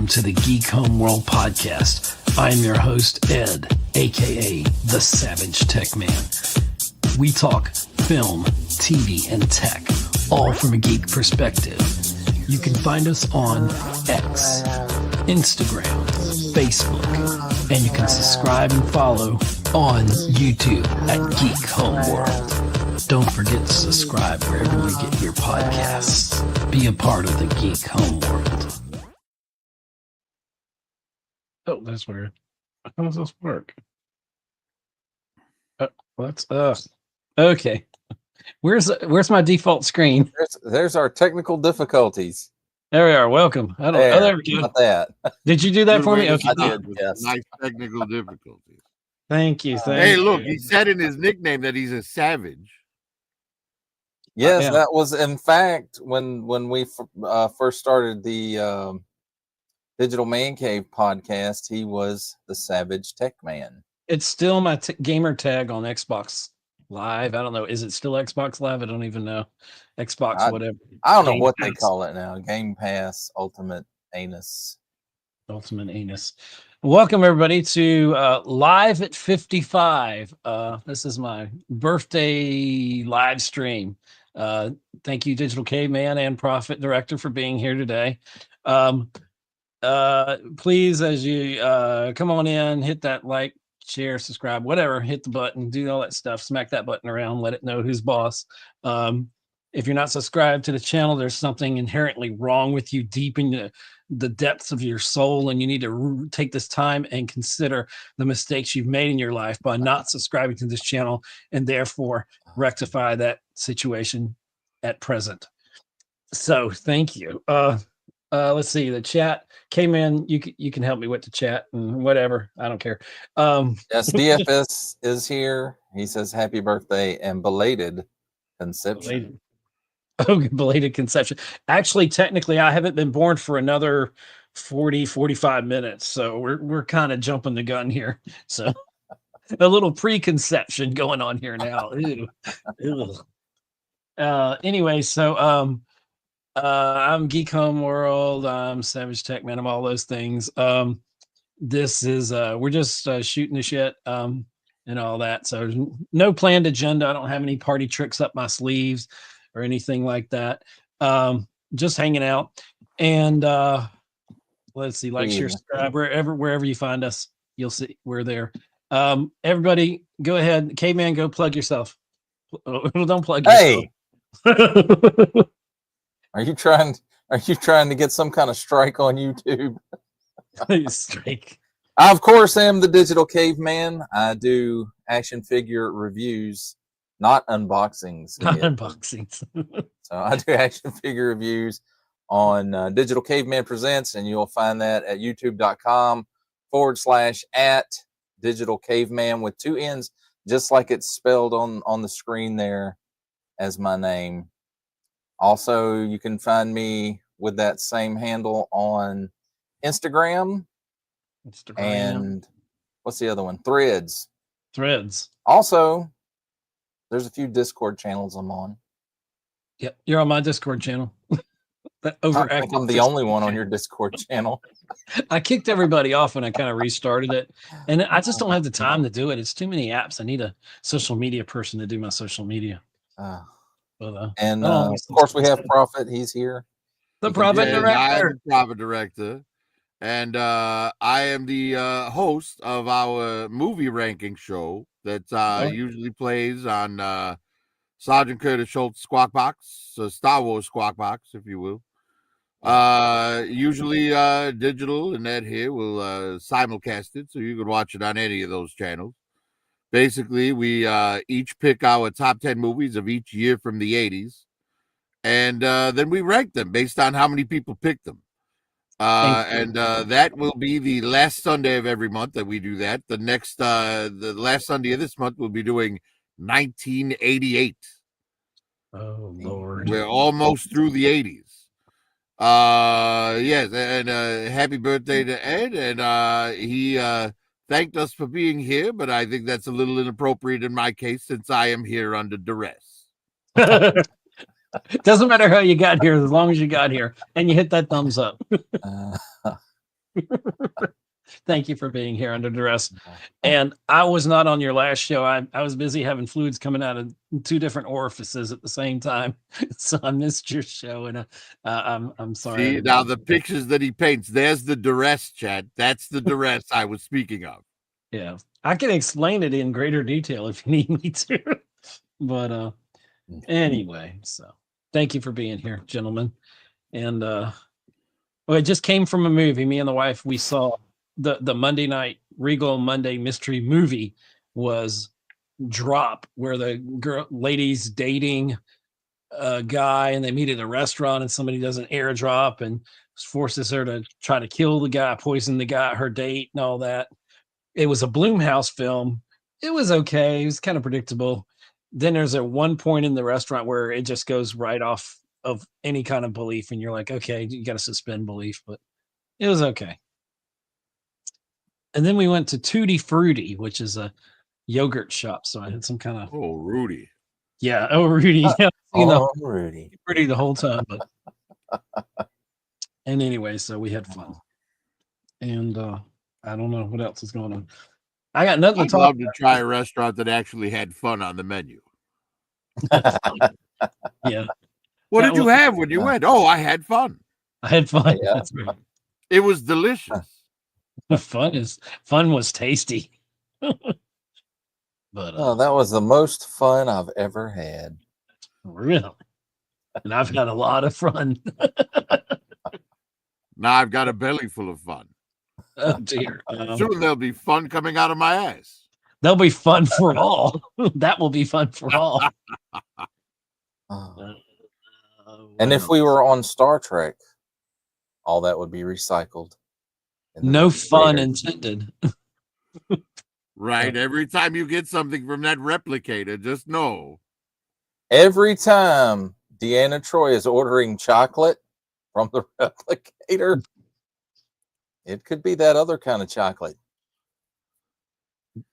welcome to the Geek Homeworld podcast. I am your host, Ed, aka the Savage Tech Man. We talk film, TV, and tech, all from a geek perspective. You can find us on X, Instagram, Facebook, and you can subscribe and follow on YouTube at Geek Homeworld. Don't forget to subscribe wherever you get your podcasts. Be a part of the Geek Homeworld. Oh, that's weird. How does this work? Okay. Where's my default screen? There's our technical difficulties. There we are. Welcome. There we go. About that. Did you do that for me? Okay. I did. Yes. Nice technical difficulties. Thank you. Hey, look, he said in his nickname that he's a savage. Yes, Yeah. that was in fact when we first started the Digital Man Cave podcast. He was the Savage Tech Man. It's still my gamer tag on Xbox Live. I don't know. Is it still Xbox Live? I don't even know. Xbox, whatever. I don't know Game what Pass. they call it now. Game Pass Ultimate Anus. Ultimate Anus. Welcome everybody to Live at 55. This is my birthday live stream. Thank you, Digital Caveman and Profit Director, for being here today. Please, as you come on in, hit that like, share, subscribe, whatever, hit the button, do all that stuff, smack that button around, let it know who's boss. If you're not subscribed to the channel, there's something inherently wrong with you deep in the depths of your soul, and you need to take this time and consider the mistakes you've made in your life by not subscribing to this channel, and therefore rectify that situation at present. So thank you. Let's see the chat. K-Man, you can help me with the chat and whatever. I don't care. Yes, DFS is here. He says happy birthday and belated conception. Belated conception. Actually, technically, I haven't been born for another 45 minutes. So we're kind of jumping the gun here. So a little preconception going on here now. Ew. Anyway, so I'm Geek Homeworld, I'm Savage Tech Man, I'm all those things. This is we're just shooting the shit and all that. So there's no planned agenda. I don't have any party tricks up my sleeves or anything like that. Just hanging out. And let's see, like, share, subscribe, wherever you find us, you'll see we're there. Everybody go ahead. Caveman, go plug yourself. Don't plug yourself. Hey. Are you trying to get some kind of strike on YouTube? Strike. I, of course, am the Digital Caveman. I do action figure reviews, not unboxings. Not unboxings. So I do action figure reviews on Digital Caveman Presents, and you'll find that at youtube.com/@Digital Caveman with 2 N's, just like it's spelled on the screen there as my name. Also, you can find me with that same handle on Instagram. And what's the other one? Threads. Also, there's a few Discord channels I'm on. Yep, you're on my Discord channel. I'm the only one on your Discord channel. I kicked everybody off when I kind of restarted it, and I just don't have the time to do it. It's too many apps. I need a social media person to do my social media. Of course, we have Prophet. He's here. The Prophet Director. I'm the Prophet Director. And I am the host of our movie ranking show that usually plays on Sergeant Curtis Schultz Squawk Box, Star Wars Squawk Box, if you will. Usually Digital and Ed here will simulcast it, so you can watch it on any of those channels. Basically, we each pick our top 10 movies of each year from the 80s, and then we rank them based on how many people picked them. That will be the last Sunday of every month that we do that. The last Sunday of this month, we'll be doing 1988. Oh, Lord. We're almost through the 80s. Yes, and happy birthday to Ed, and he thanked us for being here, but I think that's a little inappropriate in my case since I am here under duress. Doesn't matter how you got here, as long as you got here and you hit that thumbs up. Thank you for being here under duress. And I was not on your last show. I was busy having fluids coming out of 2 different orifices at the same time, so I missed your show. And I'm sorry. See, now the pictures that he paints, there's the duress, Chad. That's the duress I was speaking of. Yeah, I can explain it in greater detail if you need me to. But anyway, so thank you for being here, gentlemen. And well, it just came from a movie. Me and the wife, we saw the Monday night Regal Monday mystery movie was Drop, where the lady's dating a guy and they meet at a restaurant and somebody does an airdrop and forces her to try to kill the guy, poison the guy, her date, and all that. It was a Blumhouse film. It was okay. It was kind of predictable. Then there's at one point in the restaurant where it just goes right off of any kind of belief, and you're like, okay, you got to suspend belief, but it was okay. And then we went to Tutti Frutti, which is a yogurt shop. So I had some kind of Rudy. Yeah, Rudy. Yeah, Rudy. Rudy the whole time. But and anyway, so we had fun. And I don't know what else is going on. I got nothing to talk about. I'd love to try a restaurant that actually had fun on the menu. Yeah. What did you have when you went? Oh, I had fun. I had fun. Yeah. That's right. It was delicious. Fun was tasty. But that was the most fun I've ever had. Really? And I've had a lot of fun. Now I've got a belly full of fun. Oh dear. Soon there'll be fun coming out of my ass. There'll be fun for all. That will be fun for all. And if we were on Star Trek, all that would be recycled. No fun intended. Right. Every time you get something from that replicator, just know. Every time Deanna Troy is ordering chocolate from the replicator, it could be that other kind of chocolate.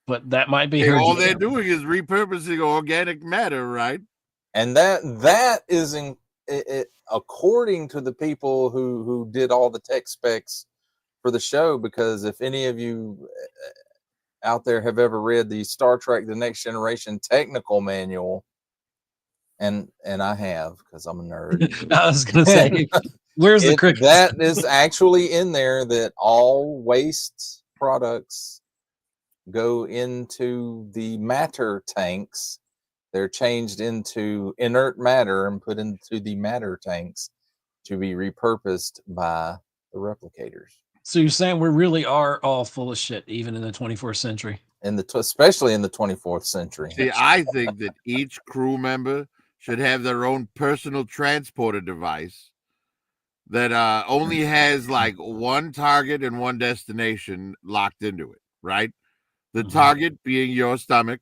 But that might be her. All they're doing is repurposing organic matter, right? And that is according to the people who did all the tech specs for the show. Because if any of you out there have ever read the Star Trek The Next Generation technical manual, and I have, because I'm a nerd. I was gonna say, where's the cricket? That is actually in there, that all waste products go into the matter tanks. They're changed into inert matter and put into the matter tanks to be repurposed by the replicators. So you're saying we really are all full of shit, even in the 24th century? Especially in the 24th century. See, I think that each crew member should have their own personal transporter device that only has like one target and one destination locked into it, right? The target being your stomach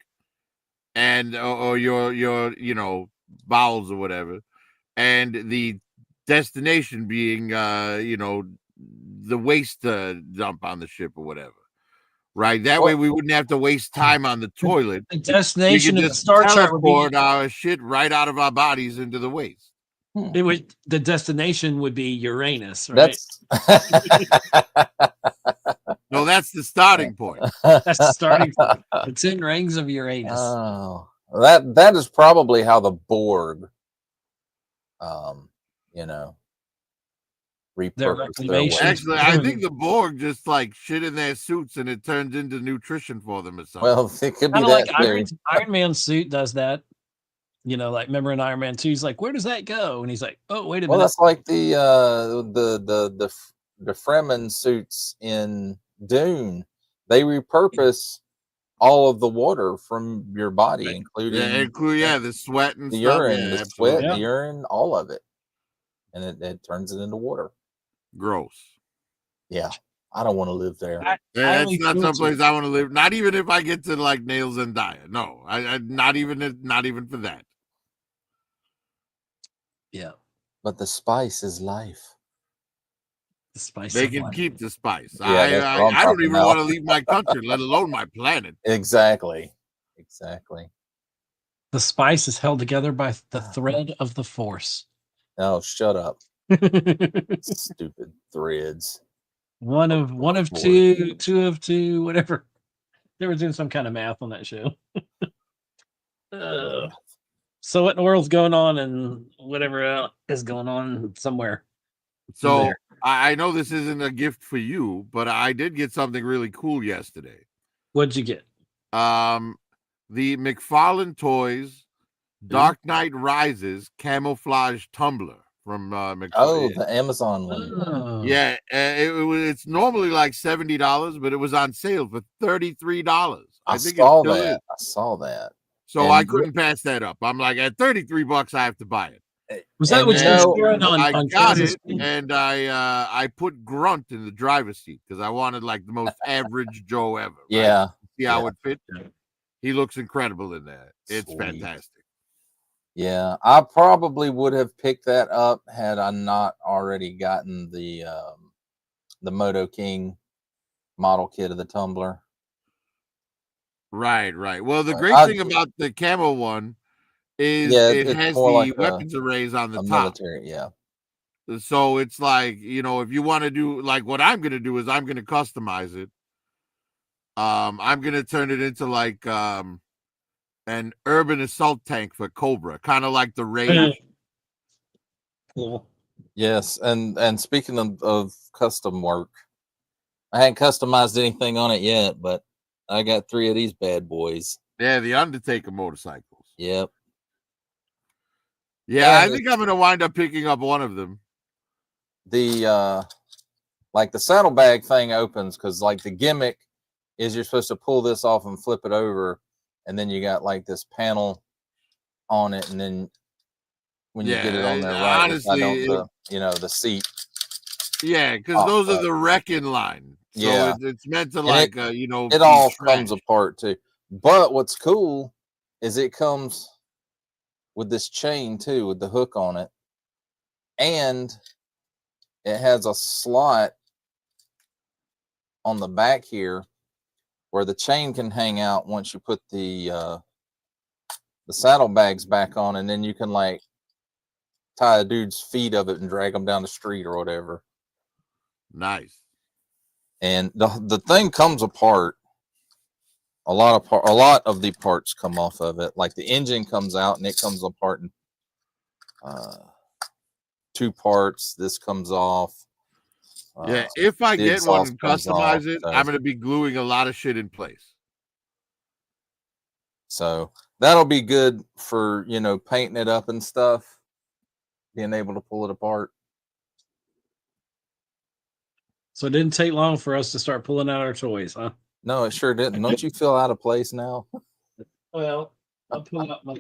and or your bowels or whatever, and the destination being the waste dump on the ship or whatever, right? That way we wouldn't have to waste time on the toilet. The destination of the Star Trek would be our shit right out of our bodies into the waste. The destination would be Uranus, right? No, that's the starting point. That's the starting point. The 10 rings of Uranus. Oh, that is probably how the Borg, repurpose their waste. Actually, I think the Borg just like shit in their suits and it turns into nutrition for them or something. Well, it could be that. Like Iron Man's suit does that. Like remember in Iron Man 2, he's like, where does that go? And he's like, oh, wait a minute. Well, that's like the Fremen suits in Dune. They repurpose all of the water from your body, including the sweat and the stuff. urine, the sweat, the urine, all of it. And it turns it into water. Gross. Yeah. I don't want to live there. That's not someplace I want to live. Not even if I get to like Nails and Daya. No, I not even for that. Yeah. But the spice is life. The spice. They can keep the spice. Yeah, I don't even want to leave my country, let alone my planet. Exactly. The spice is held together by the thread of the Force. Oh, shut up. Stupid threads. One of boy. two of two, whatever. They were doing some kind of math on that show. So what in the world's going on, and whatever else is going on somewhere? So There. I know this isn't a gift for you, but I did get something really cool yesterday. What'd you get? The McFarlane Toys Dark Knight Rises camouflage tumbler from McFarlane. Oh, the Amazon one. Oh. Yeah, it's normally like $70, but it was on sale for $33. I think saw it still that. is. I saw that. So And I couldn't pass that up. I'm like, at $33, I have to buy it. Was that and what you you were know, sharing on I got Kansas it, City? and I put Grunt in the driver's seat because I wanted like the most average Joe ever. Right? yeah, See how it fit. He looks incredible in that. It's Sweet. fantastic. Yeah, I probably would have picked that up had I not already gotten the Moto King model kit of the tumbler. Right. Well, the But great thing about the camo one is it it's has more the like weapons arrays on the a top. military. Yeah. So it's like, if you want to do like what I'm going to do is I'm going to customize it. I'm going to turn it into like an urban assault tank for Cobra, kind of like the Rage. Cool. Yes, and speaking of custom work, I hadn't customized anything on it yet, but I got 3 of these bad boys. Yeah, the Undertaker motorcycles. Yep. Yeah, And I think I'm going to wind up picking up one of them. The like the saddlebag thing opens because like the gimmick is you're supposed to pull this off and flip it over, and then you got like this panel on it, and then when you get it on there right, honestly, the seat. Yeah, because those are the wrecking line. So Yeah, it's meant to and like it all comes apart too. But what's cool is it comes with this chain too, with the hook on it, and it has a slot on the back here where the chain can hang out once you put the saddlebags back on, and then you can like tie a dude's feet of it and drag them down the street or whatever. Nice. And the thing comes apart. A lot of the parts come off of it. Like the engine comes out and it comes apart in 2 parts. This comes off. Yeah, if I get one and customize it, so. I'm going to be gluing a lot of shit in place. So that'll be good for, painting it up and stuff, being able to pull it apart. So it didn't take long for us to start pulling out our toys, huh? No, it sure didn't. Don't you feel out of place now? Well, I'll pull out my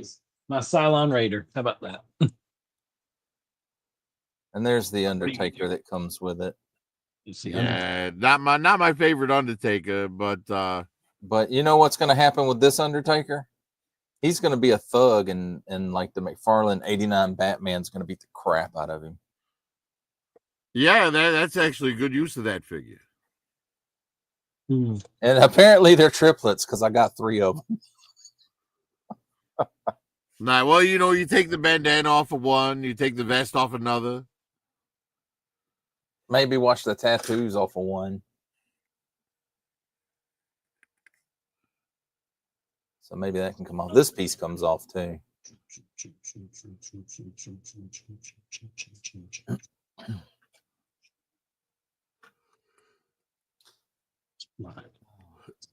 Cylon Raider. How about that? And there's the Undertaker that comes with it. Yeah, not my favorite Undertaker, but you know what's going to happen with this Undertaker? He's going to be a thug, and like the McFarlane '89 Batman's going to beat the crap out of him. Yeah, that's actually good use of that figure. And apparently they're triplets because I got 3 of them. Nah, well, you take the bandana off of one, you take the vest off another. Maybe wash the tattoos off of one. So maybe that can come off. This piece comes off too.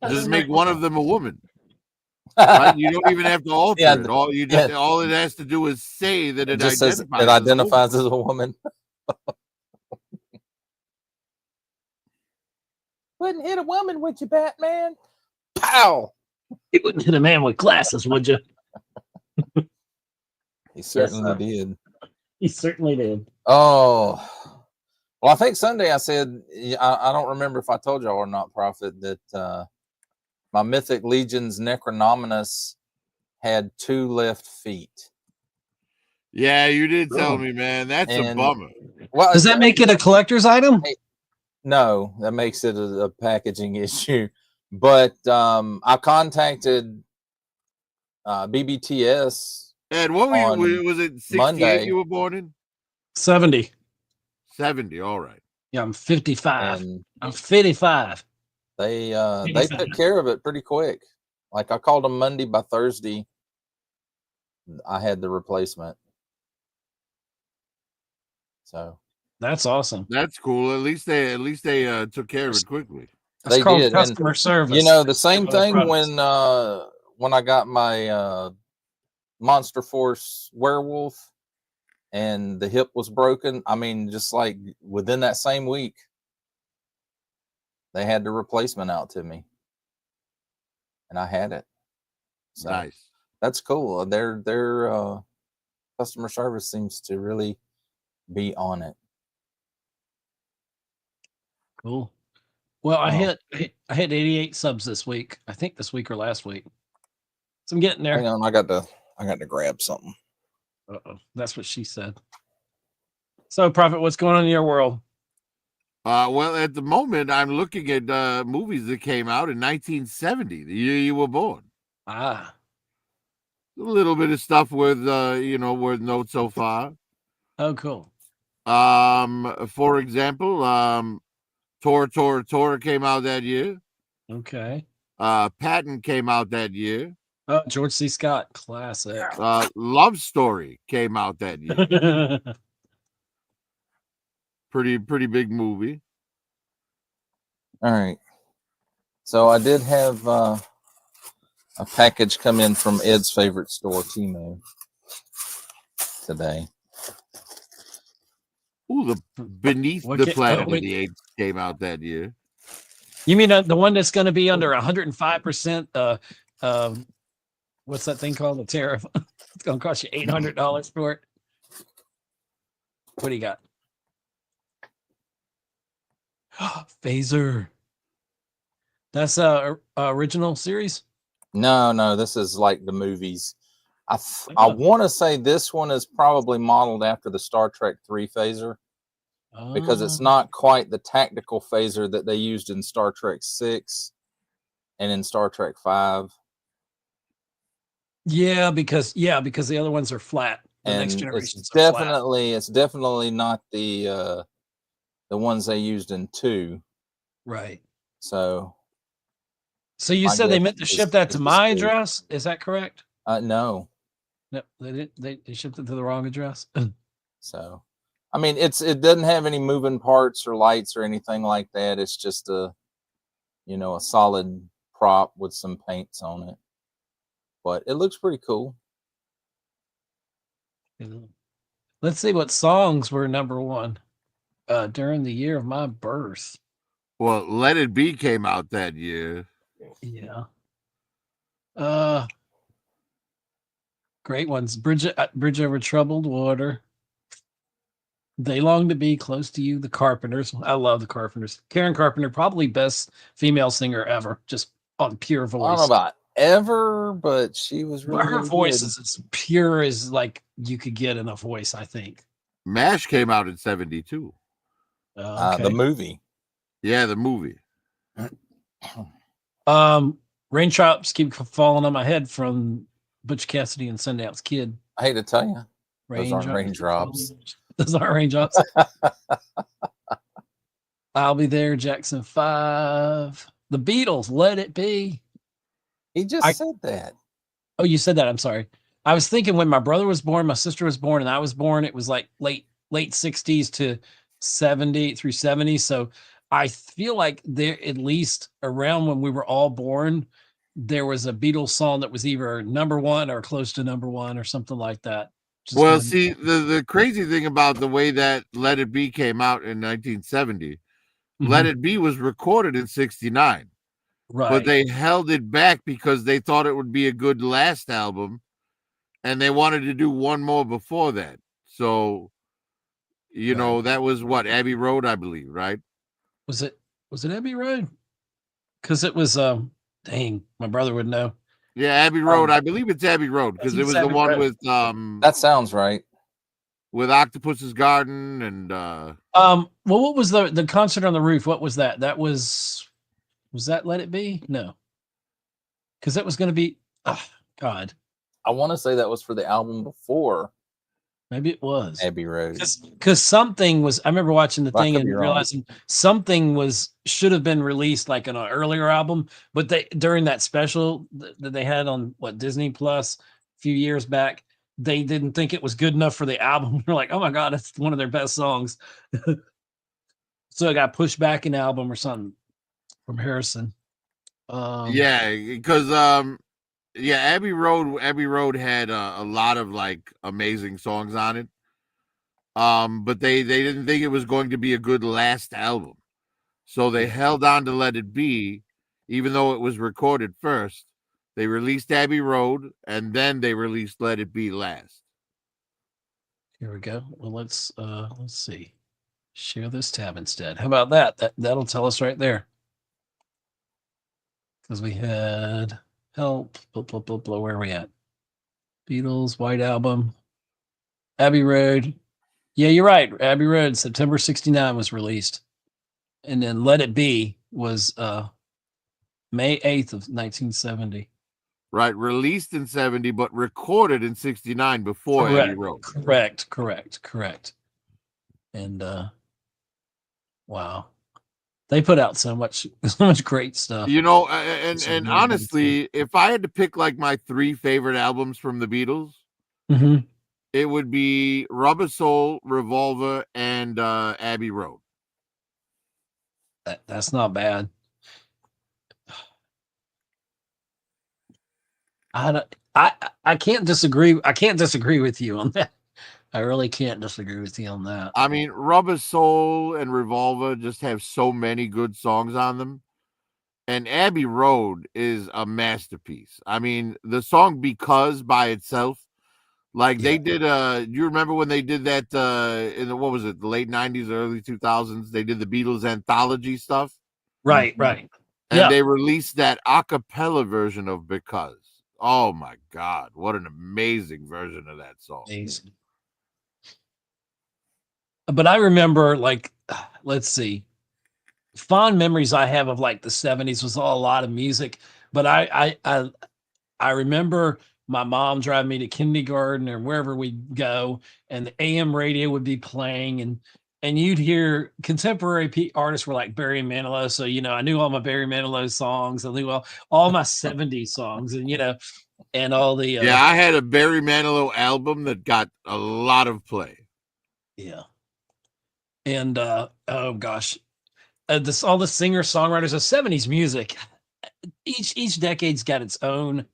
Just make one of them a woman. Right? You don't even have to alter it. All it has to do is say that it just identifies as a woman. Wouldn't hit a woman, would you, Batman? Pow! You wouldn't hit a man with glasses, would you? He certainly did. He certainly did. Oh, well, I think Sunday I said, I don't remember if I told y'all or not, Prophet, that my Mythic Legions Necronominus had 2 left feet. Yeah, you did tell me, man. That's a bummer. Well, does that make it a collector's item? No, that makes it a packaging issue. But I contacted BBTS. And what was it? 68 Monday. You were born in? 70. 70. All right. Yeah, I'm 55. and I'm 55. they 55. took care of it pretty quick. Like I called them Monday, by Thursday, I had the replacement. So That's awesome. That's cool. At least they took care of it quickly. That's they called did, and customer service. you know the same With our thing products. when I got my Monster Force werewolf and the hip was broken. I mean, just like within that same week, they had the replacement out to me, and I had it. So Nice. that's cool. Their customer service seems to really be on it. Cool. Well, I Oh, hit 88 subs this week. I think this week or last week. So I'm getting there. hang on, I got to grab something. Uh-oh. That's what she said. So, Prophet, what's going on in your world? Well, at the moment, I'm looking at movies that came out in 1970, the year you were born. Ah, A little bit of stuff with worth note so far. oh, cool. For example, Tor came out that year. Okay. Patton came out that year. Oh, George C. Scott, classic. Love Story came out that year. Pretty big movie. All right. So I did have a package come in from Ed's favorite store, Timo, today. Ooh, the Beneath What the ca- Planet oh, of wait. the Apes came out that year. You mean the one that's going to be under 105%? What's that thing called? The tariff. It's going to cost you $800 for it. What do you got? Phaser. That's original series. No, this is like the movies. I Oh. want to say this one is probably modeled after the Star Trek 3 phaser, because it's not quite the tactical phaser that they used in Star Trek 6 and in Star Trek 5. Yeah, because the other ones are flat. The next And generations are flat. it's definitely not the ones they used in 2. Right. So you my said they guess meant to is ship that to the my 3. address. Is that correct? No. No, they didn't. They shipped it to the wrong address. So, I mean, it doesn't have any moving parts or lights or anything like that. It's just a solid prop with some paints on it, but it looks pretty cool. Let's see what songs were number one during the year of my birth. Well, Let It Be came out that year. Yeah. Great ones. Bridge Over Troubled Water. They Long to Be Close to You. The Carpenters. I love the Carpenters. Karen Carpenter, probably best female singer ever, just on pure voice. I don't know about ever, but she was really, her really voice good. is as pure as like you could get in a voice, I think. MASH came out in 72. Okay. The movie. Yeah, the movie. Raindrops Keep Falling on My Head from Butch Cassidy and Sundance Kid. I hate to tell you, those aren't Raindrops. raindrops. Those aren't raindrops. I'll Be There, Jackson 5. The Beatles, Let It Be. He just said that. Oh, you said that. I'm sorry. I was thinking when my brother was born, my sister was born, and I was born, it was like late 60s to 70 through 70. So I feel like there, at least around when we were all born, there was a Beatles song that was either number one or close to number one or something like that. Just Well, see, the crazy thing about the way that Let It Be came out in 1970, Let It Be was recorded in 69. right. But they held it back because they thought it would be a good last album, and they wanted to do one more before that. So, that was what, Abbey Road, I believe, right? Was it Abbey Road? Because it was dang, my brother would know. Yeah, Abbey Road. I believe it's Abbey Road because it was the one with that sounds right. With Octopus's Garden and well, what was the concert on the roof? What was that? That was that Let It Be? No. Because that was going to be God. I want to say that was for the album before. Maybe it was Abbey Road. because something was. I remember watching the Well, I thing could be and wrong. realizing something should have been released like on an earlier album, but they during that special that they had on Disney Plus a few years back, they didn't think it was good enough for the album. They're like, oh my god, it's one of their best songs. So it got pushed back an album or something from Harrison. Yeah, because Abbey Road had a lot of like amazing songs on it. But they didn't think it was going to be a good last album, so they held on to Let It Be, even though it was recorded first. They released Abbey Road, and then they released Let It Be last. Here we go. Well, let's see. Share this tab instead. How about that? That'll tell us right there. Because we had Help, blah, blah, blah, blah. Where are we at? Beatles, White Album, Abbey Road. Yeah, you're right. Abbey Road, September 69 was released. And then Let It Be was May 8th of 1970. Right, released in 70, but recorded in 69 before Abbey Road. Correct. And wow. They put out so much great stuff. You know, and honestly, if I had to pick like my 3 favorite albums from the Beatles, it would be Rubber Soul, Revolver, and Abbey Road. That's not bad. I can't disagree. I can't disagree with you on that. I really can't disagree with you on that. I mean, Rubber Soul and Revolver just have so many good songs on them. And Abbey Road is a masterpiece. I mean, the song Because by itself, like they did you remember when they did that in the, what was it, the late 90s, early 2000s? They did the Beatles anthology stuff. Right. And they released that a cappella version of Because. Oh my God, what an amazing version of that song. Amazing. But I remember, like, let's see, fond memories I have of like the 70s was all a lot of music. But I remember my mom driving me to kindergarten or wherever we'd go, and the AM radio would be playing, and you'd hear contemporary artists were like Barry Manilow. So, I knew all my Barry Manilow songs. I knew all my 70s songs, and, and all the. I had a Barry Manilow album that got a lot of play. Yeah. And, oh gosh, all the singer-songwriters of 70s music, each decade's got its own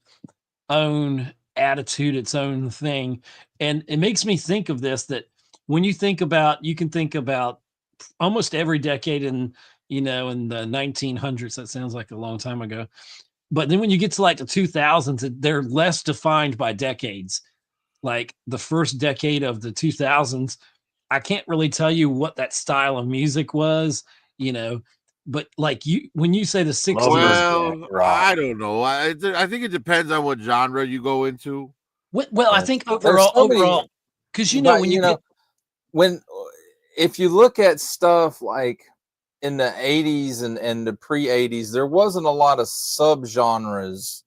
attitude, its own thing. And it makes me think of this, that when you can think about almost every decade in the 1900s. That sounds like a long time ago. But then when you get to like the 2000s, they're less defined by decades. Like the first decade of the 2000s, I can't really tell you what that style of music was, but like when you say the 60s. Well, I don't know. I think it depends on what genre you go into. Well, I think overall, because if you look at stuff like in the 80s and the pre-80s, there wasn't a lot of subgenres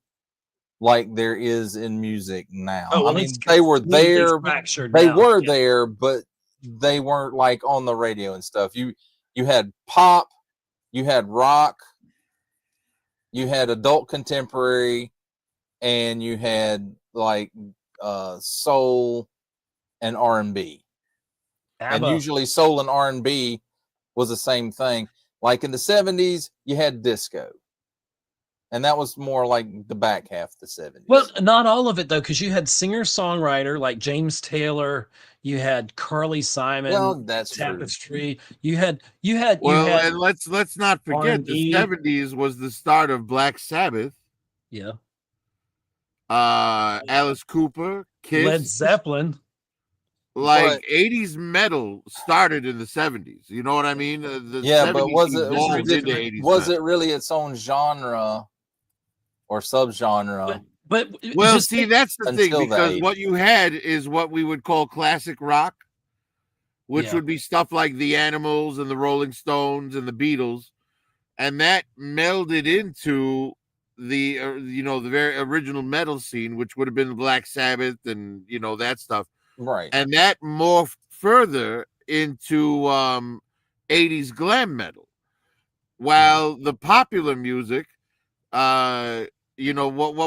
like there is in music now. I mean, they were there, there, but they weren't like on the radio and stuff. You had pop, you had rock, you had adult contemporary, and you had like soul and R&B. And usually soul and R&B was the same thing. Like in the 70s, you had disco. And that was more like the back half of the 70s. Well, not all of it, though, because you had singer-songwriter like James Taylor. You had Carly Simon. Well, that's Tapestry. True. You had. And let's not forget the 70s was the start of Black Sabbath. Yeah. Alice Cooper, Kiss, Led Zeppelin. Like 80s metal started in the 70s. You know what I mean? But was it really its own genre or subgenre? But see, that's the thing, because what you had is what we would call classic rock, which would be stuff like the Animals and the Rolling Stones and the Beatles, and that melded into the the very original metal scene, which would have been Black Sabbath and that stuff. Right. And that morphed further into 80s glam metal. While the popular music, what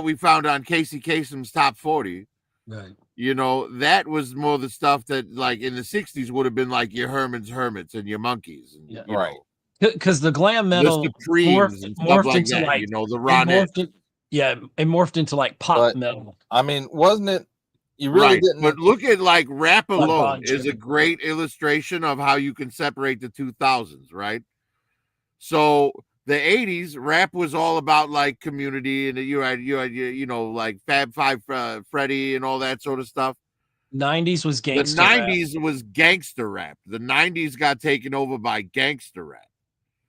we found on Casey Kasem's Top 40, Right. That was more the stuff that, like, in the 60s would have been like your Herman's Hermits and your Monkeys, and Yeah. Right. Because the glam the metal Supremes and stuff morphed like into that. like The it Ronettes. morphed into like pop But metal. I mean, wasn't it? You really Right. didn't. But look at like rap Like alone Bon is a Jovi. great illustration of how you can separate the 2000s, right? So the 80s rap was all about like community, and you had like Fab Five Freddy and all that sort of stuff. 90s was The gangster rap. 90s was gangster rap. The 90s got taken over by gangster rap.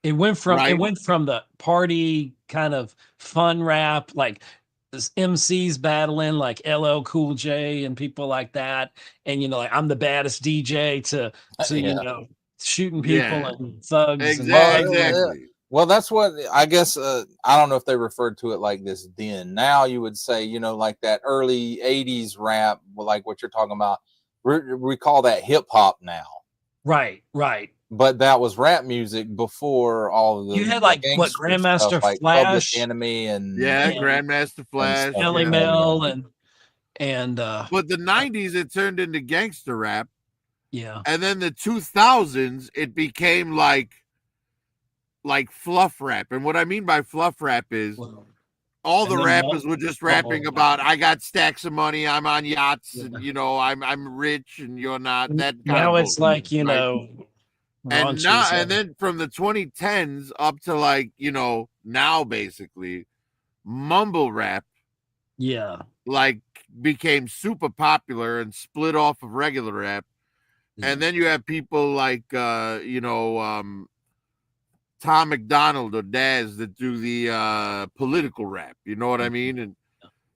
It went from Right. the party kind of fun rap, like this MCs battling like LL Cool J and people like that, and like I'm the baddest DJ to Yeah. shooting people Yeah. and thugs. Exactly. Well, that's what I guess. I don't know if they referred to it like this then. Now you would say, like that early '80s rap, like what you're talking about. We call that hip hop now. Right. But that was rap music before all of the. You had like what gangster Grandmaster stuff, like Flash, Public Enemy, and Grandmaster Flash, Ellie Mel, and but the 90s it turned into gangster rap. Yeah. And then the 2000s it became like fluff rap. And what I mean by fluff rap is all the rappers were just rapping about I got stacks of money, I'm on yachts, and I'm rich and you're not. That kind now of it's bullshit, like right? And then from the 2010s up to like now basically mumble rap like became super popular and split off of regular rap. And then you have people like Tom McDonald or Daz that do the political rap, you know what I mean? And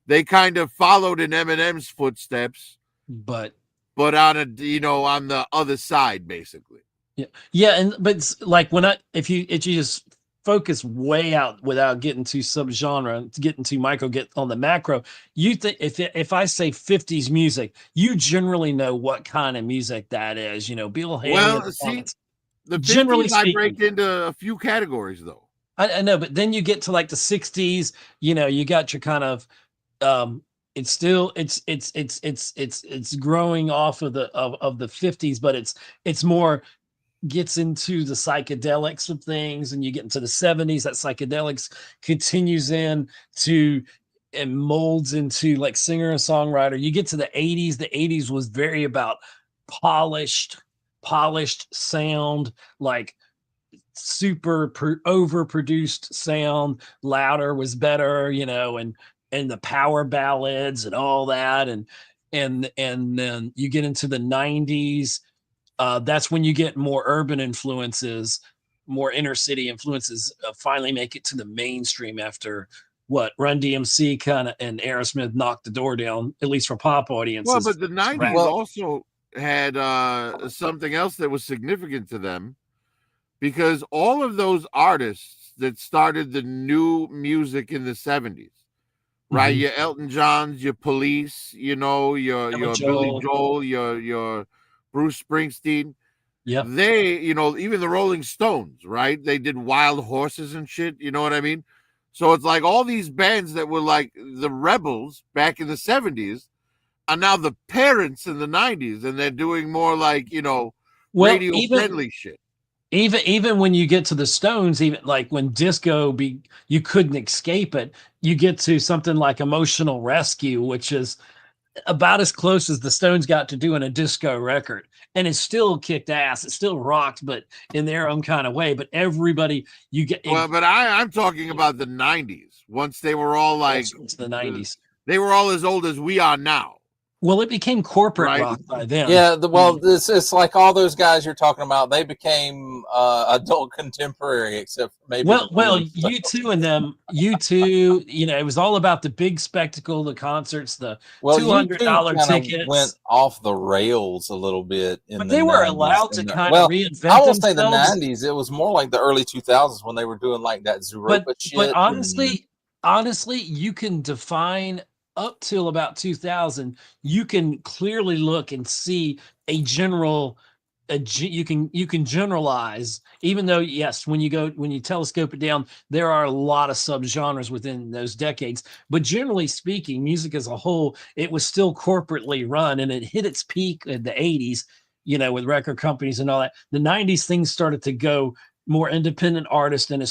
they kind of followed in Eminem's footsteps, but on on the other side, basically. But like if you just focus way out without getting too subgenre, getting too micro, get on the macro, you think if I say 50s music, you generally know what kind of music that is. Bill Haley. Well, see, the 50s generally speaking, I break into a few categories though. I know, but then you get to like the 60s, you got your kind of it's still it's growing off of the 50s, but it's more gets into the psychedelics of things, and you get into the 70s, that psychedelics continues in to and molds into like singer and songwriter. You get to the 80s was very about polished sound, like super overproduced sound, louder was better, and the power ballads and all that, and then you get into the 90s. That's when you get more urban influences, more inner city influences finally make it to the mainstream after what Run DMC kind of and Aerosmith knocked the door down, at least for pop audiences. Well, but the 90s also had something else that was significant to them, because all of those artists that started the new music in the 70s, right? Your Elton Johns, your Police, your Billy Joel, your Bruce Springsteen. Yeah. They, even the Rolling Stones, right? They did Wild Horses and shit. You know what I mean? So it's like all these bands that were like the rebels back in the 70s are now the parents in the 90s, and they're doing more like, radio friendly shit. Even when you get to the Stones, even like when disco you couldn't escape it. You get to something like Emotional Rescue, which is about as close as the Stones got to doing a disco record, and it still kicked ass. It still rocked, but in their own kind of way. But everybody, but I'm talking about the 90s. Once they were all like the 90s, they were all as old as we are now. Well, it became corporate rock by then. Yeah, it's like all those guys you're talking about. They became adult contemporary, except maybe. Well, U2 and them. U2, it was all about the big spectacle, the concerts, the $200 tickets. Went off the rails a little bit. But they were allowed to kind of reinvent themselves. I won't say the 90s. It was more like the early 2000s when they were doing like that Zooropa shit. But honestly, you can define up till about 2000, you can clearly look and see a general. You can generalize, even though yes, when you telescope it down, there are a lot of subgenres within those decades. But generally speaking, music as a whole, it was still corporately run, and it hit its peak in the 80s. With record companies and all that. The 90s, things started to go more independent artists, and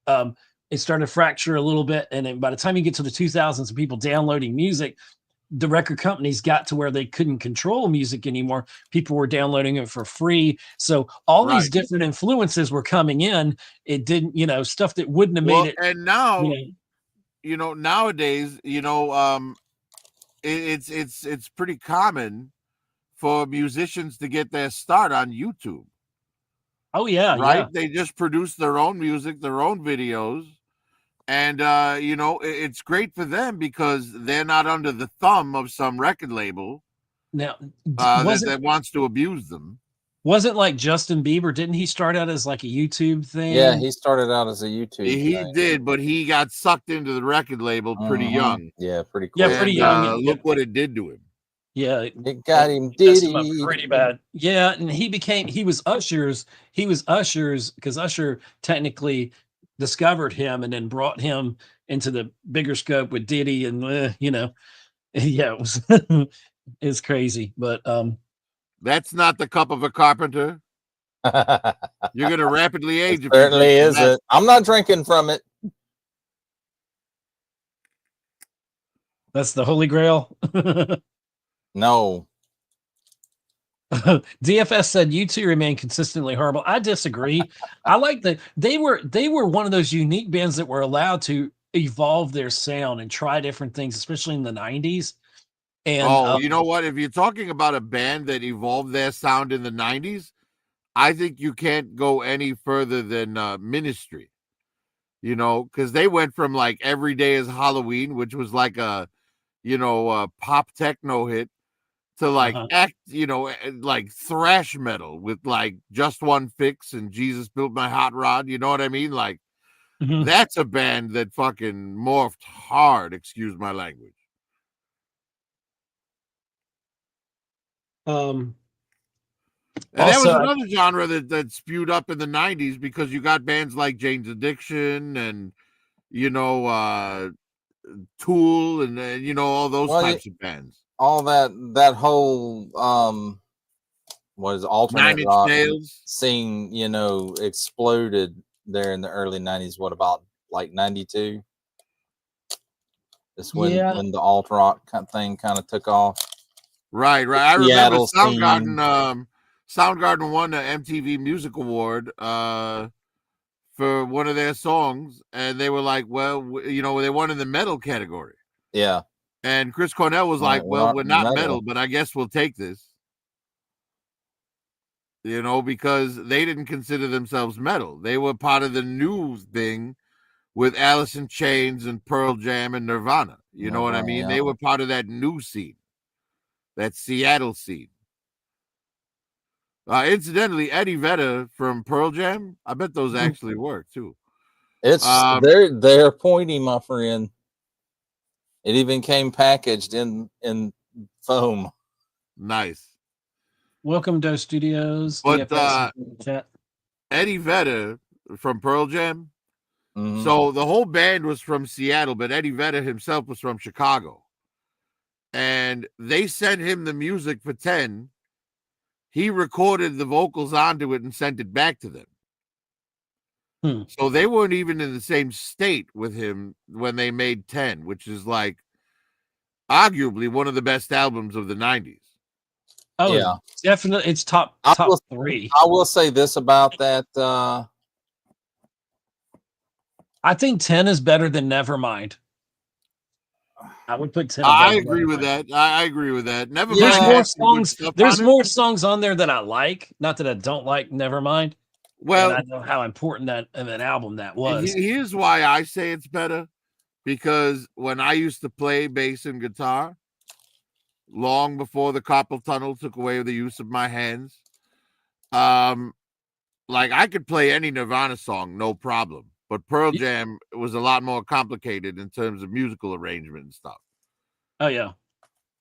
um, it started to fracture a little bit. And then by the time you get to the 2000s and people downloading music, the record companies got to where they couldn't control music anymore. People were downloading it for free. So all these different influences were coming in. It didn't, stuff that wouldn't have made it. And now, nowadays, it's pretty common for musicians to get their start on YouTube. Oh yeah, right. Yeah. They just produce their own music, their own videos, and it's great for them because they're not under the thumb of some record label now that wants to abuse them. Wasn't like Justin Bieber? Didn't he start out as like a YouTube thing? Yeah, he started out as a YouTube. He did, but he got sucked into the record label pretty young. Yeah, pretty quick. Yeah, pretty young. Look what it did to him. Yeah, it got him. Pretty bad. Yeah, and he was Usher's. He was Usher's because Usher technically discovered him and then brought him into the bigger scope with Diddy, and yeah, it was it's crazy, but that's not the cup of a carpenter. You're gonna rapidly age. It certainly isn't. I'm not drinking from it. That's the Holy Grail. No. DFS said you two remain consistently horrible. I disagree. I like that they were one of those unique bands that were allowed to evolve their sound and try different things, especially in the 90s. And you know what? If you're talking about a band that evolved their sound in the 90s, I think you can't go any further than Ministry. Because they went from like Every Day is Halloween, which was like a pop techno hit, to like like thrash metal with like Just One Fix and Jesus Built My Hot Rod. You know what I mean? Like that's a band that fucking morphed hard. Excuse my language. And that was another genre that spewed up in the 90s because you got bands like Jane's Addiction and Tool and all those types of bands. All that whole what is alternate rock scene, exploded there in the early 90s. What about like 92? That's when the alt rock thing kind of took off. Right. I remember Soundgarden won the MTV Music Award for one of their songs, and they were like, well, they won in the metal category. Yeah. And Chris Cornell was like, well, we're not metal, but I guess we'll take this. Because they didn't consider themselves metal. They were part of the new thing with Alice in Chains and Pearl Jam and Nirvana. You know what I mean? Yeah. They were part of that new scene, that Seattle scene. Incidentally, Eddie Vedder from Pearl Jam, I bet those actually work too. It's they're pointy, my friend. It even came packaged in foam. Nice. Welcome to Studios. But Eddie Vedder from Pearl Jam. Mm-hmm. So the whole band was from Seattle, but Eddie Vedder himself was from Chicago. And they sent him the music for 10. He recorded the vocals onto it and sent it back to them. So they weren't even in the same state with him when they made 10, which is like arguably one of the best albums of the 90s. Oh, yeah. Definitely. It's top 3. I will say this about that. I think 10 is better than Nevermind. I would put 10. I agree with that. I agree with that. Nevermind. There's more songs. There's more songs on there that I like. Not that I don't like Nevermind. Well, I know how important that of an album that was. Here's why I say it's better. Because when I used to play bass and guitar, long before the carpal tunnel took away the use of my hands, like I could play any Nirvana song, no problem. But Pearl Jam was a lot more complicated in terms of musical arrangement and stuff. Oh yeah.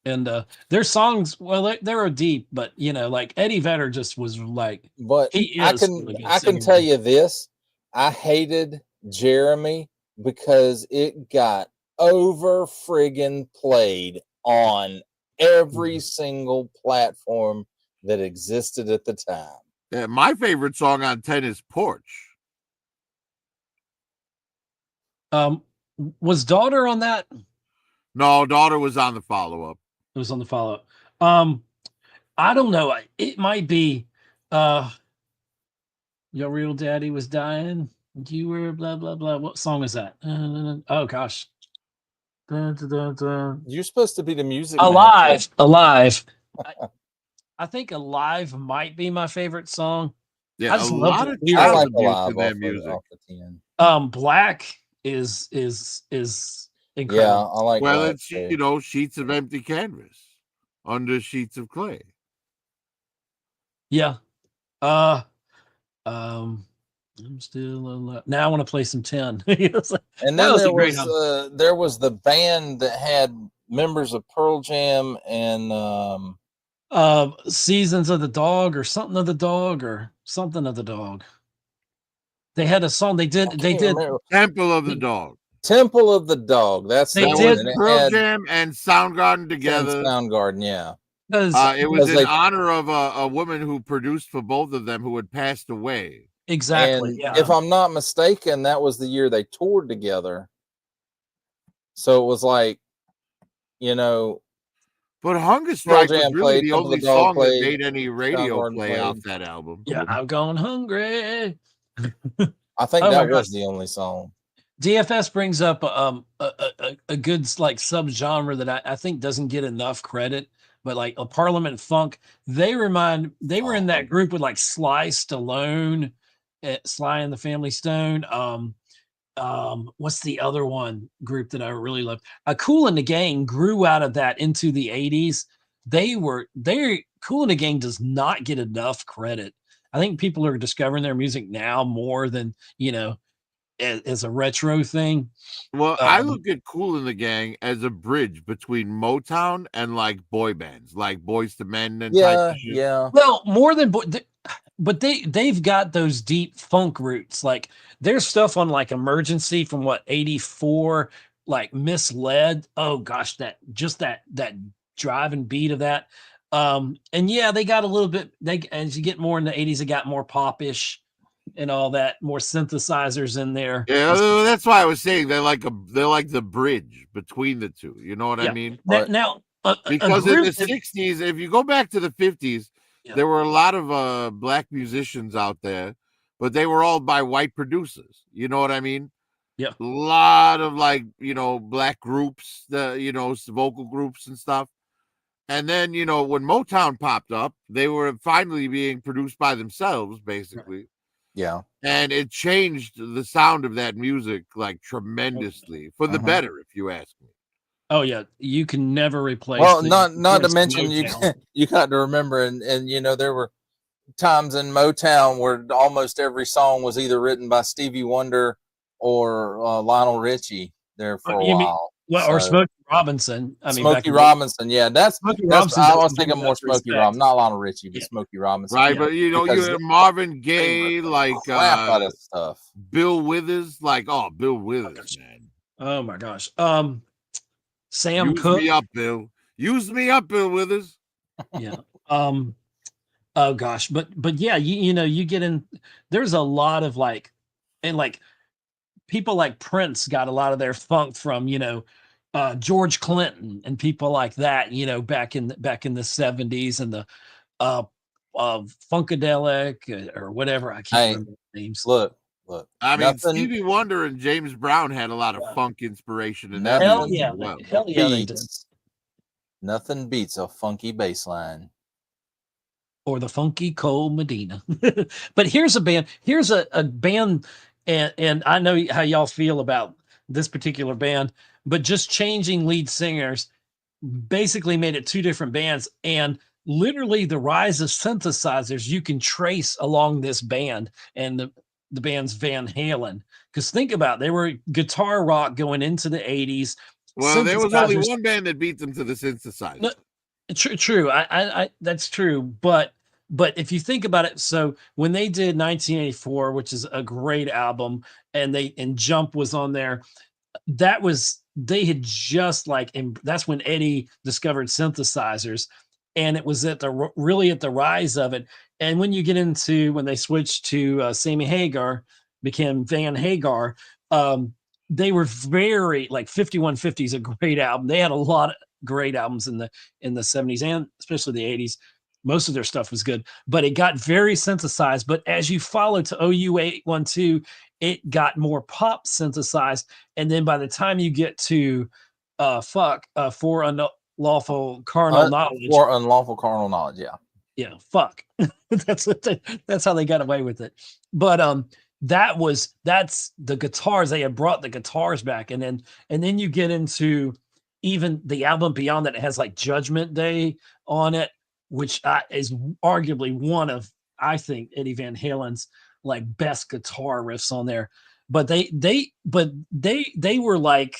And their songs, well, they were deep, but like Eddie Vedder just was like, But he I is can really good I can singer, tell man. you this: I hated Jeremy because it got over friggin' played on every single platform that existed at the time. Yeah, my favorite song on Tennis Porch. Was Daughter on that? No, Daughter was on the follow-up. It was on the follow-up. I don't know. It might be Your Real Daddy Was Dying. You were blah blah blah. What song is that? Oh gosh. Dun, dun, dun, dun. You're supposed to be the music master. Alive. I think Alive might be my favorite song. Yeah, I a just love lot the of lyrics. I child like abuse Alive in their music. off the 10. Black is Yeah, incredible. I like Well, Black it's too. sheets of empty canvas under sheets of clay. Yeah. Um, I'm still alive. Now I want to play some 10. It's like, And that then was a great album. there was the band that had members of Pearl Jam and Seasons of the Dog or something of the Dog or something of the Dog. They had a song. They I did. They can't did. remember. Temple of the Dog. Temple of the Dog. That's They the That one, was did and it Pearl had Jam and Soundgarden and together. Soundgarden. Yeah, because It was in they honor of a woman who produced for both of them who had passed away. exactly. and Yeah. if I'm not mistaken, that was the year they toured together. So it was like, you know, But Hunger Pearl Strike was Jam really played, the Temple only of the Dog song that played, made any radio Soundgarden play off played. that album. Yeah. I'm going hungry. I think Oh my that gosh. was the only song. DFS brings up a good like subgenre that I think doesn't get enough credit, but like a Parliament Funk, they were in that group with like Sly Stallone, Sly and the Family Stone. What's the other one group that I really love? Cool and the Gang grew out of that into the 80s. They Cool and the Gang does not get enough credit. I think people are discovering their music now more than as a retro thing. Well, I look at Kool and the Gang as a bridge between Motown and like boy bands, like Boys to Men and type of shit. Yeah. Well, more than but they've got those deep funk roots. Like there's stuff on like Emergency from what 84, like Misled. Oh gosh, that driving beat of that. And yeah, they got a little bit as you get more in the 80s, it got more popish and all that, more synthesizers in there. Yeah, that's why I was saying they're like the bridge between the two. You know what I mean? Now, because in the 60s, if you go back to the 50s, there were a lot of black musicians out there, but they were all by white producers. You know what I mean? Yeah. A lot of like, black groups, vocal groups and stuff. And then, when Motown popped up, they were finally being produced by themselves, basically. Yeah. And it changed the sound of that music like tremendously for the better, if you ask me. Oh yeah, you can never replace. Well, not to mention you got to remember, and there were times in Motown where almost every song was either written by Stevie Wonder or Lionel Richie there for a while. Or Smokey Robinson. I mean, Smokey Robinson. Yeah, that's I was thinking more Smokey Robinson, not Lionel Richie, but Smokey Robinson. Right, but you had Marvin Gaye, like crap out of stuff. Bill Withers, Bill Withers, man. Oh my gosh. Sam Use Cooke. Me up, Bill. Use me up, Bill Withers. Yeah. Oh gosh, but yeah, you get in. There's a lot of people like Prince got a lot of their funk from George Clinton and people like that. Back in the 70s and the Funkadelic or whatever. I can't remember the names. Look. I mean, Stevie Wonder and James Brown had a lot of funk inspiration in that. Hell yeah, they did. Nothing beats a funky bass line. Or the funky Cole Medina. But here's a band. Here's a band, and I know how y'all feel about this particular band, but just changing lead singers basically made it two different bands. And literally the rise of synthesizers you can trace along this band and the band's Van Halen. Because think about it, they were guitar rock going into the 80s. Well, there was only synthesizers. one band that beat them to the synthesizer. No, true. I that's true. But if you think about it, so when they did 1984, which is a great album, and Jump was on there, that was they had just like, and that's when Eddie discovered synthesizers, and it was at the really at the rise of it. And when you get into when they switched to Sammy Hagar, became Van Hagar, um, they were very like 5150 is a great album. They had a lot of great albums in the 70s and especially the 80s. Most of their stuff was good, but it got very synthesized. But as you follow to OU 812, it got more pop synthesized. And then by the time you get to for unlawful carnal knowledge. For unlawful carnal knowledge, Yeah, fuck. That's how they got away with it. But that's the guitars. They had brought the guitars back, and then you get into even the album beyond that. It has like Judgment Day on it, which is arguably one of, I think, Eddie Van Halen's like best guitar riffs on there. But they were like,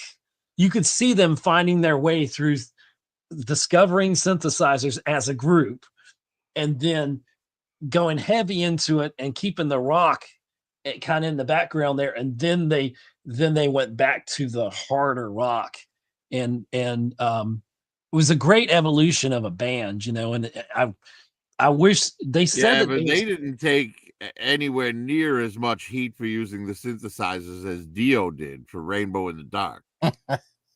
you could see them finding their way through discovering synthesizers as a group, and then going heavy into it and keeping the rock kind of in the background there. And then they went back to the harder rock, and it was a great evolution of a band, and I wish they said that but they didn't take anywhere near as much heat for using the synthesizers as Dio did for Rainbow in the Dark.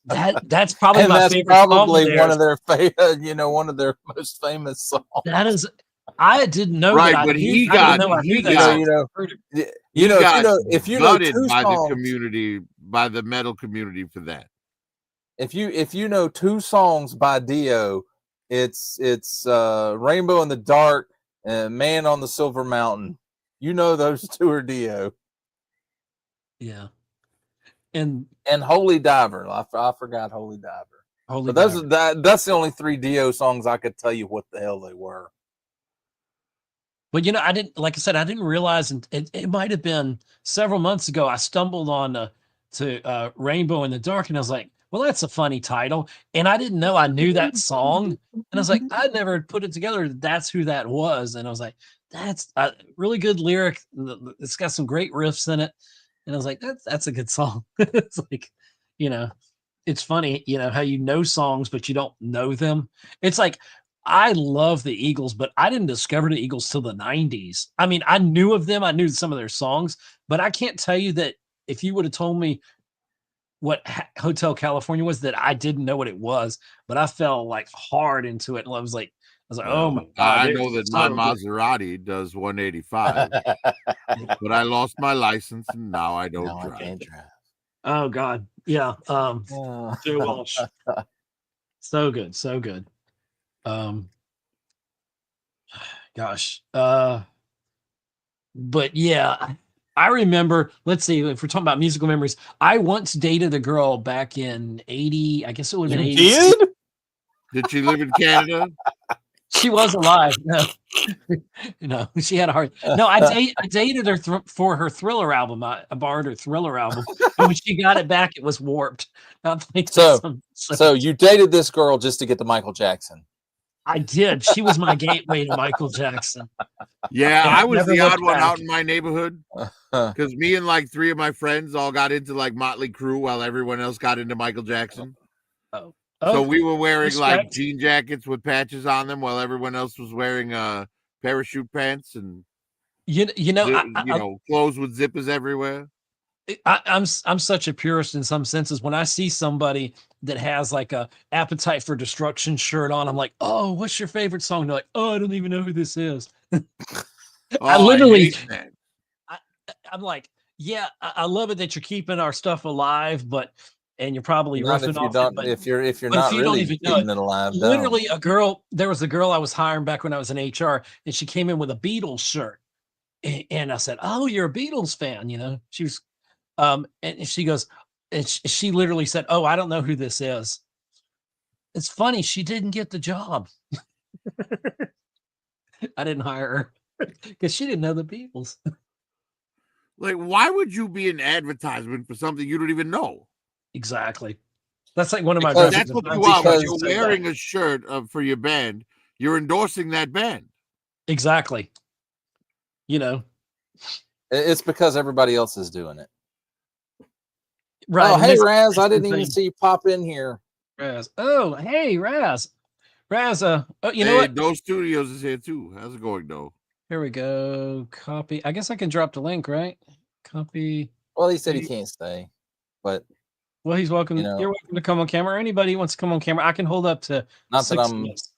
That's probably and my that's favorite probably song one of their one of their most famous songs. That is, I didn't know right, that. but He got if you know two by songs, the community, by the metal community for that. If you know two songs by Dio, it's Rainbow in the Dark and Man on the Silver Mountain. You know those two are Dio. Yeah. And Holy Diver. I forgot Holy Diver. Holy but Diver. That's the only three Dio songs I could tell you what the hell they were. But I didn't, like I said, I didn't realize, and it might have been several months ago, I stumbled on to Rainbow in the Dark, and I was like, well, that's a funny title. And I didn't know I knew that song. And I was like, I never put it together. That's who that was. And I was like, that's a really good lyric. It's got some great riffs in it. And I was like, that's a good song. It's like, it's funny, how you know songs, but you don't know them. It's like, I love the Eagles, but I didn't discover the Eagles till the 90s. I mean, I knew of them. I knew some of their songs, but I can't tell you that if you would have told me what Hotel California was, that I didn't know what it was, but I fell like hard into it. And I was like, oh my God. I know that my Maserati does 185, but I lost my license and now I don't drive. I can't drive. Oh God. Yeah. Joe Walsh. So good. So good. Gosh. But yeah, I remember, let's see, if we're talking about musical memories, I once dated a girl back in 80, I guess it would have been 80. Did she live in Canada? She was alive. No, she had a heart. No, I dated her for her Thriller album. I borrowed her Thriller album. And when she got it back, it was warped. So you dated this girl just to get to Michael Jackson? I did. She was my gateway to Michael Jackson. Yeah, I was the odd one out in my neighborhood because me and like three of my friends all got into like Motley Crue while everyone else got into Michael Jackson. Oh. So we were wearing like jean jackets with patches on them while everyone else was wearing parachute pants and clothes with zippers everywhere. I'm such a purist in some senses. When I see somebody that has like a Appetite for Destruction shirt on, I'm like, oh, what's your favorite song? They're like, oh, I don't even know who this is. I'm like, yeah, I love it that you're keeping our stuff alive, and you're probably roughing off if you're not really keeping it alive. Literally, there was a girl I was hiring back when I was in HR, and she came in with a Beatles shirt, and I said, oh, you're a Beatles fan, She was. And she goes, and she literally said, oh, I don't know who this is. It's funny. She didn't get the job. I didn't hire her because she didn't know the Beatles. Like, why would you be an advertisement for something you don't even know? Exactly. That's like one of my Because- graphic That's what designs. you are. When because- you're wearing a shirt for your band, you're endorsing that band. Exactly. You know, It's because everybody else is doing it. right. Oh, and hey, that's- Raz, I that's the didn't even thing. see you pop in here. Raz. Oh, hey, Raz. Raz, oh, you know Hey, what? Doe Studios is here too. How's it going, Doe? Here we go. Copy. I guess I can drop the link, right? Copy. Well, he said he can't stay, but Well, he's welcome. You know- You're welcome to come on camera. Anybody who wants to come on camera, I can hold up to not that 6 I'm minutes.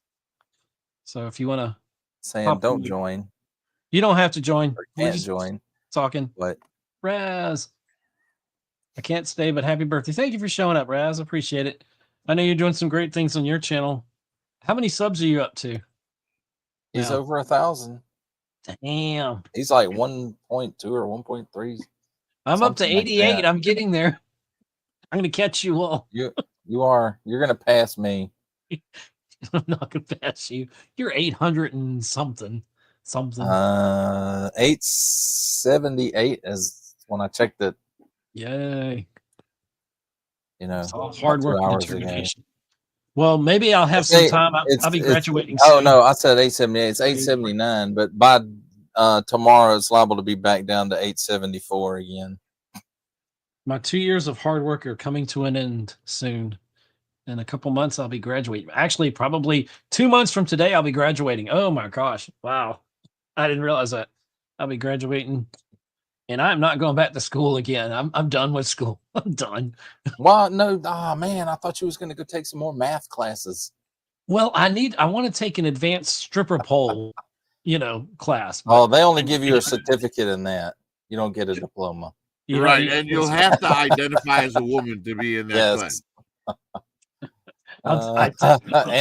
So if you want to, saying pop don't in. join you don't have to join. or We're can't just join, talking. but Raz. I can't stay, but happy birthday. Thank you for showing up, Raz. Appreciate it. I know you're doing some great things on your channel. How many subs are you up to? he's Now? over 1,000. Damn. He's like 1.2 or 1.3. I'm up to Something like 88. that. I'm getting there. I'm going to catch you all. You are. You're gonna pass me. I'm not going to pass you. You're 800 and something. 878 is when I checked it. Yay. You know, It's all about hard 2 work and hours ago. determination. Well, maybe I'll have some time. I'll be graduating Oh soon. no, I said 878. It's 879, but by tomorrow it's liable to be back down to 874 again. My 2 years of hard work are coming to an end soon. In a couple months, I'll be graduating. Actually, probably 2 months from today, I'll be graduating. Oh my gosh. Wow. I didn't realize that. I'll be graduating. And I'm not going back to school again. I'm done with school. I'm done. Well, no, man, I thought you was gonna go take some more math classes. Well, I want to take an advanced stripper pole, class. Oh, they only give you a certificate in that. You don't get a diploma. Right, and you'll have to identify as a woman to be in that class. I'll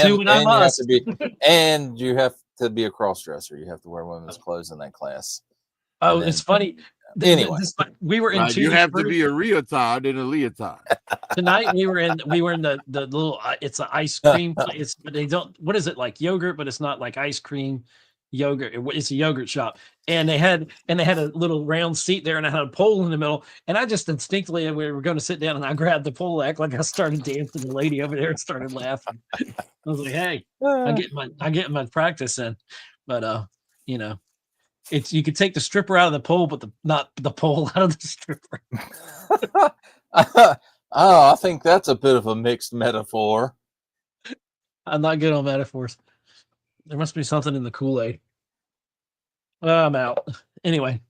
do what I must. And you have to be a cross-dresser. You have to wear women's clothes in that class. Oh, it's funny. Anyway, we were in you have to be a leotard in a leotard. Tonight we were in the little it's an ice cream place, but they don't, what is it, like yogurt, but it's not like ice cream yogurt. It's a yogurt shop, and they had a little round seat there, and I had a pole in the middle, and I just instinctively, we were going to sit down, and I grabbed the pole, act like I started dancing. The lady over there started laughing. I was like, hey, I get my practice in. But it's, you could take the stripper out of the pole, but not the pole out of the stripper. I think that's a bit of a mixed metaphor. I'm not good on metaphors. There must be something in the Kool-Aid. I'm out. Anyway.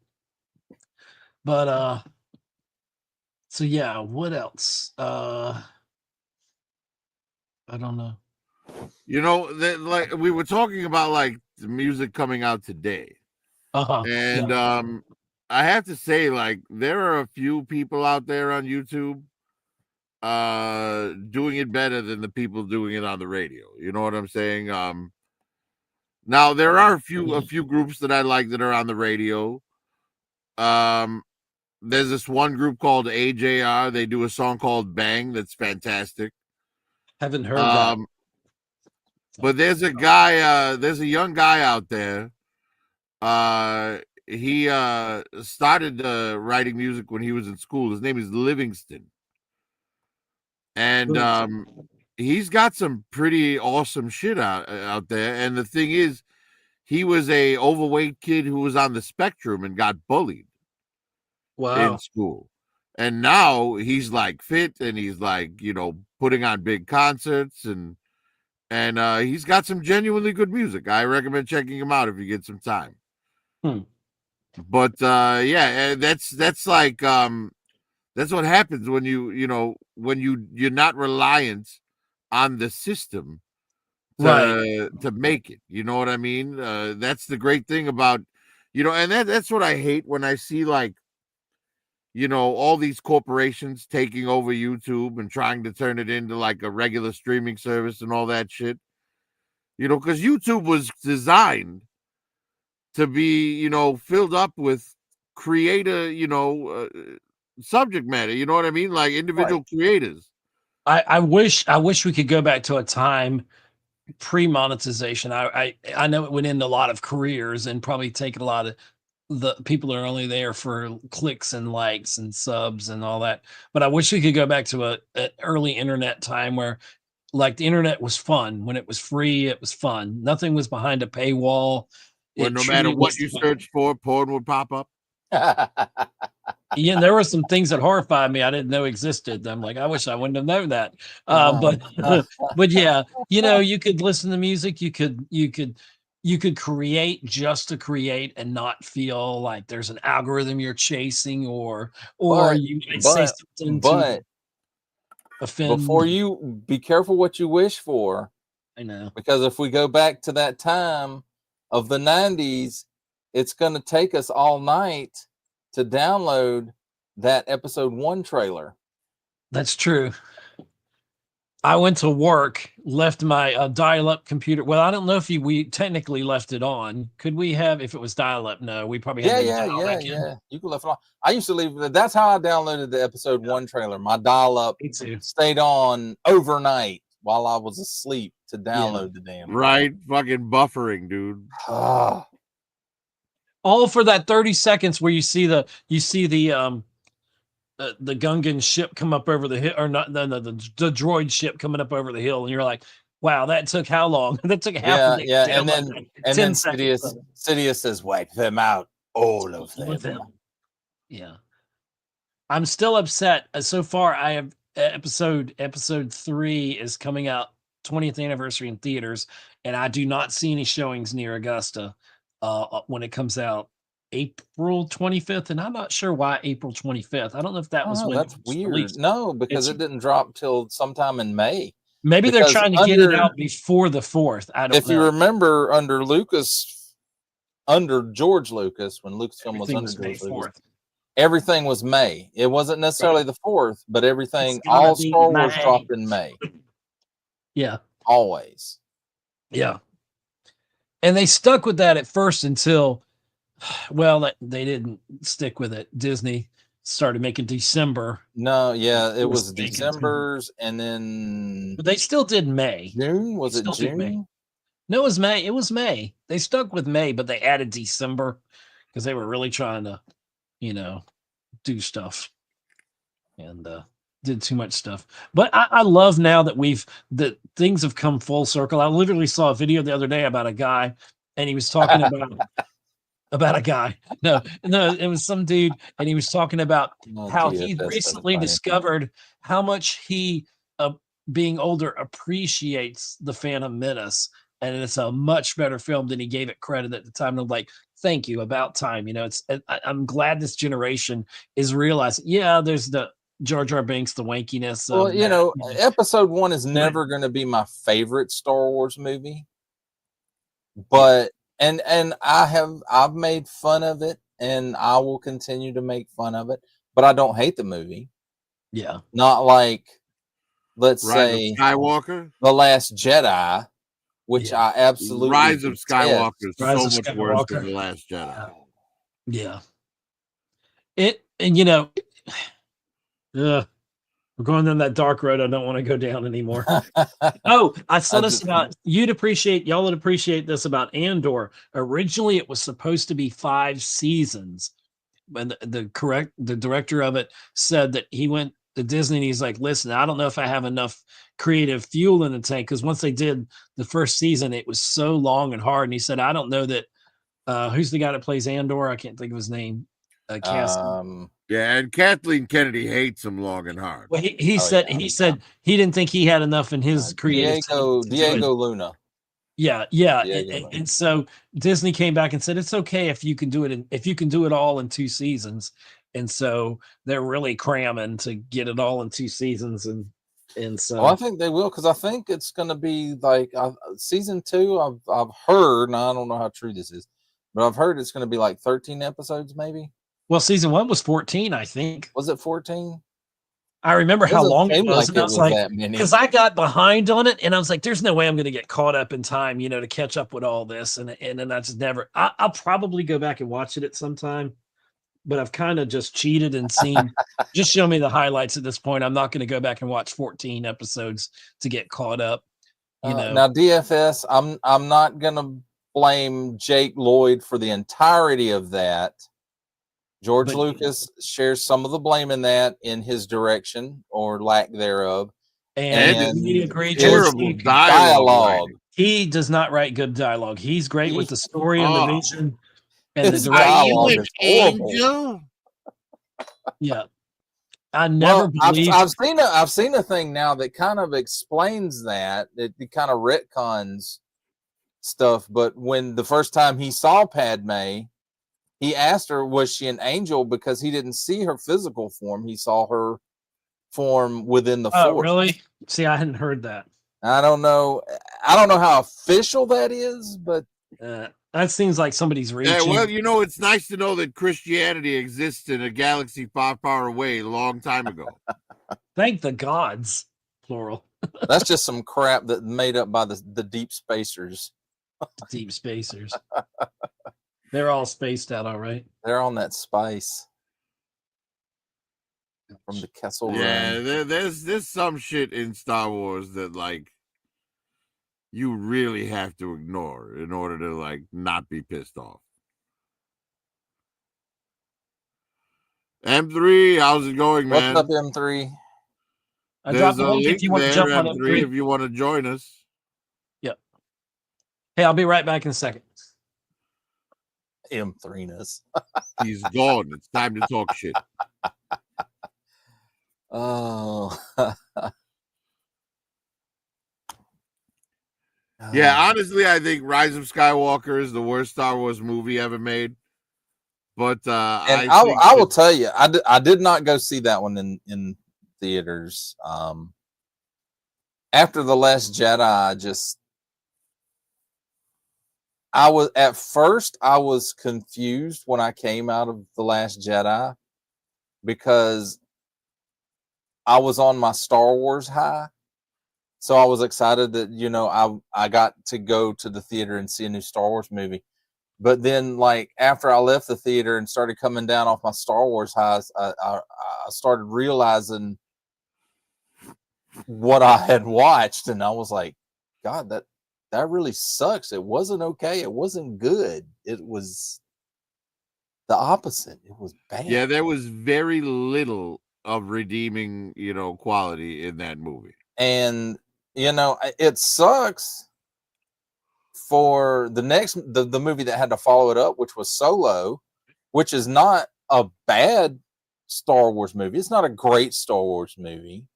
But so yeah, what else? I don't know. Like we were talking about, like the music coming out today. And yeah. I have to say, like, there are a few people out there on YouTube doing it better than the people doing it on the radio. You know what I'm saying? Now there are a few groups that I like that are on the radio. There's this one group called AJR. They do a song called Bang that's fantastic. Haven't heard that. But there's a guy, there's a young guy out there. He started writing music when he was in school. His name is Livingston. And he's got some pretty awesome shit out there. And the thing is, he was a overweight kid who was on the spectrum and got bullied in school. And now he's like fit, and he's like, putting on big concerts, and he's got some genuinely good music. I recommend checking him out if you get some time. But yeah, that's like that's what happens when you're not reliant on the system to make it. You know what I mean? That's the great thing about, and that's what I hate when I see, like, all these corporations taking over YouTube and trying to turn it into like a regular streaming service and all that shit. Because YouTube was designed to be, filled up with creator, subject matter. You know what I mean? Like individual creators. I wish we could go back to a time pre-monetization. I know it went into a lot of careers and probably taken a lot of the people are only there for clicks and likes and subs and all that. But I wish we could go back to a early internet time where like the internet was fun. When it was free, it was fun. Nothing was behind a paywall. Well, It no matter truly what was you fun. search for, porn would pop up. Yeah, there were some things that horrified me I didn't know existed. I'm like, I wish I wouldn't have known that. But yeah, you could listen to music, you could create just to create and not feel like there's an algorithm you're chasing or But you might say something to but offend. before you be careful what you wish for, I know. because if we go back to that time of the 90s, it's going to take us all night to download that episode 1 trailer. That's true. I went to work, left my dial-up computer. Well, I don't know if we technically left it on. Could we have, if it was dial-up? No, we probably had to dial back in. You can left it on. I used to leave. That's how I downloaded the episode 1 trailer. My dial-up Me too. stayed on overnight while I was asleep to download the damn thing. Right, fucking buffering, dude. Ah. All for that 30 seconds where you see the Gungan ship come up over the hill, or not the droid ship coming up over the hill, and you're like, wow, that took how long? That took half a day. And then Sidious says, wipe them out, all of them. Yeah. I'm still upset. So far, I have episode 3 is coming out 20th anniversary in theaters, and I do not see any showings near Augusta when it comes out April 25th, and I'm not sure why April 25th. I don't know if that was when that's weird. released. No, because it didn't drop till sometime in May. Maybe they're trying to get it out before the 4th. I don't know. If you remember, under George Lucas, when Lucasfilm was under George Lucas, everything was May. It wasn't necessarily the 4th, but everything, all Star Wars dropped in May. Yeah. Always. Yeah. And they stuck with that at first until, well, they didn't stick with it. Disney started making December. No, yeah, it was December's, and then but they still did May. June? Was it June? May. No, it was May. It was May. They stuck with May, but they added December because they were really trying to, do stuff and did too much stuff. But I love now that things have come full circle. I literally saw a video the other day about a guy, and he was talking about a guy. No, it was some dude, and he was talking about how he recently discovered how much he, being older, appreciates the Phantom Menace, and it's a much better film than he gave it credit at the time. And I'm like, thank you, about time. I'm glad this generation is realizing, there's the Jar Jar Binks, the wankiness. Well, episode 1 is never going to be my favorite Star Wars movie, but and I've made fun of it, and I will continue to make fun of it, but I don't hate the movie. Yeah, not like, let's say, Skywalker, The Last Jedi, which I absolutely Rise of Skywalker is so much worse than The Last Jedi. Yeah. We're going down that dark road I don't want to go down anymore. I saw this about, y'all would appreciate this about Andor. Originally, it was supposed to be 5 seasons. And the director of it said that he went to Disney and he's like, listen, I don't know if I have enough creative fuel in the tank, because once they did the first season, it was so long and hard. And he said, I don't know that who's the guy that plays Andor? I can't think of his name. Yeah, and Kathleen Kennedy hates him long and hard. Well, he said he didn't think he had enough in his creative. Diego Luna. Yeah. And so Disney came back and said it's okay if you can do it if you can do it all in 2 seasons. And so they're really cramming to get it all in 2 seasons, and so I think they will, because I think it's going to be like season 2. I've heard, and I don't know how true this is, but I've heard it's going to be like 13 episodes, maybe. Well, season 1 was 14, I think. Was it 14? I remember how long it was. And I was like, that many. Because I got behind on it, and I was like, there's no way I'm going to get caught up in time, to catch up with all this. And then I just never, I'll probably go back and watch it at some time, but I've kind of just cheated and seen, just show me the highlights at this point. I'm not going to go back and watch 14 episodes to get caught up. Now DFS, I'm not going to blame Jake Lloyd for the entirety of that. George Lucas shares some of the blame in that in his direction or lack thereof. And we agree, terrible dialogue. He does not write good dialogue. He's great with the story and the vision and His the direction. dialogue is horrible. Angel? Yeah. I never believed. I've seen a thing now that kind of explains that. It kind of retcons stuff. But when the first time he saw Padme, he asked her, was she an angel? Because he didn't see her physical form. He saw her form within the Force. Oh, really? See, I hadn't heard that. I don't know how official that is, but that seems like somebody's reaching. Yeah, well, you know, it's nice to know that Christianity exists in a galaxy far, far away a long time ago. Thank the gods, plural. That's just some crap that made up by the deep spacers. Deep spacers. They're all spaced out, all right. They're on that spice from the Kessel Run. Yeah, there's some shit in Star Wars that like you really have to ignore in order to like not be pissed off. M3, how's it going, man? What's up, M3? There's a link if you want to jump on M3 if you want to join us. Yep. Hey, I'll be right back in a second. M3ness. He's gone. It's time to talk shit. Oh. Yeah, honestly, I think Rise of Skywalker is the worst Star Wars movie ever made. But I will tell you, I did not go see that one in theaters. After The Last Jedi, I was confused when I came out of The Last Jedi because I was on my Star Wars high. So I was excited that, you know, I got to go to the theater and see a new Star Wars movie. But then, like, after I left the theater and started coming down off my Star Wars highs, I started realizing what I had watched. And I was like, God, that really sucks. It wasn't okay. It wasn't good. It was the opposite. It was bad. Yeah, there was very little of redeeming, you know, quality in that movie. And, you know, it sucks for the movie that had to follow it up, which was Solo, which is not a bad Star Wars movie. It's not a great Star Wars movie,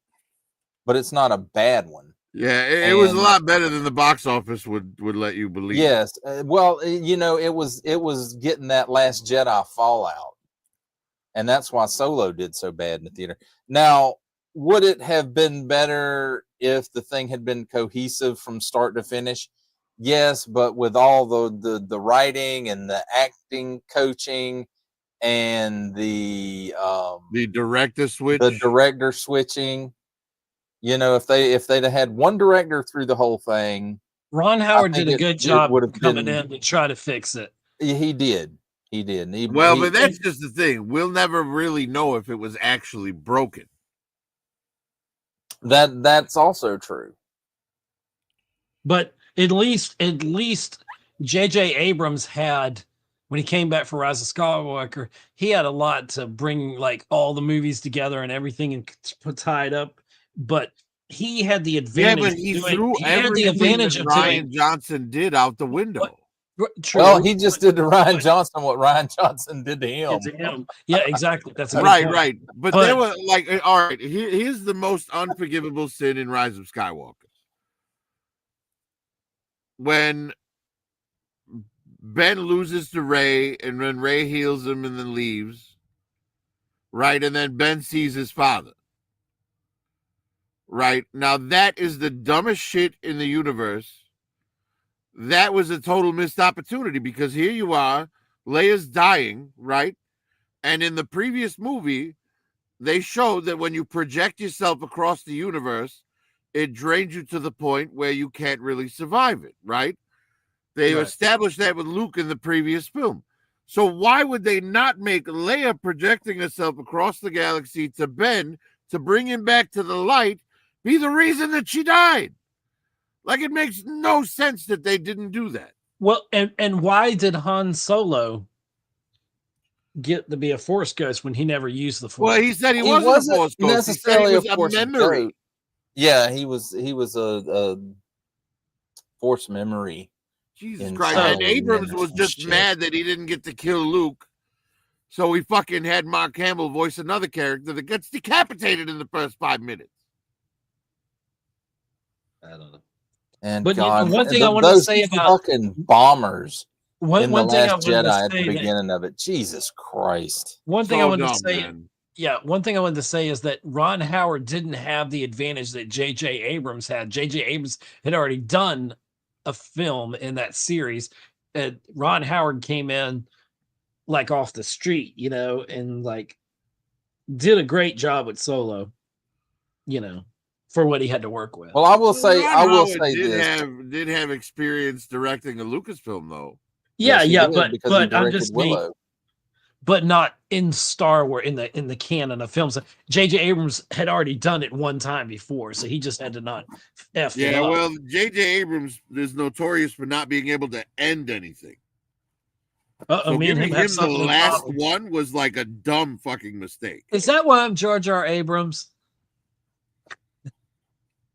but it's not a bad one. Yeah, it was a lot better than the box office would let you believe. Yes. Well, you know, it was getting that Last Jedi fallout. And that's why Solo did so bad in the theater. Now, would it have been better if the thing had been cohesive from start to finish? Yes, but with all the writing and the acting coaching and the director switching, you know, if they'd have had one director through the whole thing, Ron Howard did a good job coming in to try to fix it. He did. But that's just the thing. We'll never really know if it was actually broken. That's also true. But at least J.J. Abrams had, when he came back for Rise of Skywalker, he had a lot to bring like all the movies together and everything and tie it up. But he had the advantage. Yeah, but he threw everything that Ryan Johnson did out the window. True. Well, he just did to Ryan Johnson what Ryan Johnson did to him. Yeah, exactly. That's a right. But they were like, all right, here's the most unforgivable sin in Rise of Skywalker. When Ben loses to Rey, and when Rey heals him and then leaves, right? And then Ben sees his father. Right? Now, that is the dumbest shit in the universe. That was a total missed opportunity because here you are, Leia's dying, right? And in the previous movie, they showed that when you project yourself across the universe, it drains you to the point where you can't really survive it, right? They established that with Luke in the previous film. So why would they not make Leia projecting herself across the galaxy to Ben to bring him back to the light be the reason that she died? Like, it makes no sense that they didn't do that. Well, and why did Han Solo get to be a Force ghost when he never used the Force? Well, he said he He wasn't a wasn't Force ghost. He said he necessarily a was a Force memory. ghost. Yeah, he was a Force memory. Jesus in Christ. So- And Abrams was some just shit. mad that he didn't get to kill Luke. So he fucking had Mark Hamill voice another character that gets decapitated in the first 5 minutes. I don't know. And But God, one thing I wanted to those say about fucking bombers in the one thing I Last wanted to Jedi at the say that beginning of it. Jesus Christ. one thing I So wanted dumb, to say, man. yeah, one thing I wanted to say is that Ron Howard didn't have the advantage that J.J. Abrams had. J.J. Abrams had already done a film in that series. Ron Howard came in like off the street, and like did a great job with Solo, for what he had to work with. Well, I will Well, say, Ron I will Howard say this. did have experience directing a Lucasfilm, though. Yeah, Yes, he yeah, did, because he but I'm directed just saying, Willow. but not in Star Wars in the canon of films. J.J. Abrams had already done it one time before, so he just had to not f it Yeah, up. well, J.J. Abrams is notorious for not being able to end anything. So Me and giving him have him the something in last common. one was like a dumb fucking mistake. Is that why I'm Jar Jar Abrams?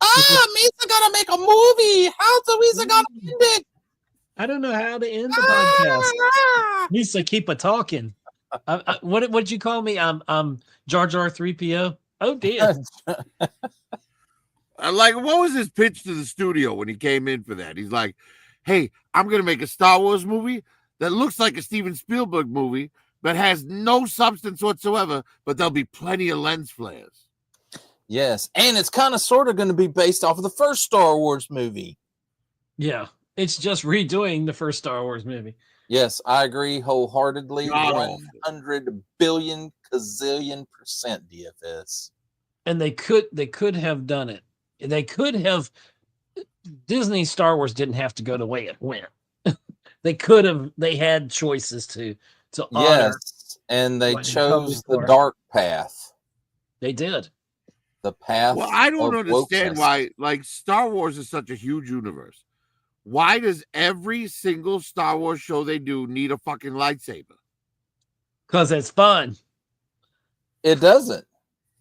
Misa gonna make a movie. How's Misa gonna end it? I don't know how to end the podcast. Lisa, keep a talking. What'd you call me? I'm Jar Jar 3PO. Oh dear. Like, what was his pitch to the studio when he came in for that? He's like, "Hey, I'm gonna make a Star Wars movie that looks like a Steven Spielberg movie, but has no substance whatsoever. But there'll be plenty of lens flares." Yes, and it's kind of sort of going to be based off of the first Star Wars movie. Yeah, it's just redoing the first Star Wars movie. Yes, I agree wholeheartedly. God awful. 100 billion gazillion % DFS. And they could have done it. They could have. Disney Star Wars didn't have to go the way it went. They could have. They had choices to honor. Yes, and they what had come chose the before. dark path. They did. The path. Well, I don't of understand wokeness. why, like, Star Wars is such a huge universe. Why does every single Star Wars show they do need a fucking lightsaber? Because it's fun. It doesn't.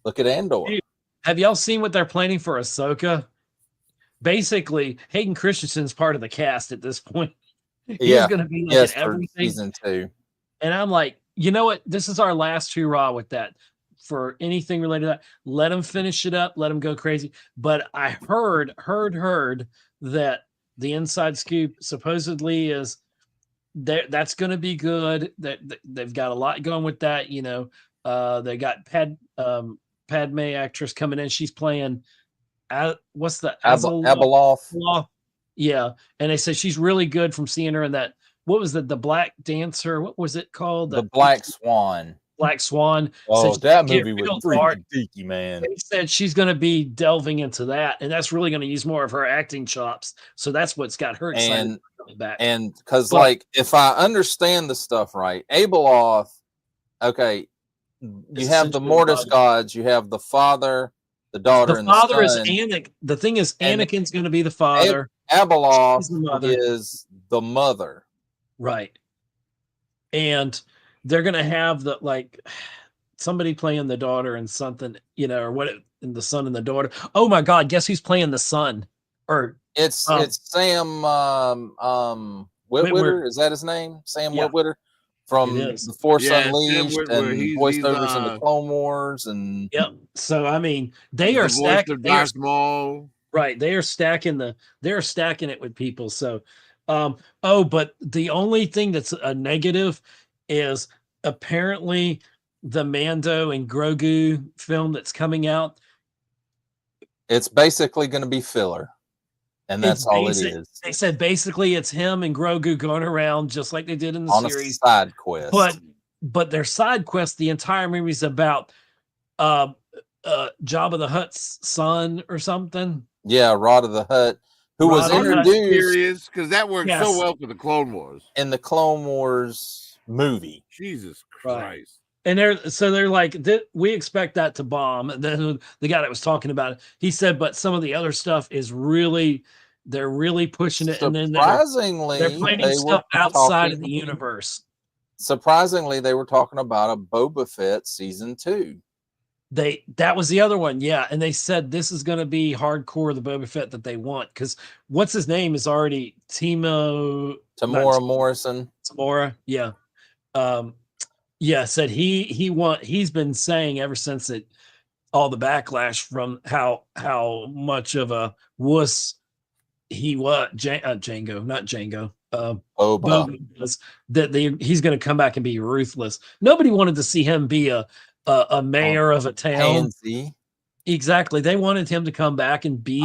Look at Andor. Dude, have y'all seen what they're planning for Ahsoka? Basically, Hayden Christensen's part of the cast at this point. He's going to be like Yes, in for everything. season 2. And I'm like, you know what? This is our last hurrah with that. For anything related to that, let him finish it up. Let him go crazy. But I heard that the inside scoop supposedly is that's going to be good. That they've got a lot going with that. They got Padme actress coming in. She's playing. What's the Abeloth? Yeah, and they said she's really good from seeing her in that. What was the Black Dancer? What was it called? The Black Swan. Black Swan. Oh, Said that she movie was dark. freaking geeky, man. They said she's going to be delving into that, and that's really going to use more of her acting chops. So that's what's got her excited back. And because, like, if I understand the stuff right, Abeloth, okay, you have the Mortis gods, you have the father, the daughter, and the son. The father is Anakin. The thing is, Anakin's going to be the father. Abeloth is the mother. Right. And they're going to have somebody playing the daughter and something, and the son and the daughter. Oh my God. Guess who's playing the son? Or it's Sam Witwitter. Is that his name? Sam Witwitter from The Force Unleashed and voiceovers in the Clone Wars. And yep. So, I mean, they are stacking. Right. They're stacking it with people. So, but the only thing that's a negative is apparently the Mando and Grogu film that's coming out. It's basically going to be filler. And that's all it is. They said basically it's him and Grogu going around just like they did in the series. On a side quest. But their side quest, the entire movie is about Jabba the Hutt's son or something. Yeah, Rod of the Hutt, who was introduced because that worked so well for the Clone Wars. In the Clone Wars movie. Jesus Christ. Right. And they're like, we expect that to bomb. And then the guy that was talking about it, he said, but some of the other stuff is really They're really pushing it, and then they're Surprisingly, planning they were stuff outside of the talking. universe. Surprisingly, they were talking about a Boba Fett season 2. That was the other one, yeah. And they said this is going to be hardcore the Boba Fett that they want, because what's his name is already Tamora Morrison. Tamora, yeah. Yeah, said he's been saying ever since it all the backlash from how much of a wuss he was, Django, not Django. Boba. Was that he's going to come back and be ruthless. Nobody wanted to see him be a mayor of a town. Pansy. Exactly. They wanted him to come back and be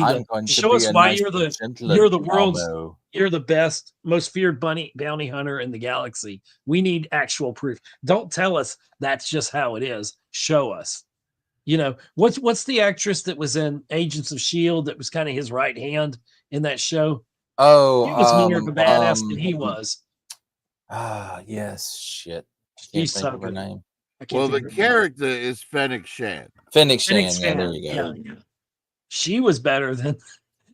show us why you're the world's you're the best, most feared bounty hunter in the galaxy. We need actual proof. Don't tell us that's just how it is. Show us. You know, what's the actress that was in Agents of S.H.I.E.L.D. that was kind of his right hand in that show? Oh, he was more of a badass than he was. Yes, shit. I can't She's think of her name. Well, the character is Fennec Shand. Fennec Shand, yeah, there you go. Yeah. She was better than,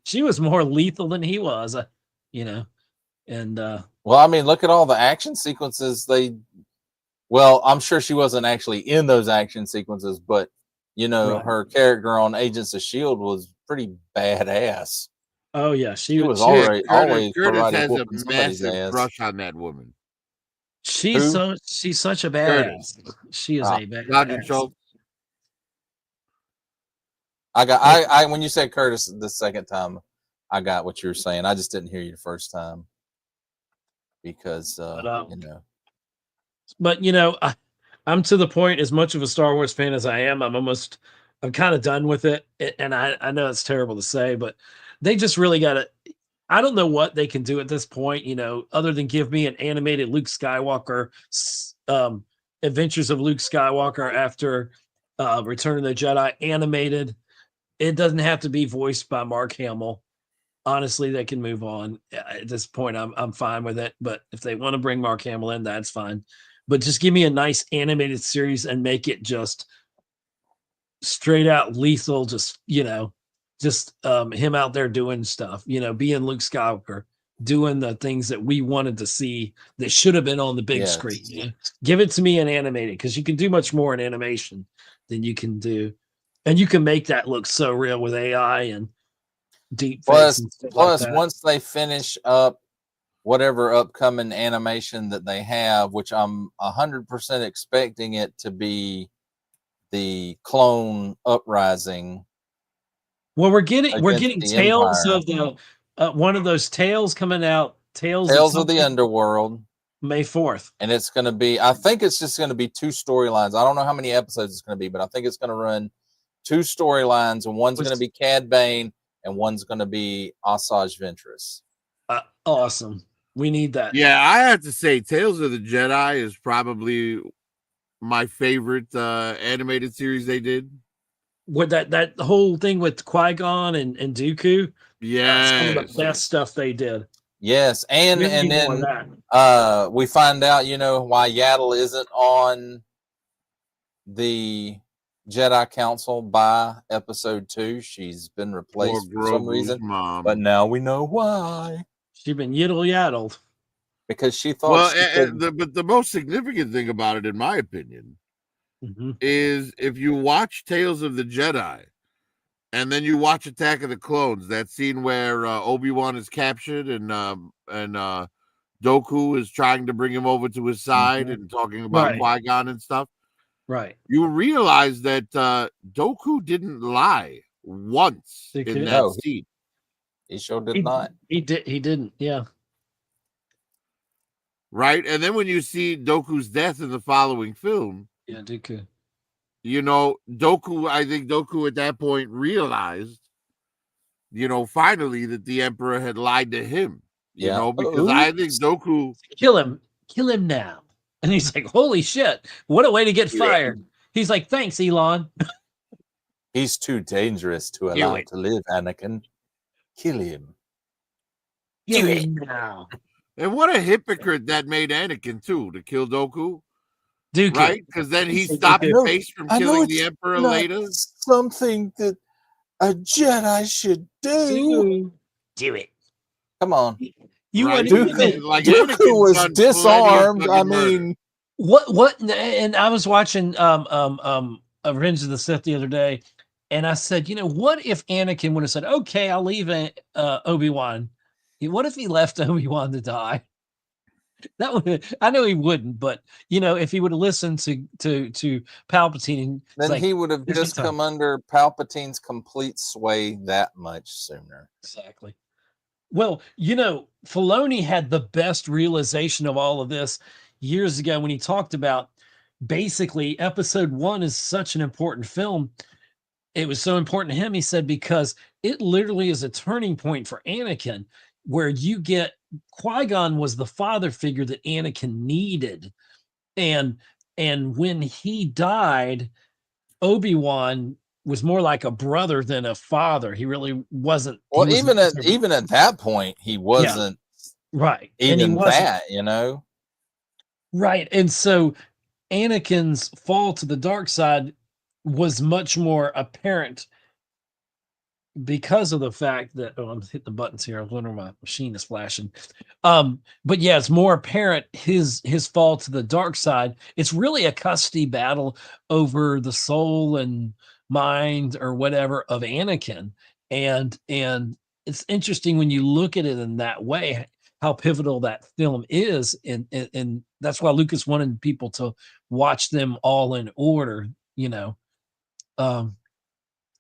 she was more lethal than he was, you know. And well, I mean, look at all the action sequences. Well, I'm sure she wasn't actually in those action sequences, but you know, her character on Agents of S.H.I.E.L.D. was pretty badass. Oh yeah, she was always Curtis has a massive crush on that woman. She's such a badass. Curtis. She is a badass. I when you said Curtis the second time, I got what you were saying. I just didn't hear you the first time because you know. But you know, I'm to the point, as much of a Star Wars fan as I am, I'm kind of done with it. And I know it's terrible to say, but they just really got to. I don't know what they can do at this point, you know, other than give me an animated Luke Skywalker, Adventures of Luke Skywalker after Return of the Jedi animated. It doesn't have to be voiced by Mark Hamill. Honestly, they can move on. At this point, I'm fine with it. But if they want to bring Mark Hamill in, that's fine. But just give me a nice animated series and make it just straight out lethal. Just, you know, just him out there doing stuff, you know, being Luke Skywalker, doing the things that we wanted to see that should have been on the big screen. You know? Give it to me in animated, because you can do much more in animation than you can do. And you can make that look so real with AI and deep face. Plus, once they finish up whatever upcoming animation that they have, which I'm 100% expecting it to be the clone uprising. Well, we're getting Tales Empire. Of the one of those tales coming out. Tales of the Underworld, May 4th, and it's going to be. I think it's just going to be 2 storylines. I don't know how many episodes it's going to be, but I think it's going to run 2 storylines, and one's going to be Cad Bane, and one's going to be Asajj Ventress. Awesome. We need that. Yeah, I have to say, Tales of the Jedi is probably my favorite animated series they did. With that whole thing with Qui-Gon and Dooku. Yeah, some of the best stuff they did. Yes, and then we find out, you know, why Yaddle isn't on the Jedi Council by episode 2. She's been replaced for some reason, but now we know why. She's been yiddle-yaddled. Because she thought but the most significant thing about it, in my opinion, is if you watch Tales of the Jedi and then you watch Attack of the Clones, that scene where Obi-Wan is captured and Dooku is trying to bring him over to his side and talking about Qui-Gon and stuff. Right. You realize that Dooku didn't lie once in that scene. He sure did not. He didn't. Yeah. Right. And then when you see Dooku's death in the following film. Yeah, Dooku. You know, I think Dooku at that point realized, you know, finally that the Emperor had lied to him. You know, because I think Dooku. Kill him now. And he's like, holy shit, what a way to get fired. He's like, thanks, Elon. He's too dangerous to allow to live, Anakin. Kill him. Do it now. And what a hypocrite that made Anakin, too, to kill Dooku. Right? Because then he stopped his face from killing the Emperor later. Something that a Jedi should do. Do it. Come on. You Right. wouldn't Dooku, even Like Dooku Anakin's was done plenty of disarmed. I fucking murder. mean, what and I was watching Revenge of the Sith the other day, and I said, what if Anakin would have said, okay, I'll leave Obi-Wan. What if he left Obi-Wan to die? That would, I know he wouldn't, but if he would have listened to Palpatine, and it's then like, he would have "Here's my just time." come under Palpatine's complete sway that much sooner. Exactly. Well, Filoni had the best realization of all of this years ago when he talked about basically episode 1 is such an important film. It was so important to him, he said, because it literally is a turning point for Anakin, where you get Qui-Gon was the father figure that Anakin needed. And when he died, Obi-Wan was more like a brother than a father. He really wasn't. Well, even at that point, he wasn't right. And he even wasn't that. right. And so Anakin's fall to the dark side was much more apparent because of the fact that I'm hitting the buttons here. I was wondering my machine is flashing. But yeah, it's more apparent his fall to the dark side. It's really a custody battle over the soul and mind or whatever of Anakin. And it's interesting when you look at it in that way, how pivotal that film is. And that's why Lucas wanted people to watch them all in order,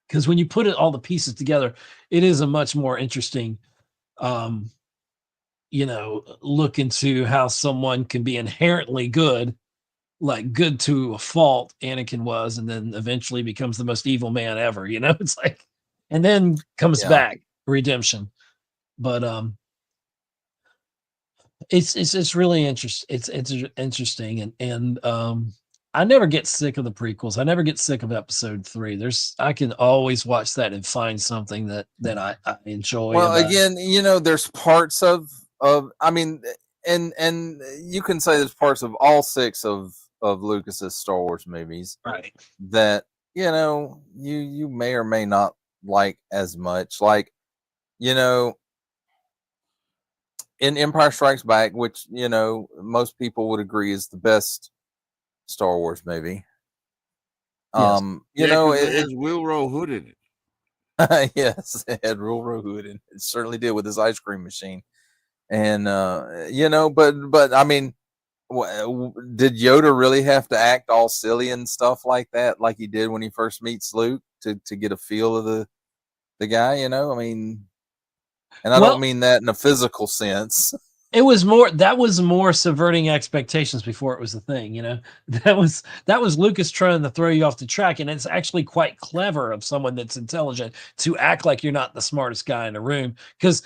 because when you put all the pieces together, it is a much more interesting, look into how someone can be inherently good, like good to a fault. Anakin was, and then eventually becomes the most evil man ever. It's like, and then comes back redemption. But it's really interesting. It's interesting, and I never get sick of the prequels. I never get sick of episode 3. I can always watch that and find something that I enjoy. Well, again, there's parts of I mean, and you can say there's parts of all 6 of Lucas's Star Wars movies, right, that you may or may not like as much. Like, in Empire Strikes Back, which most people would agree is the best Star Wars movie. Yes. It has Wilro Hood in it. Yes, it had Wilro Hood, and it certainly did with his ice cream machine. And but I mean, did Yoda really have to act all silly and stuff like that, like he did when he first meets Luke, to get a feel of the guy? I mean, and I don't mean that in a physical sense. That was more subverting expectations before it was a thing. That was Lucas trying to throw you off the track, and it's actually quite clever of someone that's intelligent to act like you're not the smartest guy in the room, because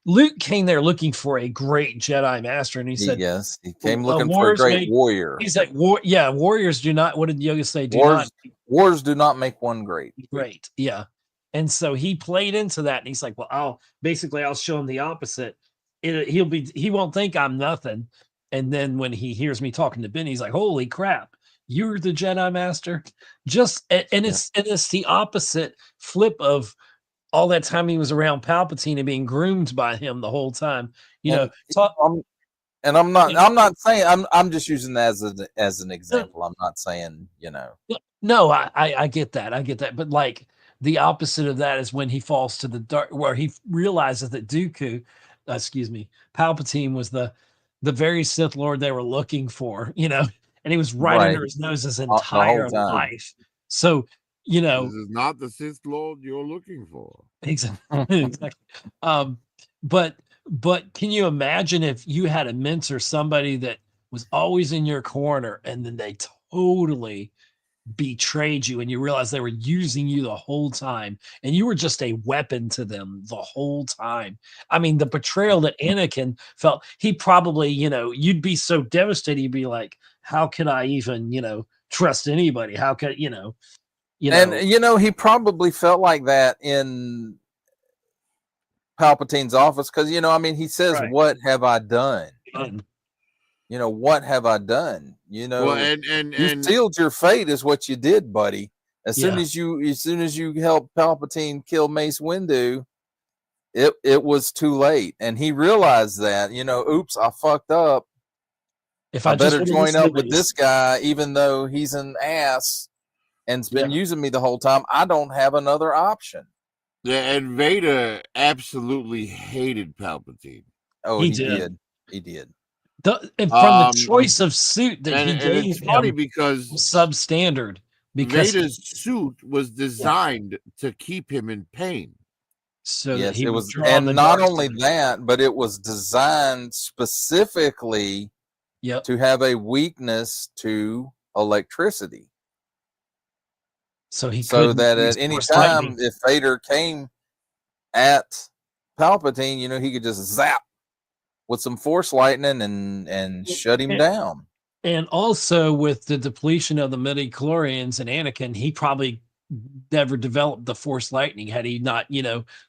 Luke came there looking for a great Jedi master, and he said, yes, he came looking for a great warrior. He's like, warriors do not. What did Yoda say? Wars do not make one great. Great, yeah. And so he played into that, and he's like, well, I'll show him the opposite. He won't think I'm nothing. And then when he hears me talking to Ben, he's like, holy crap, you're the Jedi master. It's the opposite flip of all that time he was around Palpatine and being groomed by him the whole time. I'm not saying, I'm just using that as an example. I'm not saying, No, I get that. But like the opposite of that is when he falls to the dark, where he realizes that Palpatine was the very Sith Lord they were looking for, and he was right under his nose his entire life. So, this is not the Sith Lord you're looking for. Exactly. But can you imagine if you had a mentor, somebody that was always in your corner, and then they totally betrayed you, and you realize they were using you the whole time, and you were just a weapon to them the whole time? I mean, the betrayal that Anakin felt, he probably, you'd be so devastated. You'd be like, how could I even, trust anybody? How could, and he probably felt like that in Palpatine's office, because he says, right, what have I done? What have I done? Well, and you sealed your fate, is what you did, buddy. As soon as you helped Palpatine kill Mace Windu, it was too late, and he realized that, oops, I fucked up. If I I just better would have join listened up to with this guy, even though he's an ass and's been using me the whole time. I don't have another option. Yeah, and Vader absolutely hated Palpatine. Oh, He he did. did. And from the choice of suit that he and gave it's funny him, because substandard, because Vader's suit was designed to keep him in pain. so that Yes, he it would was, draw the and not dark only side. that, but it was designed specifically to have a weakness to electricity. So he So couldn't that use at any Force time, lightning. if Vader came at Palpatine, he could just zap with some Force lightning and shut him down. And also with the depletion of the midi-chlorians and Anakin, he probably never developed the Force lightning had he not,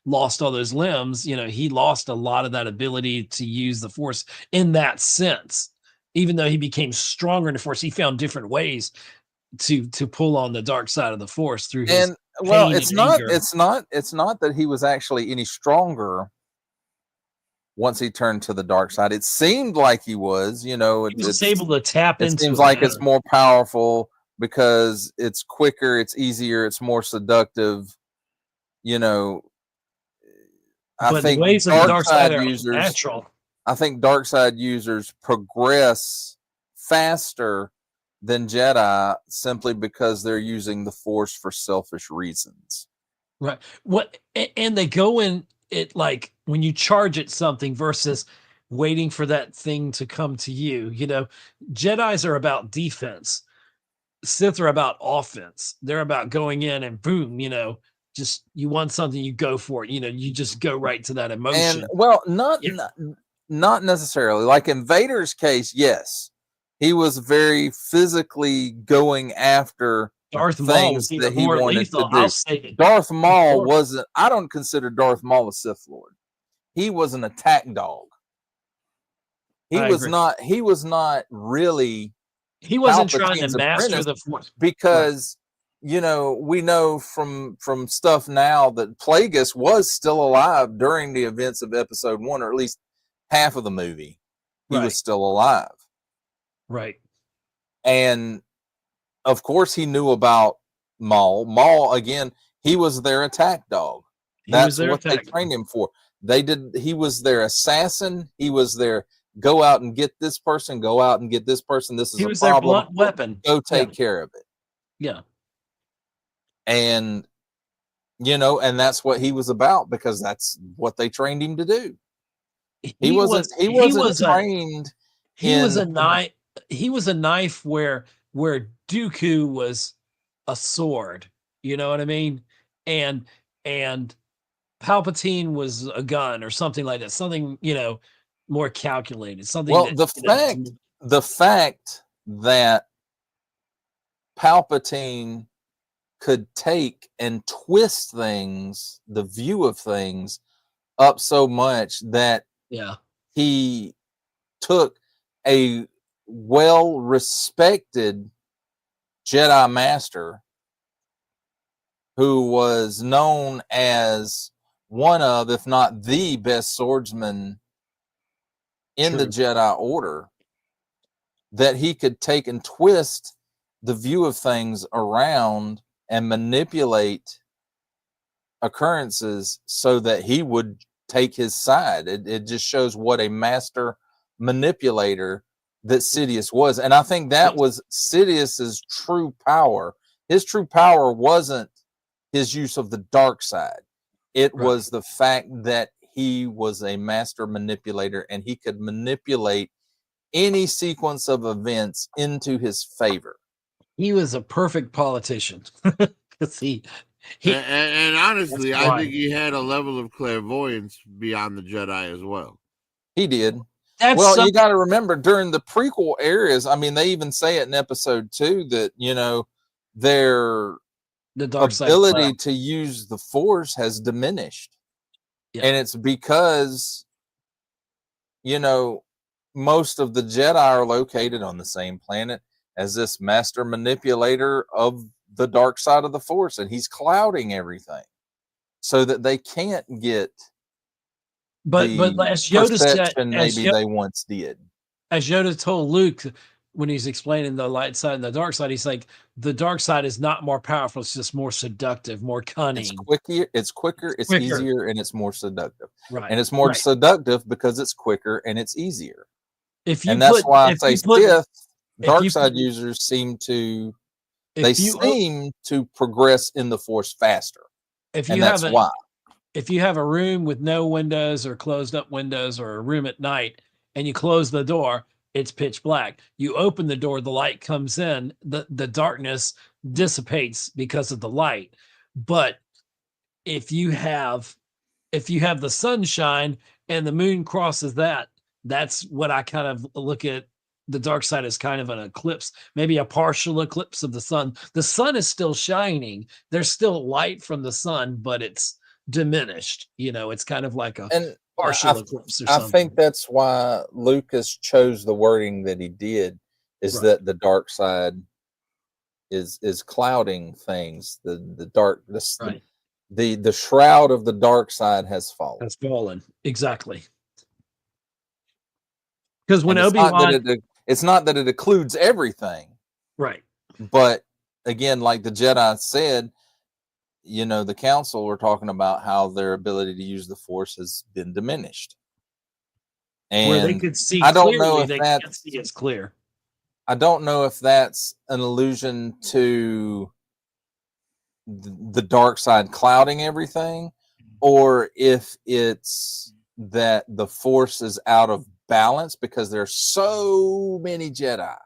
lost all those limbs. He lost a lot of that ability to use the Force in that sense. Even though he became stronger in the Force, he found different ways to pull on the dark side of the Force through his well, pain it's and not anger. it's not that he was actually any stronger once he turned to the dark side. It seemed like he was, He was able to tap into it seems it like better. it's more powerful because it's quicker, it's easier, it's more seductive. I But the think ways of the dark side are unnatural. I think dark side users progress faster than Jedi simply because they're using the Force for selfish reasons. Right. And they go in it like when you charge at something versus waiting for that thing to come to you. Jedis are about defense. Sith are about offense. They're about going in and boom, just you want something, you go for it. You just go right to that emotion. And well, not necessarily. Like in Vader's case, yes, he was very physically going after Darth Maul things was even that he more wanted lethal. to do. I'll say it. Darth Maul wasn't. I don't consider Darth Maul a Sith Lord. He was an attack dog. He I was agree. not. He was not really. He wasn't trying to Palpatine's master apprentice the Force. because we know from stuff now that Plagueis was still alive during the events of Episode 1, or at least half of the movie. He was still alive. Right. And of course he knew about Maul. Maul, again, he was their attack dog. That's what they trained him for. He was their assassin. He was their go out and get this person, go out and get this person. This is a problem. Their blunt weapon. Go take care of it. Yeah. And and that's what he was about, because that's what they trained him to do. He wasn't trained. He was a knife where Dooku was a sword. You know what I mean? And Palpatine was a gun or something like that. Something, more calculated. Something. Well, the fact that Palpatine could take and twist things, the view of things, up so much that he took a well-respected Jedi Master who was known as one of, if not the best swordsman in the Jedi Order, that he could take and twist the view of things around and manipulate occurrences so that he would take his side. It just shows what a master manipulator that Sidious was. And I think that was Sidious's true power. His true power wasn't his use of the dark side. It was the fact that he was a master manipulator and he could manipulate any sequence of events into his favor. He was a perfect politician. And honestly, I think he had a level of clairvoyance beyond the Jedi as well. He did. You got to remember, during the prequel eras, I mean, they even say it in Episode 2 that, their ability to use the Force has diminished. And it's because, most of the Jedi are located on the same planet as this master manipulator of the dark side of the Force, and he's clouding everything so that they can't get But the as Yoda said, perception maybe they once did. As Yoda told Luke when he's explaining the light side and the dark side, he's like, the dark side is not more powerful; it's just more seductive, more cunning. It's quicker, it's easier, and it's more seductive. Right, and it's more seductive because it's quicker and it's easier. And that's why I say Sith dark side users seem to progress in the Force faster. If you have a room with no windows or closed up windows, or a room at night, and you close the door, it's pitch black. You open the door, the light comes in, the darkness dissipates because of the light. But if you have the sunshine and the moon crosses that's what I kind of look at. The dark side is kind of an eclipse, maybe a partial eclipse of the sun. The sun is still shining. There's still light from the sun, but it's diminished. It's kind of like a partial eclipse or something. I think that's why Lucas chose the wording that he did, is that the dark side is clouding things. The shroud of the dark side has fallen. Has fallen. Exactly. Because when Obi-Wan, it's not that it occludes everything. Right. But again, like the Jedi said, the council were talking about how their ability to use the Force has been diminished. And where they could see I don't clearly, know if they can't see as clear. I don't know if that's an allusion to the dark side clouding everything, or if it's that the Force is out of balance because there's so many Jedi.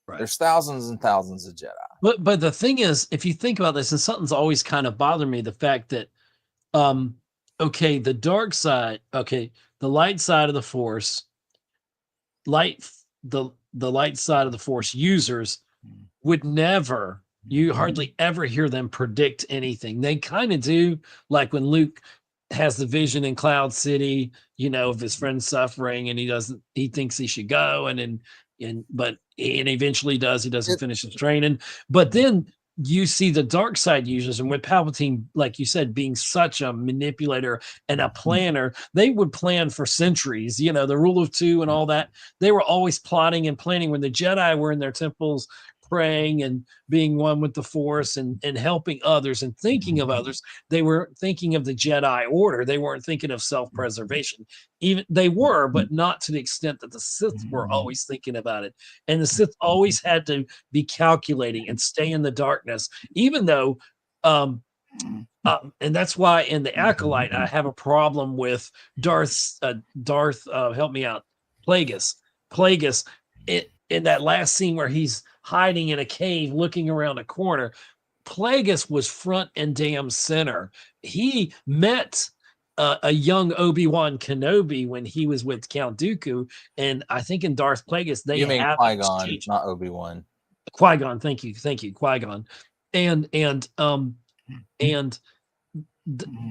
Right. There's thousands and thousands of Jedi. But the thing is, if you think about this, and something's always kind of bothered me, the fact that the dark side, the light side of the Force, the light side of the Force users would never, you hardly ever hear them predict anything. They kind of do, like when Luke has the vision in Cloud City, of his friend suffering, and he thinks he should go, and eventually does. He doesn't finish his training. But then you see the dark side users, and with Palpatine, like you said, being such a manipulator and a planner, they would plan for centuries, the rule of two and all that. They were always plotting and planning. When the Jedi were in their temples praying and being one with the Force and helping others and thinking of others, they were thinking of the Jedi Order. They weren't thinking of self-preservation. Even they were, but not to the extent that the Sith were always thinking about it. And the Sith always had to be calculating and stay in the darkness, even though and that's why in the Acolyte I have a problem with Darth help me out, Plagueis in that last scene where he's hiding in a cave looking around a corner. Plagueis was front and damn center. He met a young Obi-Wan Kenobi when he was with Count Dooku, and I think in Darth Plagueis they have Qui-Gon, not Obi-Wan. Qui-Gon, thank you, Qui-Gon,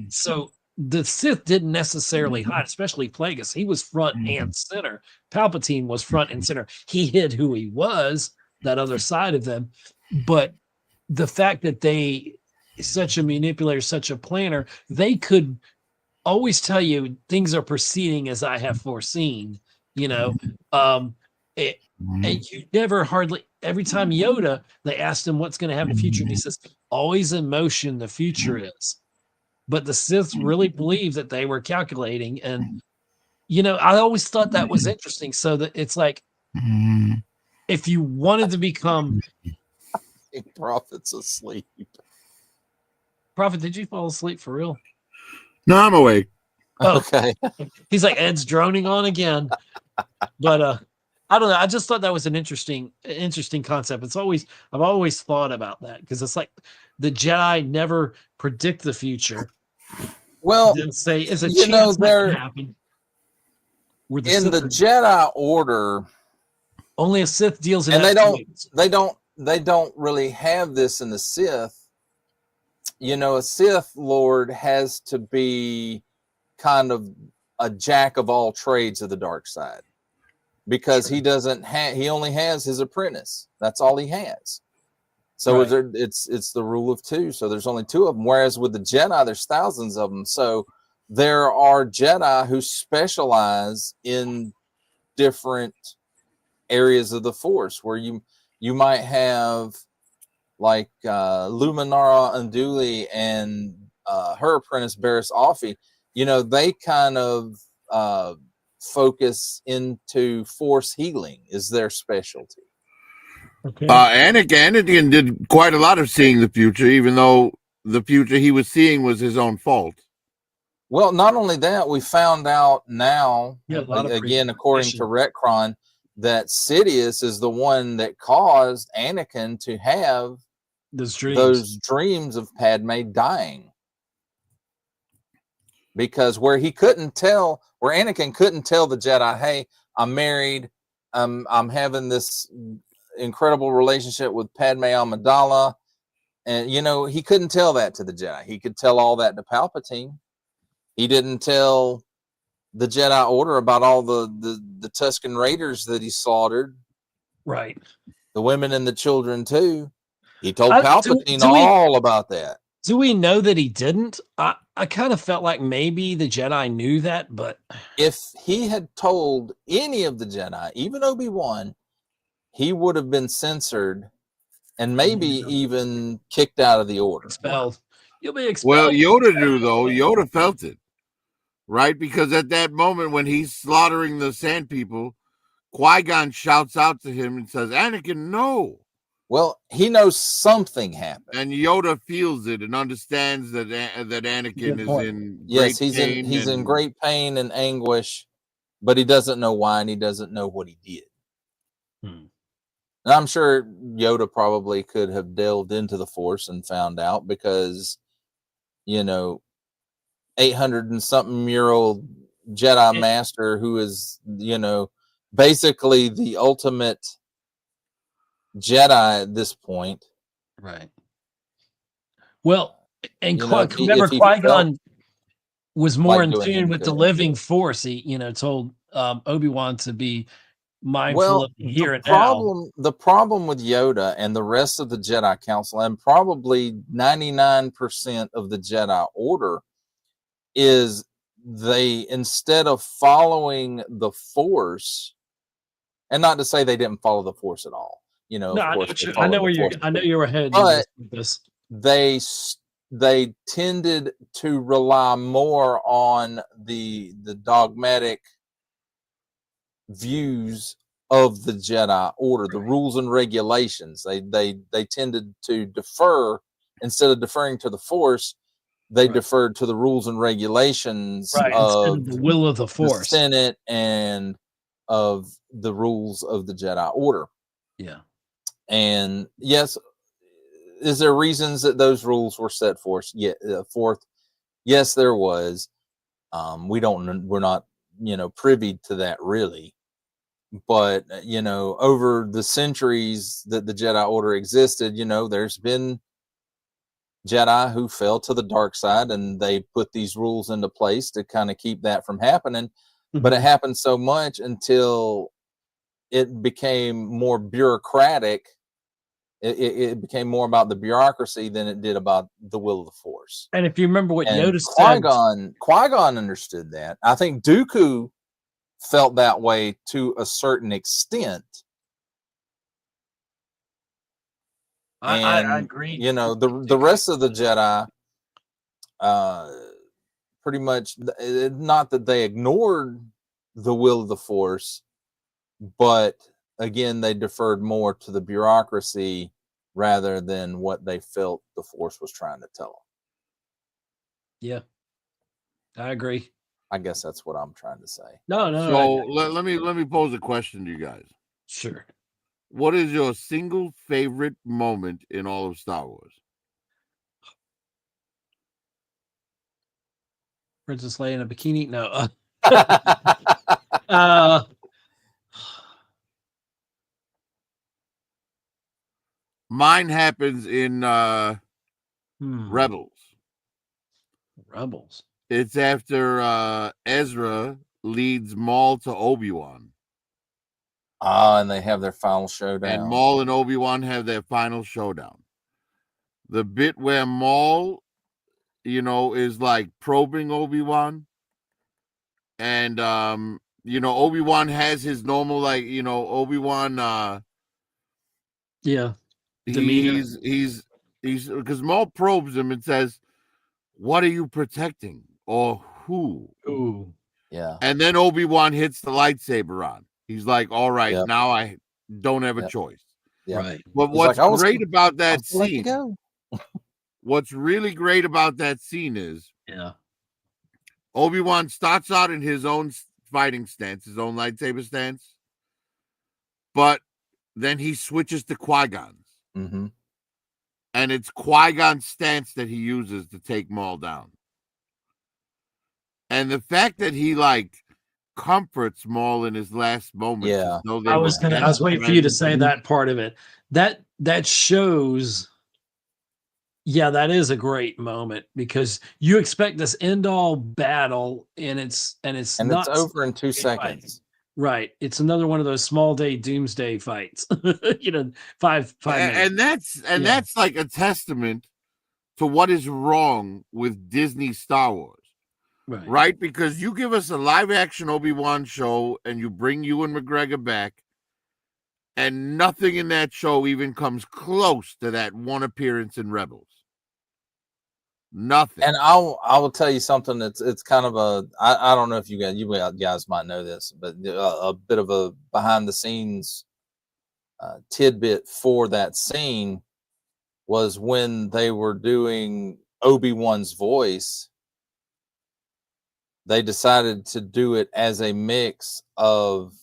so the Sith didn't necessarily hide, especially Plagueis. He was front and center. Palpatine was front and center. He hid who he was, that other side of them. But the fact that they, such a manipulator, such a planner, they could always tell you things are proceeding as I have foreseen, and you never hardly, every time Yoda, they asked him what's going to happen in the future, and he says, always in motion the future is. But the Sith really believed that they were calculating. And, I always thought that was interesting. So that it's like, if you wanted to become... Prophet's asleep. Prophet, did you fall asleep for real? No, I'm awake. Oh, okay. He's like, Ed's droning on again. But I don't know. I just thought that was an interesting concept. I've always thought about that, because it's like the Jedi never predict the future. Well, say is a chance that happen. In the Jedi Order, only a Sith deals in, and they don't really have this in the Sith. A Sith Lord has to be kind of a jack of all trades of the dark side, because he only has his apprentice. That's all he has. So it's the rule of two. So there's only two of them. Whereas with the Jedi, there's thousands of them. So there are Jedi who specialize in different areas of the Force, where you might have like Luminara Unduli and her apprentice Barriss Offee. They kind of focus into Force healing is their specialty. Okay. Anakin did quite a lot of seeing the future, even though the future he was seeing was his own fault. Well, not only that, we found out now, again, according to Retcon, that Sidious is the one that caused Anakin to have those dreams of Padme dying. Because where Anakin couldn't tell the Jedi, hey, I'm married, I'm having this incredible relationship with Padme Amidala, and he couldn't tell that to the Jedi. He could tell all that to Palpatine. He didn't tell the Jedi Order about all the Tusken Raiders that he slaughtered. Right. The women and the children too. He told Palpatine all about that. Do we know that he didn't? I kind of felt like maybe the Jedi knew that, but if he had told any of the Jedi, even Obi-Wan, he would have been censored and maybe even kicked out of the Order. Expelled. You'll be expelled. Well, Yoda knew, though. Yoda felt it, right? Because at that moment when he's slaughtering the Sand People, Qui-Gon shouts out to him and says, Anakin, no. Well, he knows something happened. And Yoda feels it and understands that Anakin is in he's in great pain and anguish, but he doesn't know why, and he doesn't know what he did. And I'm sure Yoda probably could have delved into the Force and found out, because 800 and something year old Jedi Master who is basically the ultimate Jedi at this point. Right. Well, and remember, Qui-Gon was more in tune with the living Force. He, told Obi-Wan to be mindful of here and now. The problem with Yoda and the rest of the Jedi Council, and probably 99% of the Jedi Order, is they, instead of following the Force, and not to say they didn't follow the Force at all, I know you were headed but with this. They tended to rely more on the dogmatic views of the Jedi Order, the rules and regulations. They tended to defer, instead of deferring to the Force, they deferred to the rules and regulations of the will of the Force, the Senate, and of the rules of the Jedi Order. Yeah. And yes, is there reasons that those rules were set forth? Yes, there was. We're not privy to that really. But over the centuries that the Jedi Order existed, there's been Jedi who fell to the dark side, and they put these rules into place to kind of keep that from happening. But it happened so much until it became more bureaucratic. It became more about the bureaucracy than it did about the will of the Force. And if you remember what Yoda said, Qui-Gon understood that. I think Dooku felt that way to a certain extent. I agree. The rest of the Jedi, pretty much, not that they ignored the will of the Force, but again, they deferred more to the bureaucracy rather than what they felt the Force was trying to tell them. Yeah, I agree. I guess that's what I'm trying to say. No. So let me pose a question to you guys. Sure. What is your single favorite moment in all of Star Wars? Princess Leia in a bikini? No. Mine happens in Rebels. Rebels. It's after Ezra leads Maul to Obi-Wan. And they have their final showdown. And Maul and Obi-Wan have their final showdown. The bit where Maul, is like probing Obi-Wan. And Obi-Wan has his normal, like, Obi-Wan Yeah. Demeanor. he's because Maul probes him and says, "What are you protecting, or who?" Ooh. Yeah. And then Obi-Wan hits the lightsaber on. He's like, "All right, Yep. now I don't have a Yep. choice." Yeah. Right. But He's what's like, great about that let you scene, go. what's really great about that scene is Yeah. Obi-Wan starts out in his own fighting stance, his own lightsaber stance, but then he switches to Qui-Gon's. Mm-hmm. And it's Qui-Gon's stance that he uses to take Maul down. And the fact that he like comforts Maul in his last moments, Yeah. as though they I were was best waiting for you to friends. say that part of it. That shows, yeah, that is a great moment because you expect this end all battle and it's And not it's over in 2 right. seconds. Right. It's another one of those small day doomsday fights. Five minutes. And that's like a testament to what is wrong with Disney Star Wars. Right? Because you give us a live action Obi-Wan show and you bring Ewan McGregor back, and nothing in that show even comes close to that one appearance in Rebels. Nothing. And I will tell you something it's kind of I don't know if you guys might know this, but a bit of a behind the scenes tidbit for that scene was when they were doing Obi-Wan's voice, they decided to do it as a mix of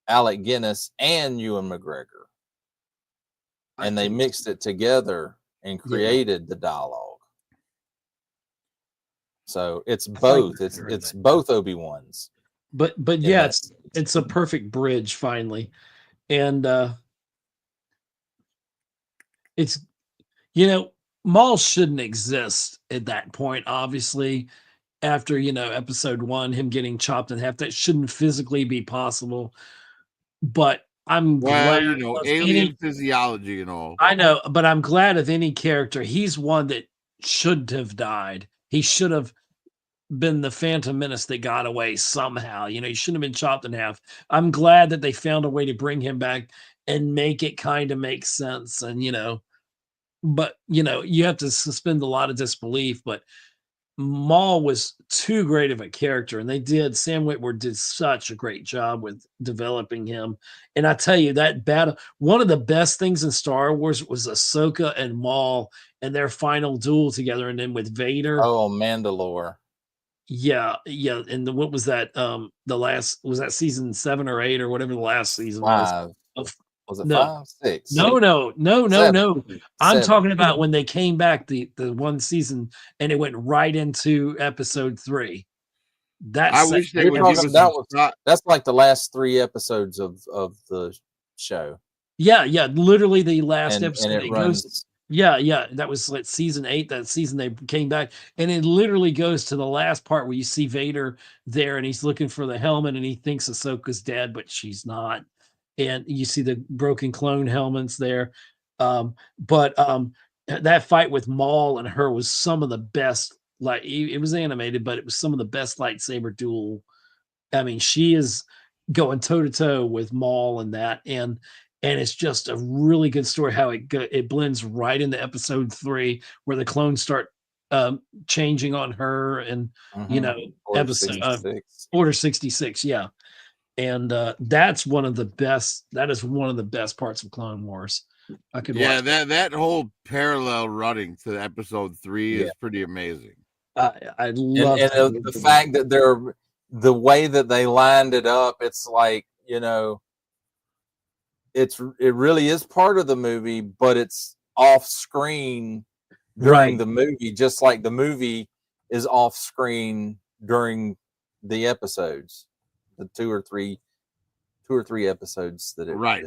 Alec Guinness and Ewan McGregor. And they mixed it together and created the dialogue. So it's both. It's both Obi-Wans. But yeah, it's a perfect bridge finally. And it's Maul shouldn't exist at that point, obviously. After episode 1, him getting chopped in half, that shouldn't physically be possible. But I'm glad alien physiology and all. I know, but I'm glad of any character. He's one that shouldn't have died. He should have been the Phantom Menace that got away somehow. He shouldn't have been chopped in half. I'm glad that they found a way to bring him back and make it kind of make sense. And but you have to suspend a lot of disbelief. But Maul was too great of a character, and Sam Witwer did such a great job with developing him. And I tell you, that battle, one of the best things in Star Wars was Ahsoka and Maul and their final duel together, and then with Vader. Oh, Mandalore. Yeah. And what was that? The last, was that season 7 or 8 or whatever the last season 5. was? Was it No. 5? 6? No. Seven. I'm talking about when they came back the one season and it went right into episode 3. I wish they would give us that's like the last 3 episodes of the show. Yeah, literally the last episode. And it runs. That was like season 8. That season they came back, and it literally goes to the last part where you see Vader there, and he's looking for the helmet, and he thinks Ahsoka's dead, but she's not. And you see the broken clone helmets there. But that fight with Maul and her was some of the best. Like, it was animated, but it was some of the best lightsaber duel. I mean, she is going toe to toe with Maul and that, and it's just a really good story how it blends right into episode 3 where the clones start changing on her, and Order 66. Order 66, yeah. And that's one of the best. That is one of the best parts of Clone Wars. I could watch that whole parallel running to episode 3 is pretty amazing. I love the fact that the way that they lined it up. It's like, it really is part of the movie, but it's off screen during the movie, just like the movie is off screen during the episodes, the two or three episodes that it right.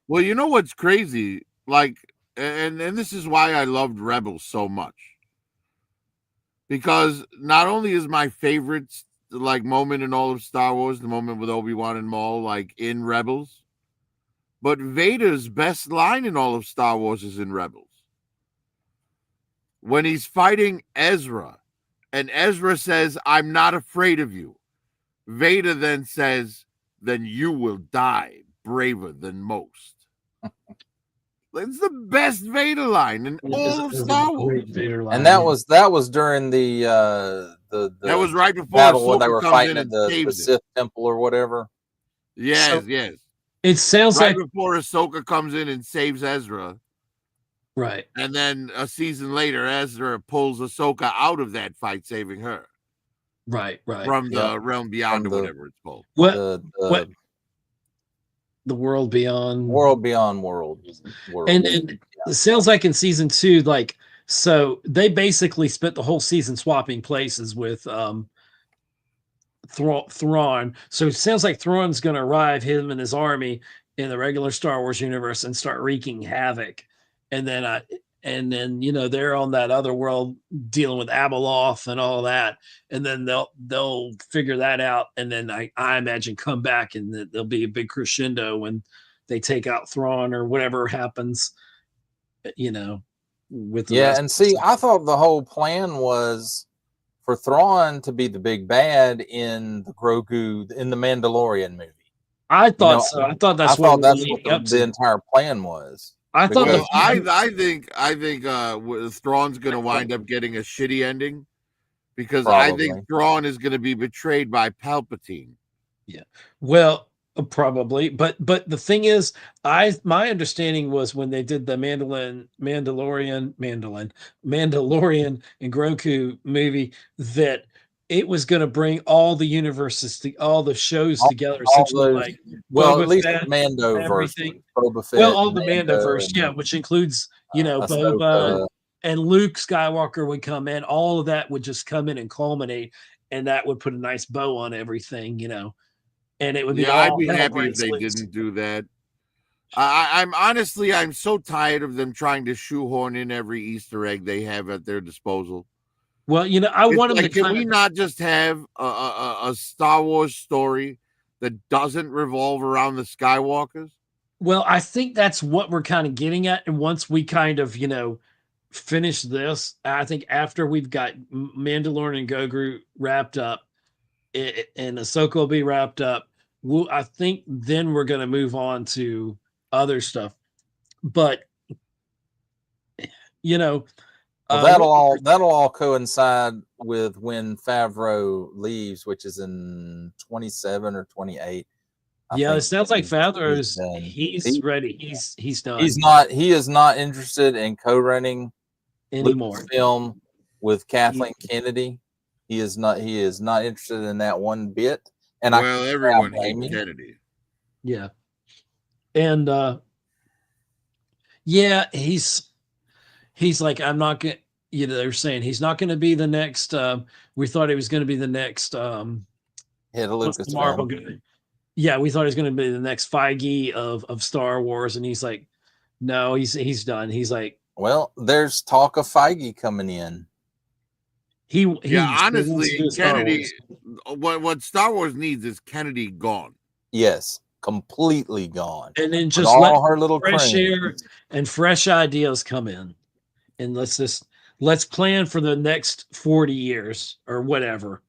Well, you know what's crazy, like, and this is why I loved Rebels so much, because not only is my favorite like moment in all of Star Wars the moment with Obi-Wan and Maul, like in Rebels, but Vader's best line in all of Star Wars is in Rebels. when he's fighting Ezra, and Ezra says, "I'm not afraid of you," Vader then says, "Then you will die braver than most." It's the best Vader line in all of Star Wars. And that was during the That was right before battle when they Ahsoka were comes fighting in at and the saves it. Sith temple or whatever. Yes, So- yes. It sounds Right like before Ahsoka comes in and saves Ezra. right. And then a season later, Ezra pulls Ahsoka out of that fight, saving her Right. from the Yep. realm beyond, From or the- whatever it's called. What The the world beyond world beyond world. and it sounds like in season 2, like so they basically spent the whole season swapping places with Thrawn. So it sounds like Thrawn's going to arrive, him and his army in the regular Star Wars universe, and start wreaking havoc. And then they're on that other world dealing with Abeloth and all that, and then they'll figure that out, and then I imagine come back, and there'll be a big crescendo when they take out Thrawn or whatever happens, with the rest and see, I thought the whole plan was for Thrawn to be the big bad in the Grogu in the Mandalorian movie. I thought so. I thought that's what the entire plan was. I thought. Well, I think Thrawn's going to wind up getting a shitty ending, because Probably. I think Thrawn is going to be betrayed by Palpatine. Yeah. Well, probably, but the thing is, my understanding was when they did the Mandalorian and Grogu movie, that it was going to bring all the universes, all the shows together, essentially, like well, Boba at least Fett, the Mando everything. Boba Fett, Well, all the Mandoverse, yeah, which includes Ahsoka. Boba and Luke Skywalker would come in. All of that would just come in and culminate, and that would put a nice bow on everything, and it would be. I'd be happy if they didn't do that. I'm so tired of them trying to shoehorn in every Easter egg they have at their disposal. Well, I want them to. Can we not just have a Star Wars story that doesn't revolve around the Skywalkers? Well, I think that's what we're kind of getting at, and once we kind of finish this, I think after we've got Mandalorian and Grogu wrapped up, and Ahsoka will be wrapped up, I think then we're going to move on to other stuff. But that'll all coincide with when Favreau leaves, which is in 27 or 28. It sounds like Favreau's he's ready. He's done. He is not interested in co-running anymore film with Kathleen Kennedy. He is not interested in that one bit. And everyone hates Kennedy. Yeah. And he's like, I'm not gonna, they're saying he's not gonna be the next we thought he was gonna be the next head of Lucasfilm. Marvel guy. Yeah, we thought he was gonna be the next Feige of Star Wars, and he's like, no, he's done. He's like, well, there's talk of Feige coming in. Honestly, Kennedy, what Star Wars needs is Kennedy gone. Yes, completely gone. And then just all her little fresh air and fresh ideas come in. And let's plan for the next 40 years or whatever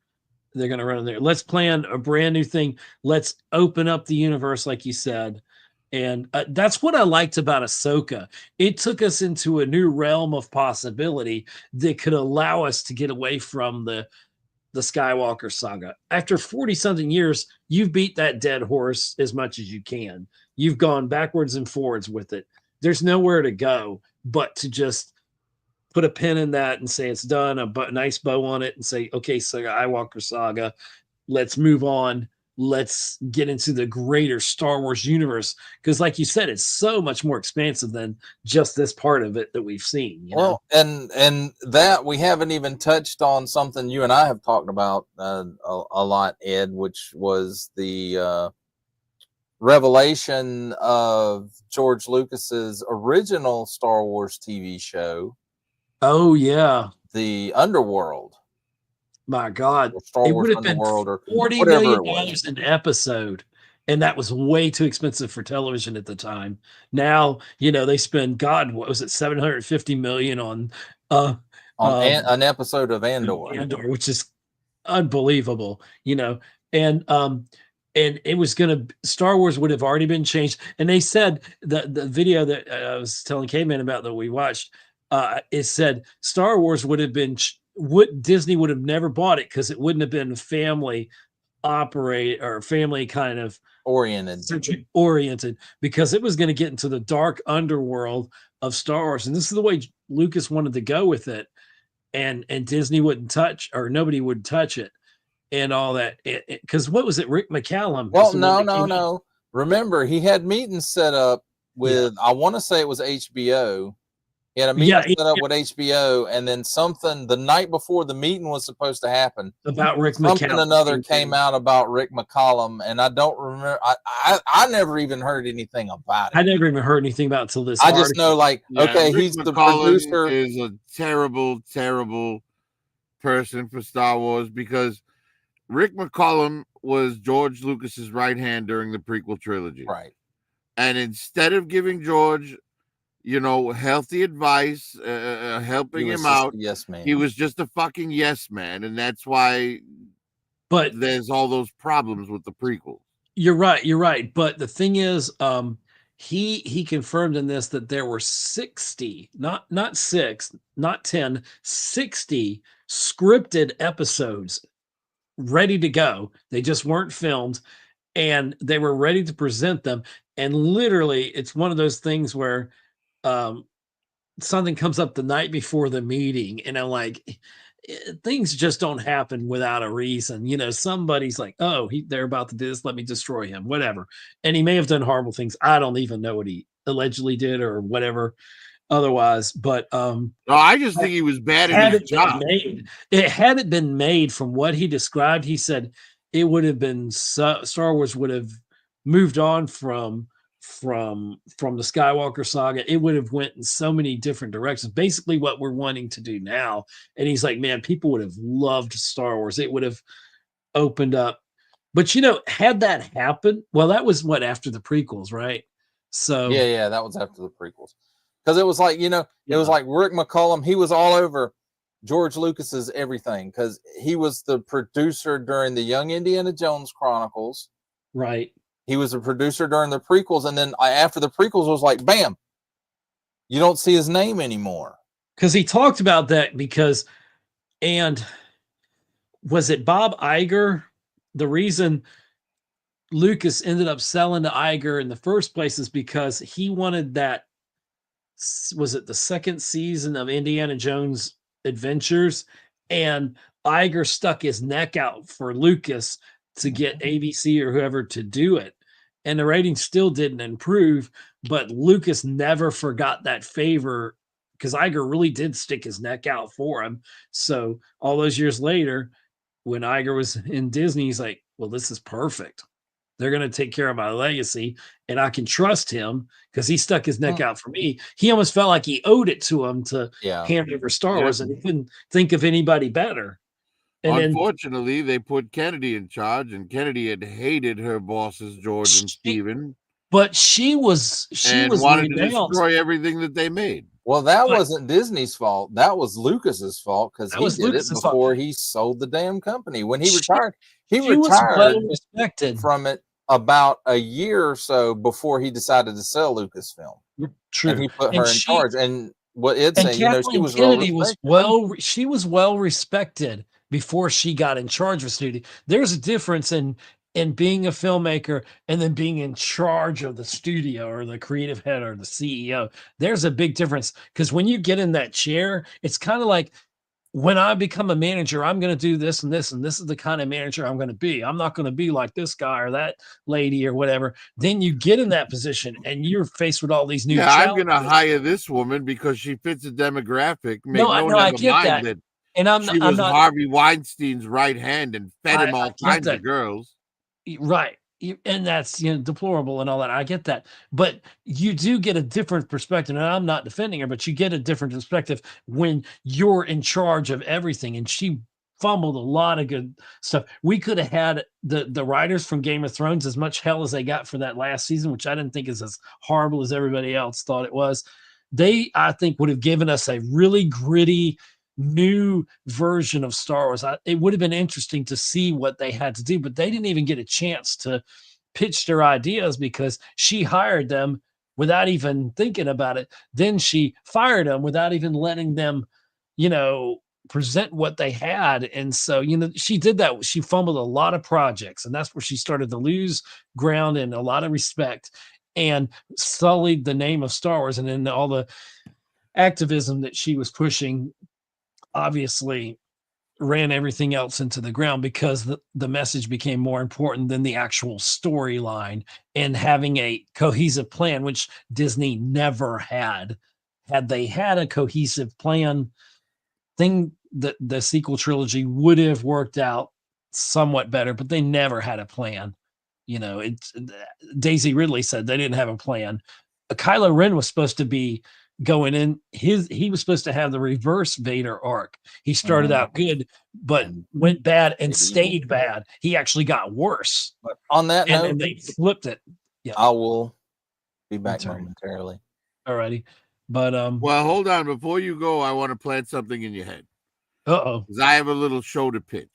they're going to run in there. Let's plan a brand new thing. Let's open up the universe, like you said. And that's what I liked about Ahsoka. It took us into a new realm of possibility that could allow us to get away from the Skywalker saga. After 40-something years, you've beat that dead horse as much as you can. You've gone backwards and forwards with it. There's nowhere to go but to just put a pin in that and say it's done, a nice bow on it, and say, okay, Skywalker saga, let's move on. Let's get into the greater Star Wars universe. Because like you said, it's so much more expansive than just this part of it that we've seen. Well, and that we haven't even touched on something you and I have talked about a lot, Ed, which was the revelation of George Lucas's original Star Wars TV show. Oh, yeah. The Underworld. My God, Star it Wars would have been $40 million an episode, and that was way too expensive for television at the time. Now, they spend, God, what was it, $750 million on on an episode of Andor, which is unbelievable, and it was Star Wars would have already been changed. And they said the video that I was telling K-Man about that we watched, it said Star Wars would have been Disney would have never bought it because it wouldn't have been family operate or family kind of oriented, because it was going to get into the dark underworld of Star Wars. And this is the way Lucas wanted to go with it. And Disney wouldn't touch, or nobody would touch it. And all that, because what was it? Rick McCallum. Well, no. Remember, he had meetings set up with, I want to say it was HBO. He had a meeting set up with HBO, and then something the night before the meeting was supposed to happen about Rick something McCallum. Another came out about Rick McCallum, and I don't remember. I never even heard anything about it. I never even heard anything about it till this. I just know, okay, Rick he's McCallum, the producer. Is a terrible, terrible person for Star Wars, because Rick McCallum was George Lucas's right hand during the prequel trilogy. Right. And instead of giving George, healthy advice, helping him out, yes man. He was just a fucking yes man. And that's why there's all those problems with the prequel. You're right. But the thing is, he confirmed in this that there were 60, not 6, not 10, 60 scripted episodes ready to go. They just weren't filmed, and they were ready to present them. And literally, it's one of those things where something comes up the night before the meeting, and I'm like, things just don't happen without a reason. Somebody's like, oh, they're about to do this, let me destroy him, whatever. And he may have done horrible things. I don't even know what he allegedly did or whatever otherwise, but no, I just think he was bad at his job. It hadn't been made from what he described. He said it would have been Star Wars would have moved on from the Skywalker saga. It would have went in so many different directions, basically what we're wanting to do now. And he's like, man, people would have loved Star Wars. It would have opened up. But had that happened, well, that was after the prequels, right? So yeah, that was after the prequels. Because it was like, it was like Rick McCallum. He was all over George Lucas's everything, because he was the producer during the Young Indiana Jones Chronicles. Right. He was a producer during the prequels. And then after the prequels, it was like, bam, you don't see his name anymore. Because he talked about that and was it Bob Iger? The reason Lucas ended up selling to Iger in the first place is because he wanted that. Was it the second season of Indiana Jones Adventures? And Iger stuck his neck out for Lucas to get ABC or whoever to do it. And the ratings still didn't improve, but Lucas never forgot that favor, because Iger really did stick his neck out for him. So all those years later, when Iger was in Disney, he's like, well, this is perfect. They're going to take care of my legacy, and I can trust him because he stuck his neck out for me. He almost felt like he owed it to him to hand over Star Wars, and he couldn't think of anybody better. And unfortunately, they put Kennedy in charge, and Kennedy had hated her bosses, George and Stephen. But she was wanted to destroy everything that they made. Well, that wasn't Disney's fault. That was Lucas's fault, because he did it before he sold the damn company. When he retired, he retired from it about a year or so before he decided to sell Lucasfilm. True. And he put her in charge. And what it's saying, she was she was well respected before she got in charge of studio. There's a difference in being a filmmaker and then being in charge of the studio or the creative head or the CEO. There's a big difference, because when you get in that chair, it's kind of like, when I become a manager, I'm going to do this and this, and this is the kind of manager I'm going to be. I'm not going to be like this guy or that lady or whatever. Then you get in that position and you're faced with all these new challenges. I'm going to hire this woman because she fits a demographic. I get that. And she was Harvey Weinstein's right hand and fed him all kinds of girls. Right. And that's deplorable and all that. I get that. But you do get a different perspective. And I'm not defending her, but you get a different perspective when you're in charge of everything. And she fumbled a lot of good stuff. We could have had the writers from Game of Thrones, as much hell as they got for that last season, which I didn't think is as horrible as everybody else thought it was. They, I think, would have given us a really gritty, new version of Star Wars. It would have been interesting to see what they had to do, but they didn't even get a chance to pitch their ideas because she hired them without even thinking about it. Then she fired them without even letting them, present what they had. And so, she did that. She fumbled a lot of projects, and that's where she started to lose ground and a lot of respect and sullied the name of Star Wars. And then all the activism that she was pushing obviously ran everything else into the ground because the message became more important than the actual storyline and having a cohesive plan, which Disney never had. Had they had a cohesive plan, the sequel trilogy would have worked out somewhat better, but they never had a plan. Daisy Ridley said they didn't have a plan. Kylo Ren was supposed to be going in he was supposed to have the reverse Vader arc. He started out good, but went bad and stayed bad. He actually got worse. But on that note, and they flipped it. Yeah, I will be back momentarily. Alrighty. But well, hold on. Before you go, I want to plant something in your head. Because I have a little show to pitch.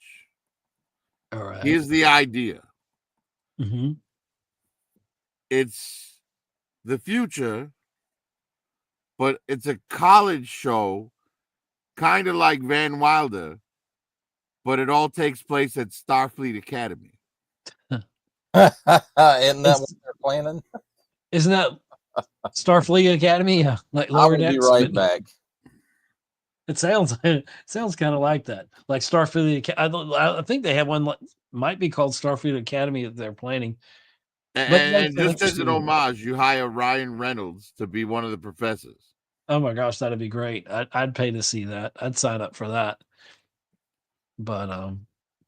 All right. Here's the idea. Mm-hmm. It's the future, but it's a college show, kind of like Van Wilder, but it all takes place at Starfleet Academy. Isn't that what they're planning? Isn't that Starfleet Academy? Yeah, like Lower Decks. I'll be right back. It sounds kind of like that, like Starfleet. I think they have one might be called Starfleet Academy that they're planning. And just as an homage, you hire Ryan Reynolds to be one of the professors. Oh my gosh, that'd be great. I'd pay to see that. I'd sign up for that. But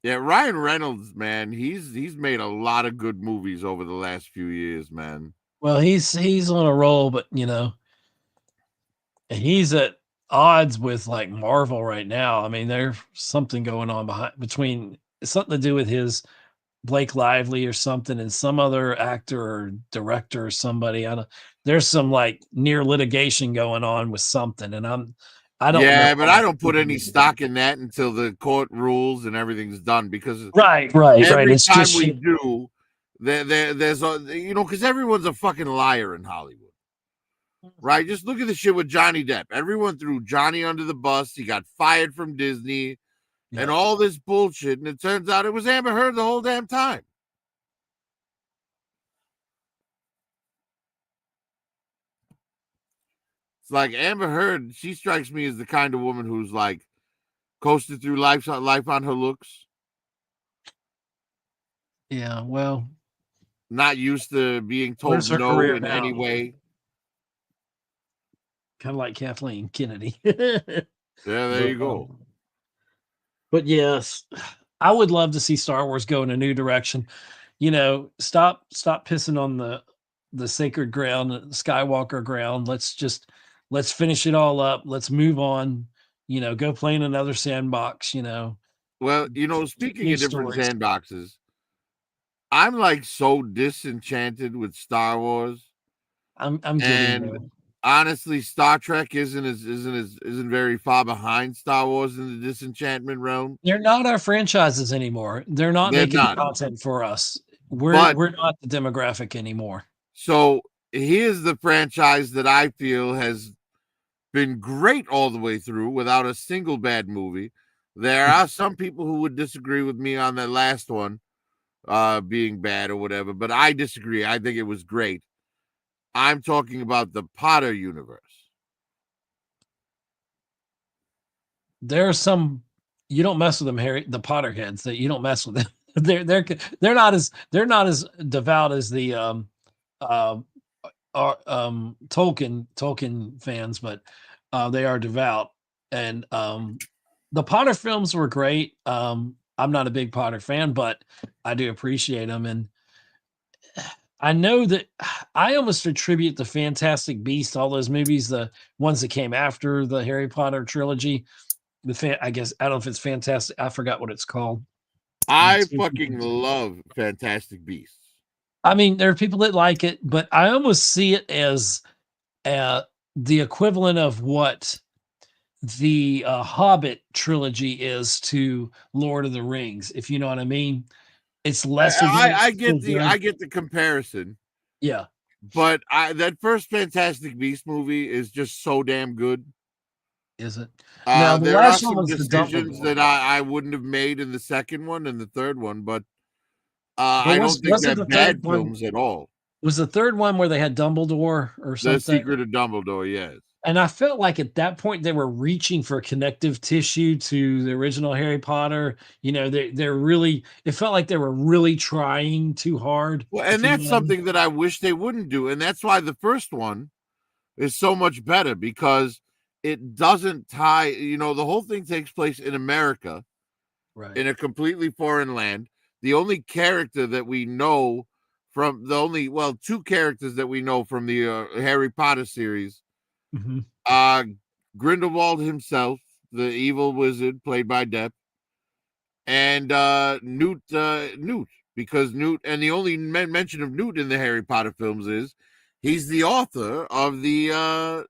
yeah, Ryan Reynolds, man, he's made a lot of good movies over the last few years, man. Well, he's on a roll, but he's at odds with like Marvel right now. I mean, there's something going on between something to do with his Blake Lively or something and some other actor or director or somebody. There's some like near litigation going on with something, and I don't. Yeah, but I don't put any stock in that until the court rules and everything's done because right. Every It's time just we do, there's because everyone's a fucking liar in Hollywood. Right, just look at the shit with Johnny Depp. Everyone threw Johnny under the bus. He got fired from Disney, and all this bullshit. And it turns out it was Amber Heard the whole damn time. It's like Amber Heard. She strikes me as the kind of woman who's like coasted through life on her looks. Yeah, well, not used to being told no in any way. Kind of like Kathleen Kennedy. There you go. But yes, I would love to see Star Wars go in a new direction. Stop pissing on the sacred ground, Skywalker ground. Let's finish it all up. Let's move on. Go play in another sandbox. Well, speaking of different sandboxes, I'm like so disenchanted with Star Wars. I'm getting there. Honestly, Star Trek isn't very far behind Star Wars in the disenchantment realm. They're not our franchises anymore. They're not making content for us. We're not the demographic anymore. So here's the franchise that I feel has been great all the way through without a single bad movie. There are some people who would disagree with me on that last one being bad or whatever, but I disagree. I think it was great. I'm talking about the Potter universe. There are some you don't mess with them, Harry. The Potterheads that you don't mess with them. They're not as devout as the Tolkien fans, but they are devout. And the Potter films were great. I'm not a big Potter fan, but I do appreciate them. And I know that I almost attribute the Fantastic Beasts, all those movies, the ones that came after the Harry Potter trilogy. I guess I don't know if it's Fantastic. I forgot what it's called. I fucking love Fantastic Beasts. I mean, there are people that like it, but I almost see it as the equivalent of what the Hobbit trilogy is to Lord of the Rings, if you know what I mean. It's lesser than I it's still get the comparison, yeah. but that first Fantastic Beast movie is just so damn good. Is it? Now the There are last one some was the decisions Dumbledore. that I wouldn't have made in the second one and the third one, but But I don't think wasn't they're the third bad one films at all. was the third one where they had Dumbledore or The something? Secret of Dumbledore, yes. And I felt like at that point they were reaching for connective tissue to the original Harry Potter. You know, they're really it felt like they were really trying too hard. Well, If and you know that's what I mean. something that I wish they wouldn't do, and that's why the first one is so much better because it doesn't tie. You know, the whole thing takes place in America, Right. in a completely foreign land. The only character that we know from two characters that we know from the Harry Potter series, Mm-hmm. Grindelwald himself, the evil wizard played by Depp, and Newt, because Newt, and the only mention of Newt in the Harry Potter films is he's the author of the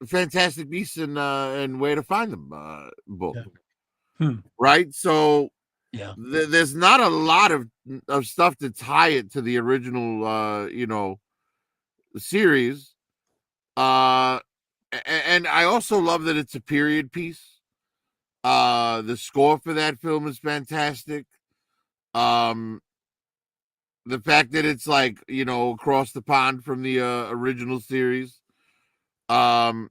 Fantastic Beasts and Where to Find Them book. Yeah. Hmm. Right? So Yeah. there's not a lot of stuff to tie it to the original series. And I also love that it's a period piece. The score for that film is fantastic. The fact that it's like, across the pond from the original series. And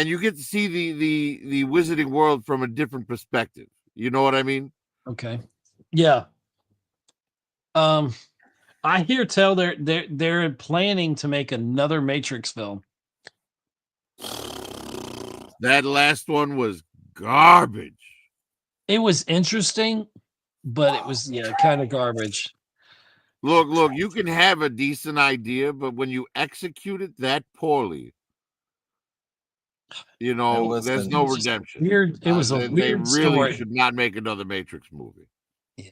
you get to see the Wizarding World from a different perspective. You know what I mean? Okay. Yeah. I hear tell they're planning to make another Matrix film. That last one was garbage. It was interesting, but it was kind of garbage. Look, you can have a decent idea, but when you execute it that poorly, there's no redemption. Weird. It was a They weird really story. should not make another Matrix movie. Yeah.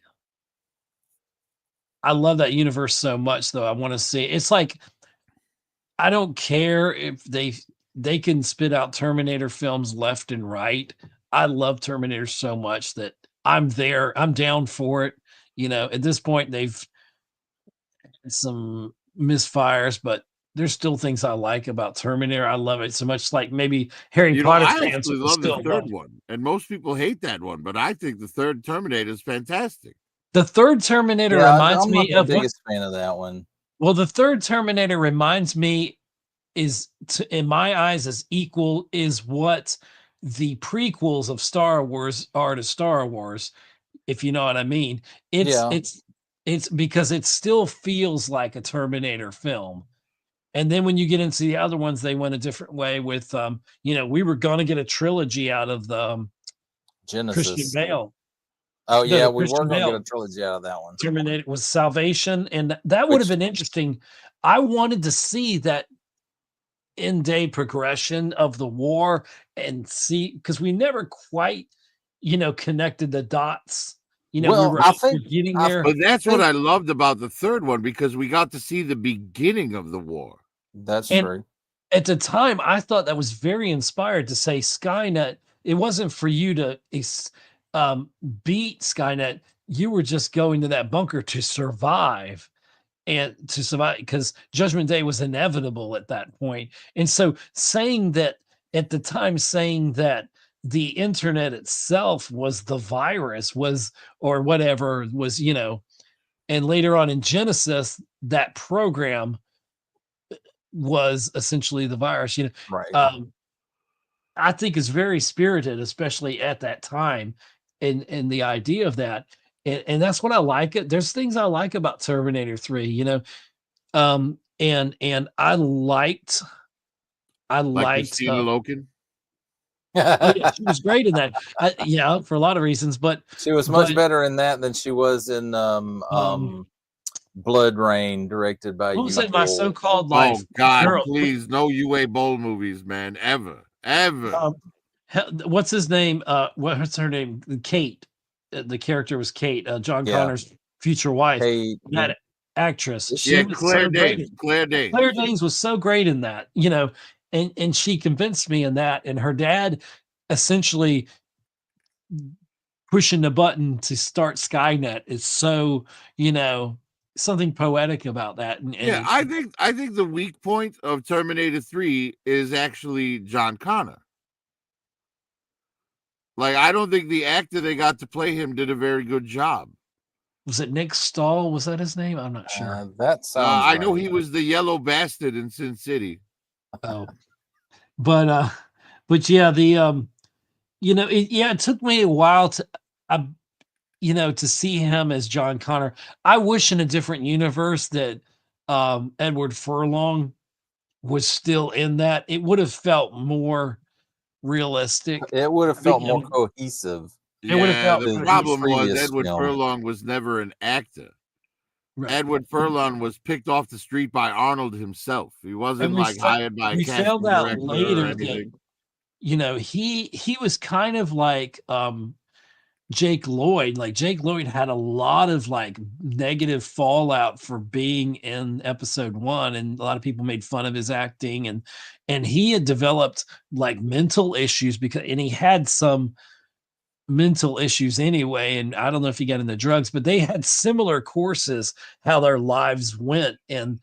I love that universe so much, though. I want to see. It's like I don't care if they can spit out Terminator films left and right. I love Terminator so much that I'm there. I'm down for it. You know, at this point, they've had some misfires, but there's still things I like about Terminator. I love it so much. Like maybe Harry Potter I fans actually will love the still third love it. one, and most people hate that one, but I think the third Terminator is fantastic. The third Terminator Yeah, reminds I'm not me the of what. biggest fan of that one. Well, the third Terminator reminds me in my eyes is equal is what the prequels of Star Wars are to Star Wars, if you know what I mean. It's Yeah. it's because it still feels like a Terminator film. And then when you get into the other ones, they went a different way with we were gonna get a trilogy out of the Christian Genesis. Bale. Oh yeah, The we were Christian going to get Bale a trilogy out of that one. Terminator was Salvation, and that would have Which been interesting. I wanted to see that in-day progression of the war and see because we never quite connected the dots. We well, were I think getting I there. But that's what think I loved about the third one, because we got to see the beginning of the war. that's And true. at the time I thought that was very inspired to say Skynet. It wasn't for you to beat Skynet. You were just going to that bunker to survive because Judgment Day was inevitable at that point. And so saying that at the time, saying that the internet itself was the virus or whatever was, and later on in Genesis, that program was essentially the virus, Right. I think is very spirited, especially at that time, and the idea of that. And that's what I like it. There's things I like about Terminator 3, and I liked Christina Loken. oh yeah, she was great in that. For a lot of reasons, but She was much better in that than she was in Blood Rain, directed by what was you. it, My So-Called Life? Oh God, Girl, please, no UA Bowl movies, man, ever. what's his name? What's her name? Kate. The character was Kate, John Yeah. Connor's future wife. Kate, That actress. She Yeah, was Claire so great. Danes. Claire Danes. Claire Danes was so great in that, and she convinced me in that, and her dad essentially pushing the button to start Skynet is so, something poetic about that. And Yeah, I think the weak point of Terminator 3 is actually John Connor. Like, I don't think the actor they got to play him did a very good job. Was it Nick Stahl? Was that his name? I'm not sure. That sounds I know right. he was the yellow bastard in Sin City. Oh, but yeah, it took me a while to see him as John Connor. I wish in a different universe that Edward Furlong was still in that. It would have felt more realistic. It would have I think, felt more cohesive. it would have Yeah, felt the to cohesive. problem was previous Edward film. Furlong was never an actor. Right. Edward Furlong was picked off the street by Arnold himself. He wasn't And hired by a we casting found out director or later anything. that he was kind of like Jake Lloyd. Like Jake Lloyd had a lot of like negative fallout for being in episode 1, and a lot of people made fun of his acting, and he had developed like mental issues and he had some mental issues anyway, and I don't know if he got into drugs, but they had similar courses how their lives went, and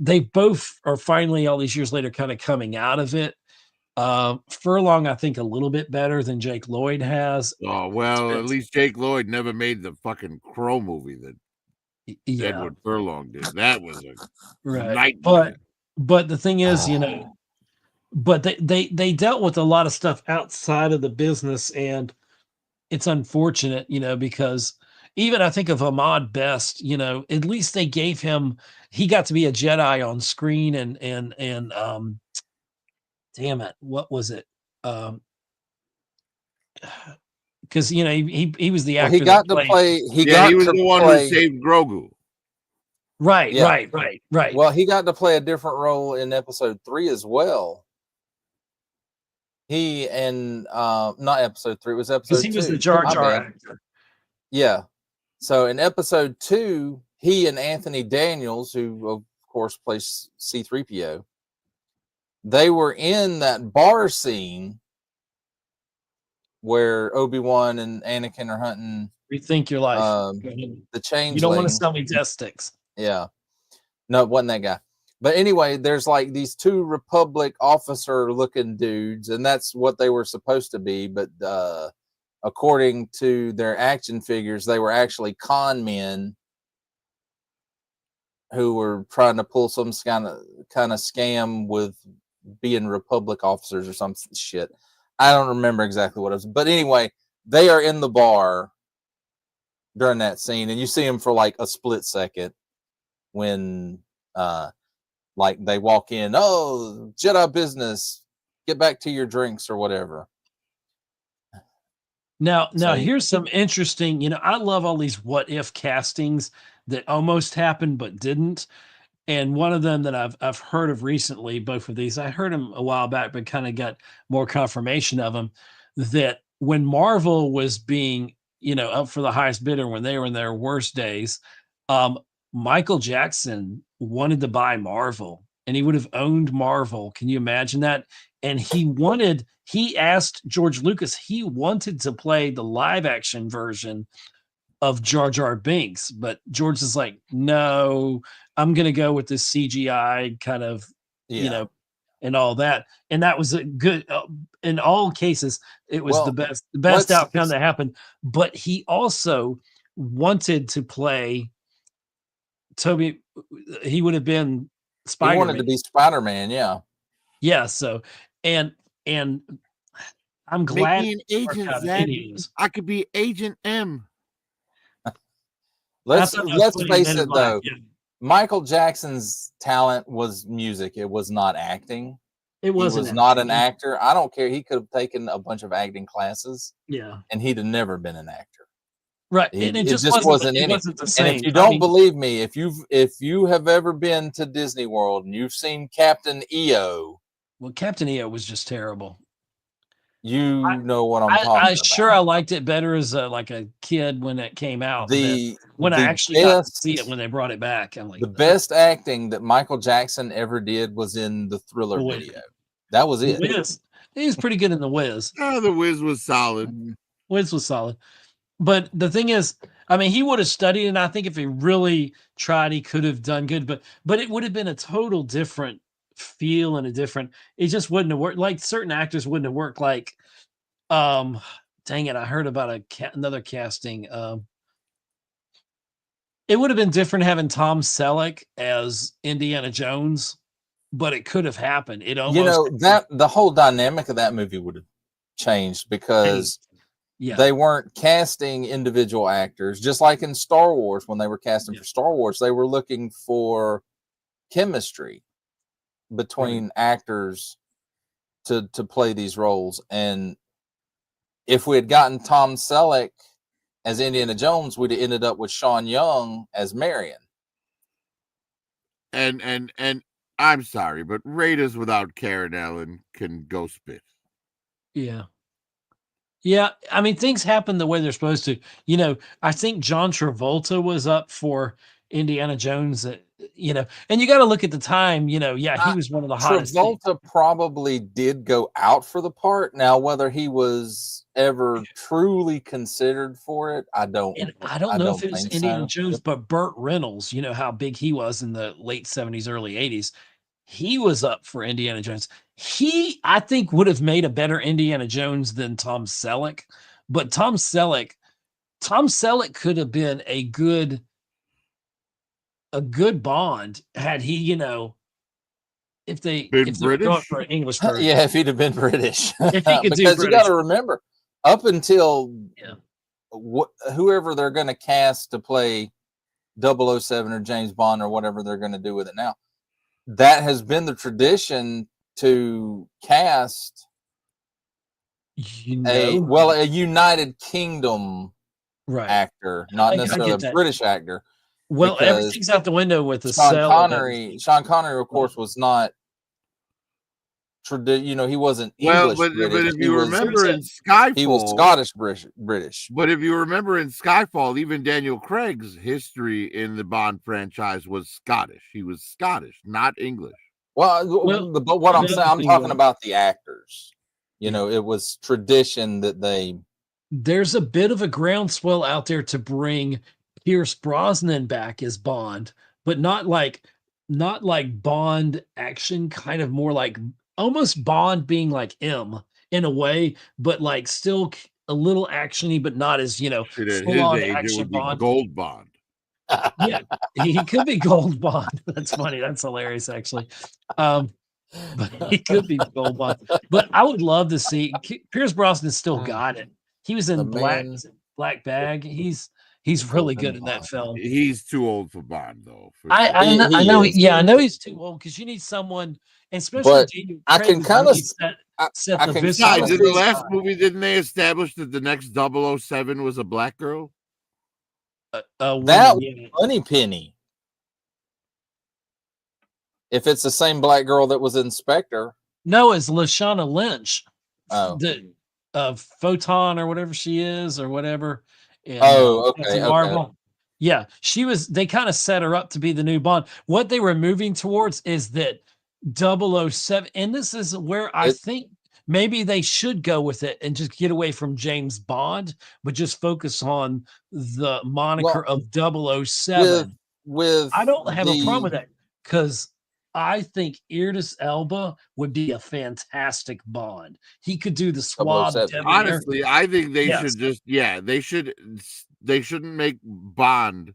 they both are finally all these years later kind of coming out of it. Furlong, I think, a little bit better than Jake Lloyd has. Oh, well, at least Jake Lloyd never made the fucking Crow movie that Yeah, Edward Furlong did. That was a right. nightmare. But the thing is, but they dealt with a lot of stuff outside of the business, and it's unfortunate, because even I think of Ahmad Best, at least they gave him, he got to be a Jedi on screen, and damn it, what was it? Because he was the Well, actor he got that to played. play. He was the one who saved Grogu. Right, Yeah. right. Well, he got to play a different role in episode 3 as well. He and not episode 3, it was episode 2. Because he was the Jar Jar actor. Yeah. So in episode 2, he and Anthony Daniels, who of course plays C-3PO, they were in that bar scene where Obi-Wan and Anakin are hunting. Rethink your life. The changeling. You don't want to sell me death sticks. Yeah. No, it wasn't that guy. But anyway, there's like these 2 Republic officer looking dudes, and that's what they were supposed to be. But according to their action figures, they were actually con men who were trying to pull some kind of scam with being Republic officers or some shit. I don't remember exactly what it was. But anyway, they are in the bar during that scene, and you see them for like a split second when like they walk in, oh, Jedi business, get back to your drinks or whatever. Now here's some interesting, I love all these what if castings that almost happened but didn't. And one of them that I've heard of recently, both of these, I heard them a while back, but kind of got more confirmation of them, that when Marvel was being, up for the highest bidder, when they were in their worst days, Michael Jackson wanted to buy Marvel, and he would have owned Marvel. Can you imagine that? And he asked George Lucas, he wanted to play the live action version of Jar Jar Binks, but George is like, no, I'm going to go with this CGI kind of, and all that. And that was a good, in all cases, it was the best outcome that happened. But he also wanted to play Toby. He would have been Spider-Man. He wanted to be Spider-Man. Yeah. Yeah. So, and I'm glad. Make me an Agent Z. I could be Agent M. Let's face it, though. Yeah. Michael Jackson's talent was music. It was not acting. He was not an actor. I don't care. He could have taken a bunch of acting classes. Yeah. And he'd have never been an actor. Right. And it just wasn't any. And if you don't believe me, if you have ever been to Disney World and you've seen Captain EO. Well, Captain EO was just terrible. You know what I'm talking about. Sure I liked it better as like a kid when it came out. When I actually got to see it when they brought it back, I'm like, the best acting that Michael Jackson ever did was in the Thriller video. That was it. Wiz. He was pretty good in the Wiz. Oh, the Wiz was solid. Wiz was solid. But the thing is, I mean, he would have studied, and I think if he really tried, he could have done good. But it would have been a total different feel and it just wouldn't have worked. Like certain actors wouldn't have worked. Like, dang it, I heard about another casting. It would have been different having Tom Selleck as Indiana Jones, but it could have happened. It almost, that the whole dynamic of that movie would have changed because they weren't casting individual actors, just like in Star Wars. When they were casting for Star Wars, they were looking for chemistry between actors to play these roles. And if we had gotten Tom Selleck as Indiana Jones, we'd have ended up with Sean Young as Marion. And I'm sorry, but Raiders without Karen Allen can go spit. Yeah. Yeah, I mean, things happen the way they're supposed to. I think John Travolta was up for Indiana Jones, and you got to look at the time, he was one of the hottest. Travolta probably did go out for the part. Now, whether he was ever truly considered for it, I don't know if it was Indiana Jones, but Burt Reynolds, how big he was in the late 70s, early 80s. He was up for Indiana Jones. I think, would have made a better Indiana Jones than Tom Selleck. But Tom Selleck could have been a good Bond had he, if they were going for an English version. Yeah, if he'd have been British. If he could because you got to remember, up until whoever they're going to cast to play 007 or James Bond or whatever they're going to do with it now, that has been the tradition to cast a United Kingdom actor, not necessarily a British actor. Well, everything's out the window with the Sean Connery. Sean Connery, of course, was not. He wasn't English. But if you remember in Skyfall, he was Scottish British. But if you remember in Skyfall, even Daniel Craig's history in the Bond franchise was Scottish. He was Scottish, not English. But what I'm saying, I'm talking about the actors. It was tradition that There's a bit of a groundswell out there to bring Pierce Brosnan back as Bond, but not like Bond action, kind of more like almost Bond being like M in a way, but like still a little actiony, but not as full on action Bond. Gold Bond. Yeah, he could be Gold Bond. That's funny. That's hilarious, actually. But he could be Gold Bond. But I would love to see Pierce Brosnan still got it. He was in Black Bag. He's really good in that film. He's too old for Bond, though. I know. Yeah, I know he's too old because you need someone, especially Daniel Craig, I can kind of set the besides, in the last movie, didn't they establish that the next 007 was a black girl? That was Moneypenny. If it's the same black girl that was in Spectre. No, it's Lashana Lynch. Oh. The Photon or whatever she is or whatever. And, okay. Marvel. Yeah, she was. They kind of set her up to be the new Bond. What they were moving towards is that 007, and this is where I think maybe they should go with it and just get away from James Bond, but just focus on the moniker of 007. I don't have a problem with that because I think Idris Elba would be a fantastic Bond. He could do the suave. Honestly, I think they should just they shouldn't make Bond.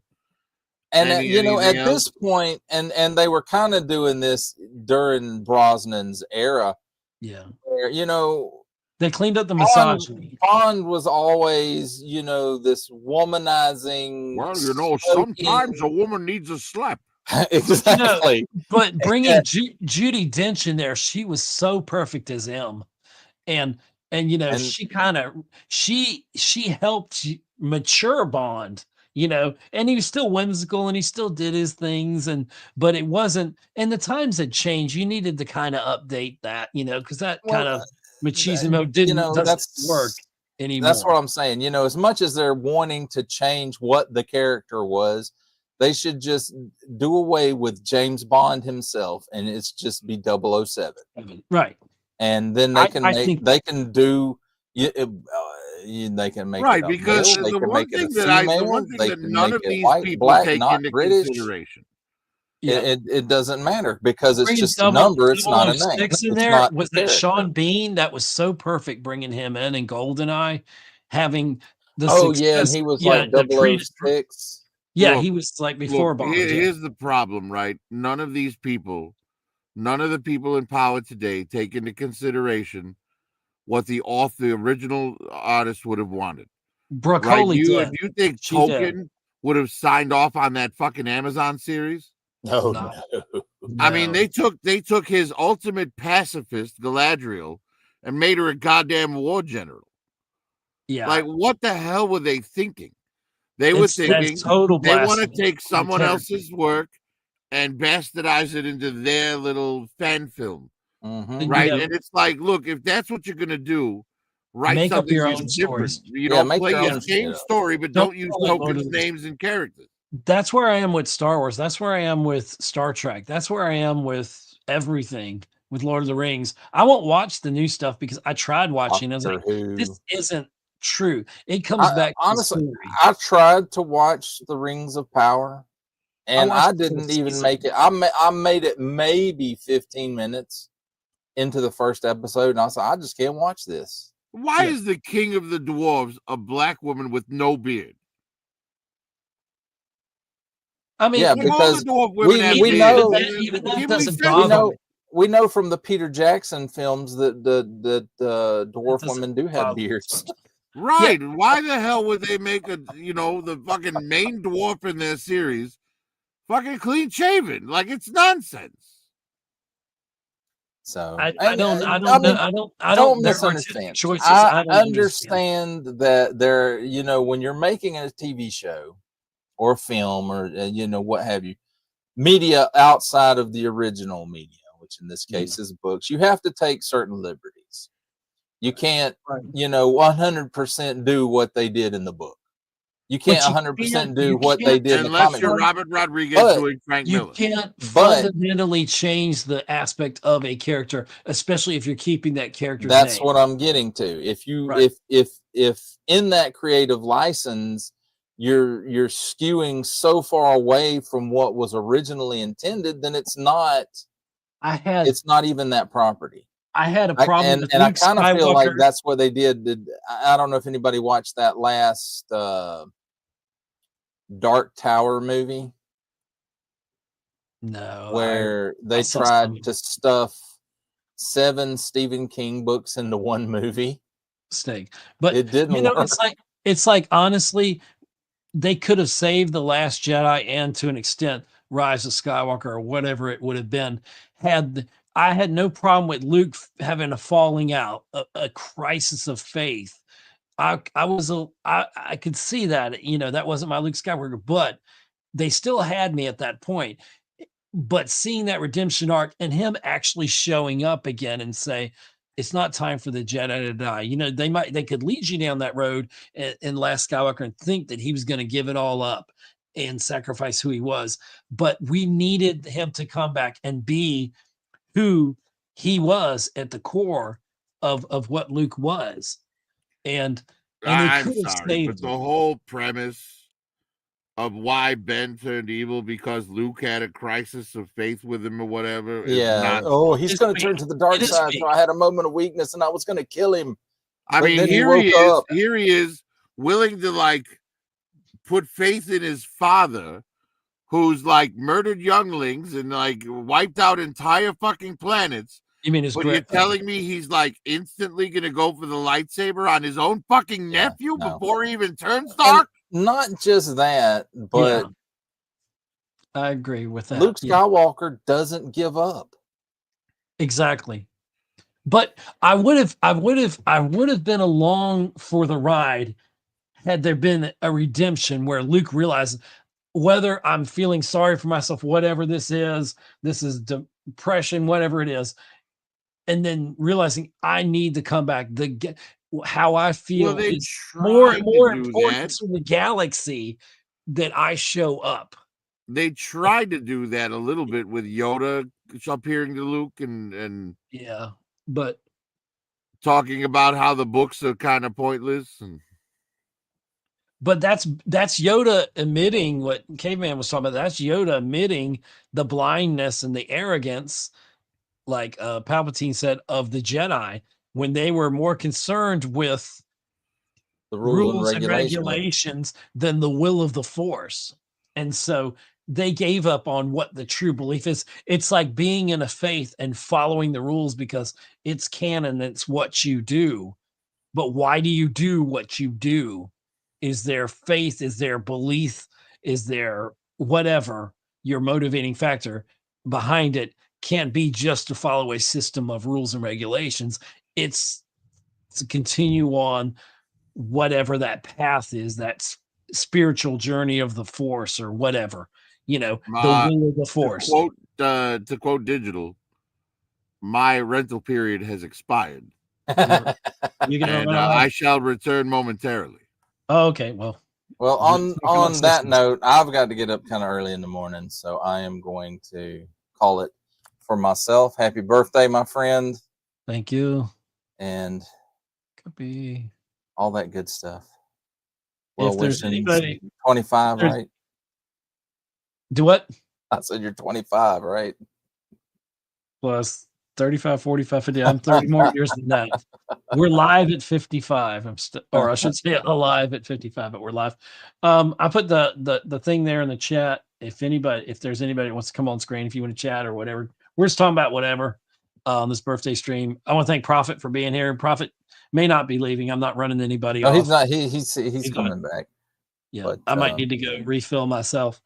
And at this point, and they were kind of doing this during Brosnan's era. Yeah. Where, they cleaned up the misogyny. Bond was always, this womanizing. Well, sometimes a woman needs a slap. Exactly. But bringing Judi Dench in there, she was so perfect as M. And she kind of she helped mature Bond, and he was still whimsical and he still did his things, but it wasn't, and the times had changed. You needed to kind of update that, because that kind of machismo doesn't work anymore. That's what I'm saying. As much as they're wanting to change what the character was, they should just do away with James Bond himself, and it's just be 007. Right. And then they can they can do they can make it a because male, they the can one make it thing a that female, they that can none make of it these white, people black, take not into British. consideration. It doesn't matter because it's Bringing just a number. It's not a name. 006 in It's there not was the that character. Sean Bean. That was so perfect bringing him in GoldenEye, having the and he was like 006. Yeah, Look, he was like before Bond. Here's the problem, right? None of the people in power today take into consideration what the original artist would have wanted. Broccoli did. If you think Tolkien would have signed off on that fucking Amazon series? No. I mean, they took his ultimate pacifist, Galadriel, and made her a goddamn war general. Yeah. Like, what the hell were they thinking? They were thinking they want to take someone else's work and bastardize it into their little fan film. Right? And it's like, look, if that's what you're going to do, write make something up your own different. stories. You don't play your same story, but don't use Tolkien's names and characters. That's where I am with Star Wars. That's where I am with Star Trek. That's where I am with everything with Lord of the Rings. I won't watch the new stuff because I tried watching. I was like, this isn't true. It comes back. Honestly, I tried to watch The Rings of Power, and I didn't even make it. I made it maybe 15 minutes into the first episode, and I said, I just can't watch this. Why is the king of the dwarves a black woman with no beard? I mean, because we know from the Peter Jackson films that the dwarf women do have beards. Right. Yeah. Why the hell would they make the fucking main dwarf in their series fucking clean shaven? Like, it's nonsense. So I don't misunderstand. I understand that there, when you're making a TV show or a film or what have you, media outside of the original media, which in this case is books, you have to take certain liberties. You can't, 100% do what they did in the book. You can't 100% do what they did in the comic. Unless you're Robert Rodriguez doing Frank Miller. You can't fundamentally change the aspect of a character, especially if you're keeping that character's name. That's what I'm getting to. If you if in that creative license you're skewing so far away from what was originally intended, then it's not even that property. I had a problem and I kind of feel like that's what they did. I don't know if anybody watched that last Dark Tower movie. No. Where they tried to stuff 7 Stephen King books into one movie. But it didn't work. It's like honestly, they could have saved The Last Jedi and to an extent Rise of Skywalker or whatever it would have been I had no problem with Luke having a falling out, a crisis of faith. I could see that, that wasn't my Luke Skywalker, but they still had me at that point. But seeing that redemption arc and him actually showing up again and say, it's not time for the Jedi to die. They could lead you down that road in Last Skywalker and think that he was going to give it all up and sacrifice who he was. But we needed him to come back and be who he was at the core of what Luke was. And I'm sorry, but the whole premise of why Ben turned evil because Luke had a crisis of faith with him or whatever. Yeah. He's going to turn to the dark side. So I had a moment of weakness and I was going to kill him. I mean, here he is willing to put faith in his father, who's murdered younglings and wiped out entire fucking planets. You mean his you're telling me he's instantly gonna go for the lightsaber on his own fucking nephew before he even turns dark? And not just that, but I agree with that. Luke Skywalker doesn't give up. Exactly. But I would have been along for the ride had there been a redemption where Luke realizes whether I'm feeling sorry for myself, whatever this is depression, whatever it is, and then realizing I need to come back. How I feel they is more tried to do important that. to the galaxy that I show up. They tried to do that a little bit with Yoda appearing to Luke and Yeah, but talking about how the books are kind of pointless. And that's Yoda admitting what Caveman was talking about. That's Yoda admitting the blindness and the arrogance, like Palpatine said, of the Jedi when they were more concerned with The rules and regulations than the will of the Force. And so they gave up on what the true belief is. It's like being in a faith and following the rules because it's canon, it's what you do. But why do you do what you do? Is there faith? Is there belief? Is there whatever your motivating factor behind it? Can't be just to follow a system of rules and regulations. It's to continue on whatever that path is, that spiritual journey of the Force or whatever, the will of the Force. To quote Digital, my rental period has expired. And I shall return momentarily. Oh, okay. Well, on that note, I've got to get up kind of early in the morning, so I am going to call it for myself. Happy birthday, my friend. Thank you. And could be all that good stuff. Well, if there's anybody 25, right? Do what? I said you're 25, right? Plus 35, 45, 50. I'm 30 more years than that. We're live at 55. Or I should say alive at 55, but we're live. I put the thing there in the chat. If there's anybody that wants to come on screen, if you want to chat or whatever, we're just talking about whatever on this birthday stream. I want to thank Prophet for being here. Prophet may not be leaving. I'm not running anybody off. He's not. He's coming back. Yeah, but I might need to go refill myself.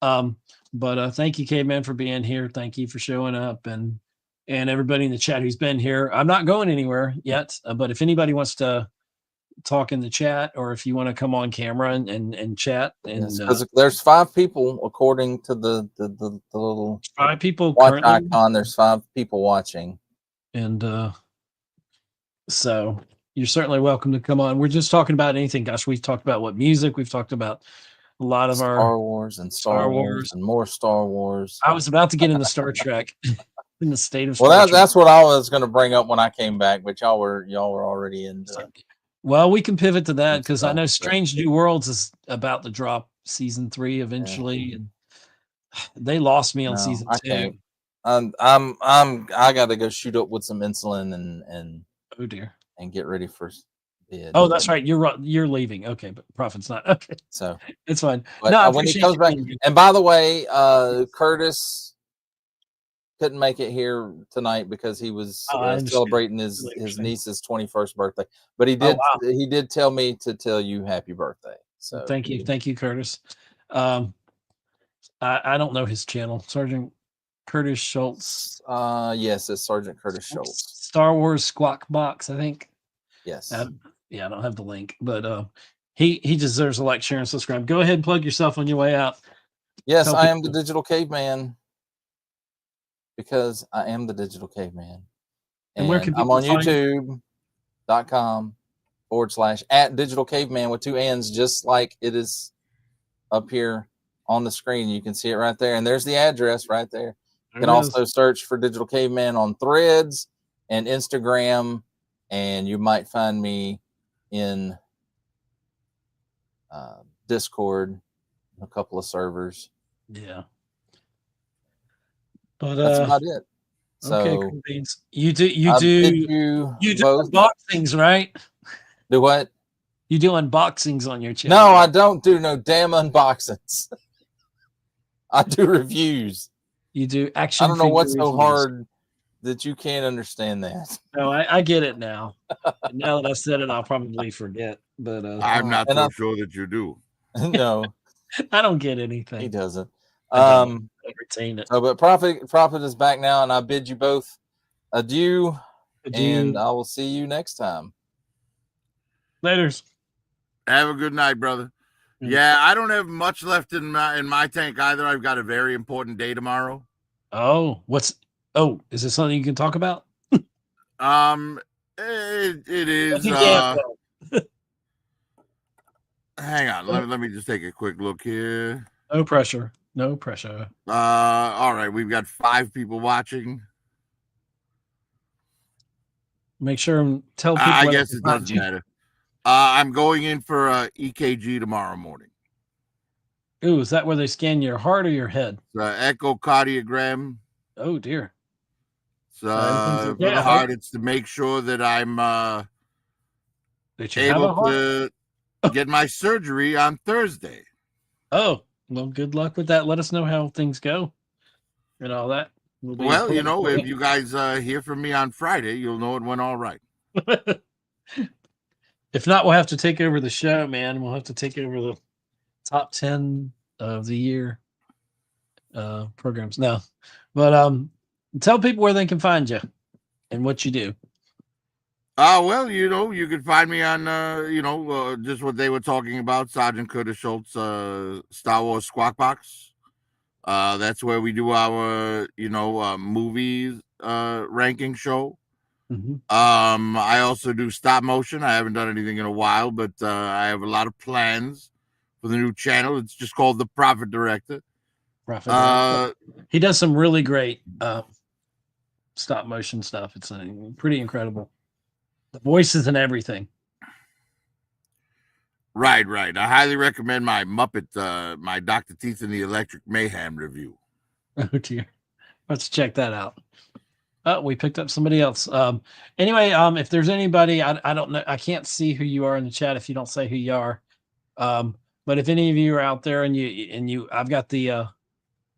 But thank you, Caveman, for being here. Thank you for showing up, and everybody in the chat who's been here. I'm not going anywhere yet, but if anybody wants to talk in the chat, or if you want to come on camera and chat, and yes, there's 5 people according to the little 5 people watch icon. There's 5 people watching, and so you're certainly welcome to come on. We're just talking about anything. Gosh, we've talked about what music. We've talked about a lot of Star Wars and Star Wars and more Star Wars. I was about to get into Star Trek. In the state of Star Trek. That's what I was going to bring up when I came back, but y'all were already in. Well, we can pivot to that because I know Strange New Worlds is about to drop season 3 eventually, and they lost me on season 2. I got to go shoot up with some insulin and oh dear, and get ready for bed. Oh, that's right. You're leaving. Okay, but Prophet's not. Okay, so it's fine. But no, when he comes back, and by the way, Curtis couldn't make it here tonight because he was celebrating his niece's 21st birthday. But he did tell me to tell you happy birthday. So thank you, Curtis. I don't know his channel, Sergeant Curtis Schultz. Yes, it's Sergeant Curtis Schultz. Star Wars Squawk Box, I think. Yes. Yeah, I don't have the link, but he deserves a like, share, and subscribe. Go ahead and plug yourself on your way out. Yes, I am the Digital Caveman. Because I am the Digital Caveman. And where can I'm on YouTube.com/@Digital Caveman with 2 N's, just like it is up here on the screen. You can see it right there. And there's the address right there. You can also search for Digital Caveman on Threads and Instagram, and you might find me in Discord, a couple of servers. Yeah. But that's about it. So okay, you do unboxings, right? Do what? You do unboxings on your channel? No, I don't do no damn unboxings. I do reviews. You do action. I don't know what's so hard that you can't understand that. No, I get it now. Now that I said it, I'll probably forget. But I'm not so sure that you do. No, I don't get anything. He doesn't. I retain it. So, but Prophet is back now, and I bid you both adieu. And I will see you next time. Laters. Have a good night, brother. Yeah, I don't have much left in my tank either. I've got a very important day tomorrow. Oh, is this something you can talk about? It is. If you can't tell. Hang on. Let me just take a quick look here. No pressure. No pressure. All right. We've got 5 people watching. Make sure and tell people. I where they guess can it find doesn't you. matter. I'm going in for EKG tomorrow morning. Ooh, is that where they scan your heart or your head? Echocardiogram. Oh dear. So Everything's for okay. the I hope heart, it's to make sure that I'm that you have able a heart. to get my surgery on Thursday. Oh, well, good luck with that. Let us know how things go and all that. We'll be Well, pulling for if you guys hear from me on Friday, you'll know it went all right. you. If not, we'll have to take over the show, man. We'll have to take over the top 10 of the year programs. No, but tell people where they can find you and what you do. Well, you can find me on, just what they were talking about, Sergeant Curtis Schultz, Star Wars Squawk Box. That's where we do our, movies ranking show. Mm-hmm. I also do stop motion. I haven't done anything in a while, but I have a lot of plans for the new channel. It's just called The Profit Director. He does some really great stop motion stuff. It's pretty incredible. The voices and everything. Right. I highly recommend my Muppet, my Dr. Teeth and the Electric Mayhem review. Oh dear. Let's check that out. Oh, we picked up somebody else. Anyway, if there's anybody, I don't know, I can't see who you are in the chat if you don't say who you are. But if any of you are out there and I've got the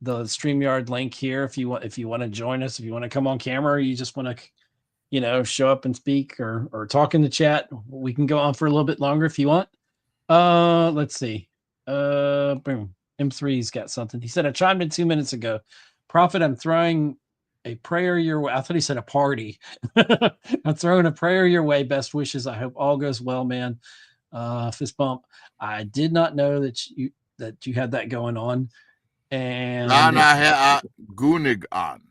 StreamYard link here. If you want to join us, if you want to come on camera, or you just want to, show up and speak or talk in the chat, we can go on for a little bit longer if you want. Let's see. Boom. M3's got something. He said, I chimed in 2 minutes ago. Prophet, I'm throwing a prayer your way. I thought he said a party. I'm throwing a prayer your way. Best wishes. I hope all goes well, man. Fist bump. I did not know that you had that going on. And Gunig on.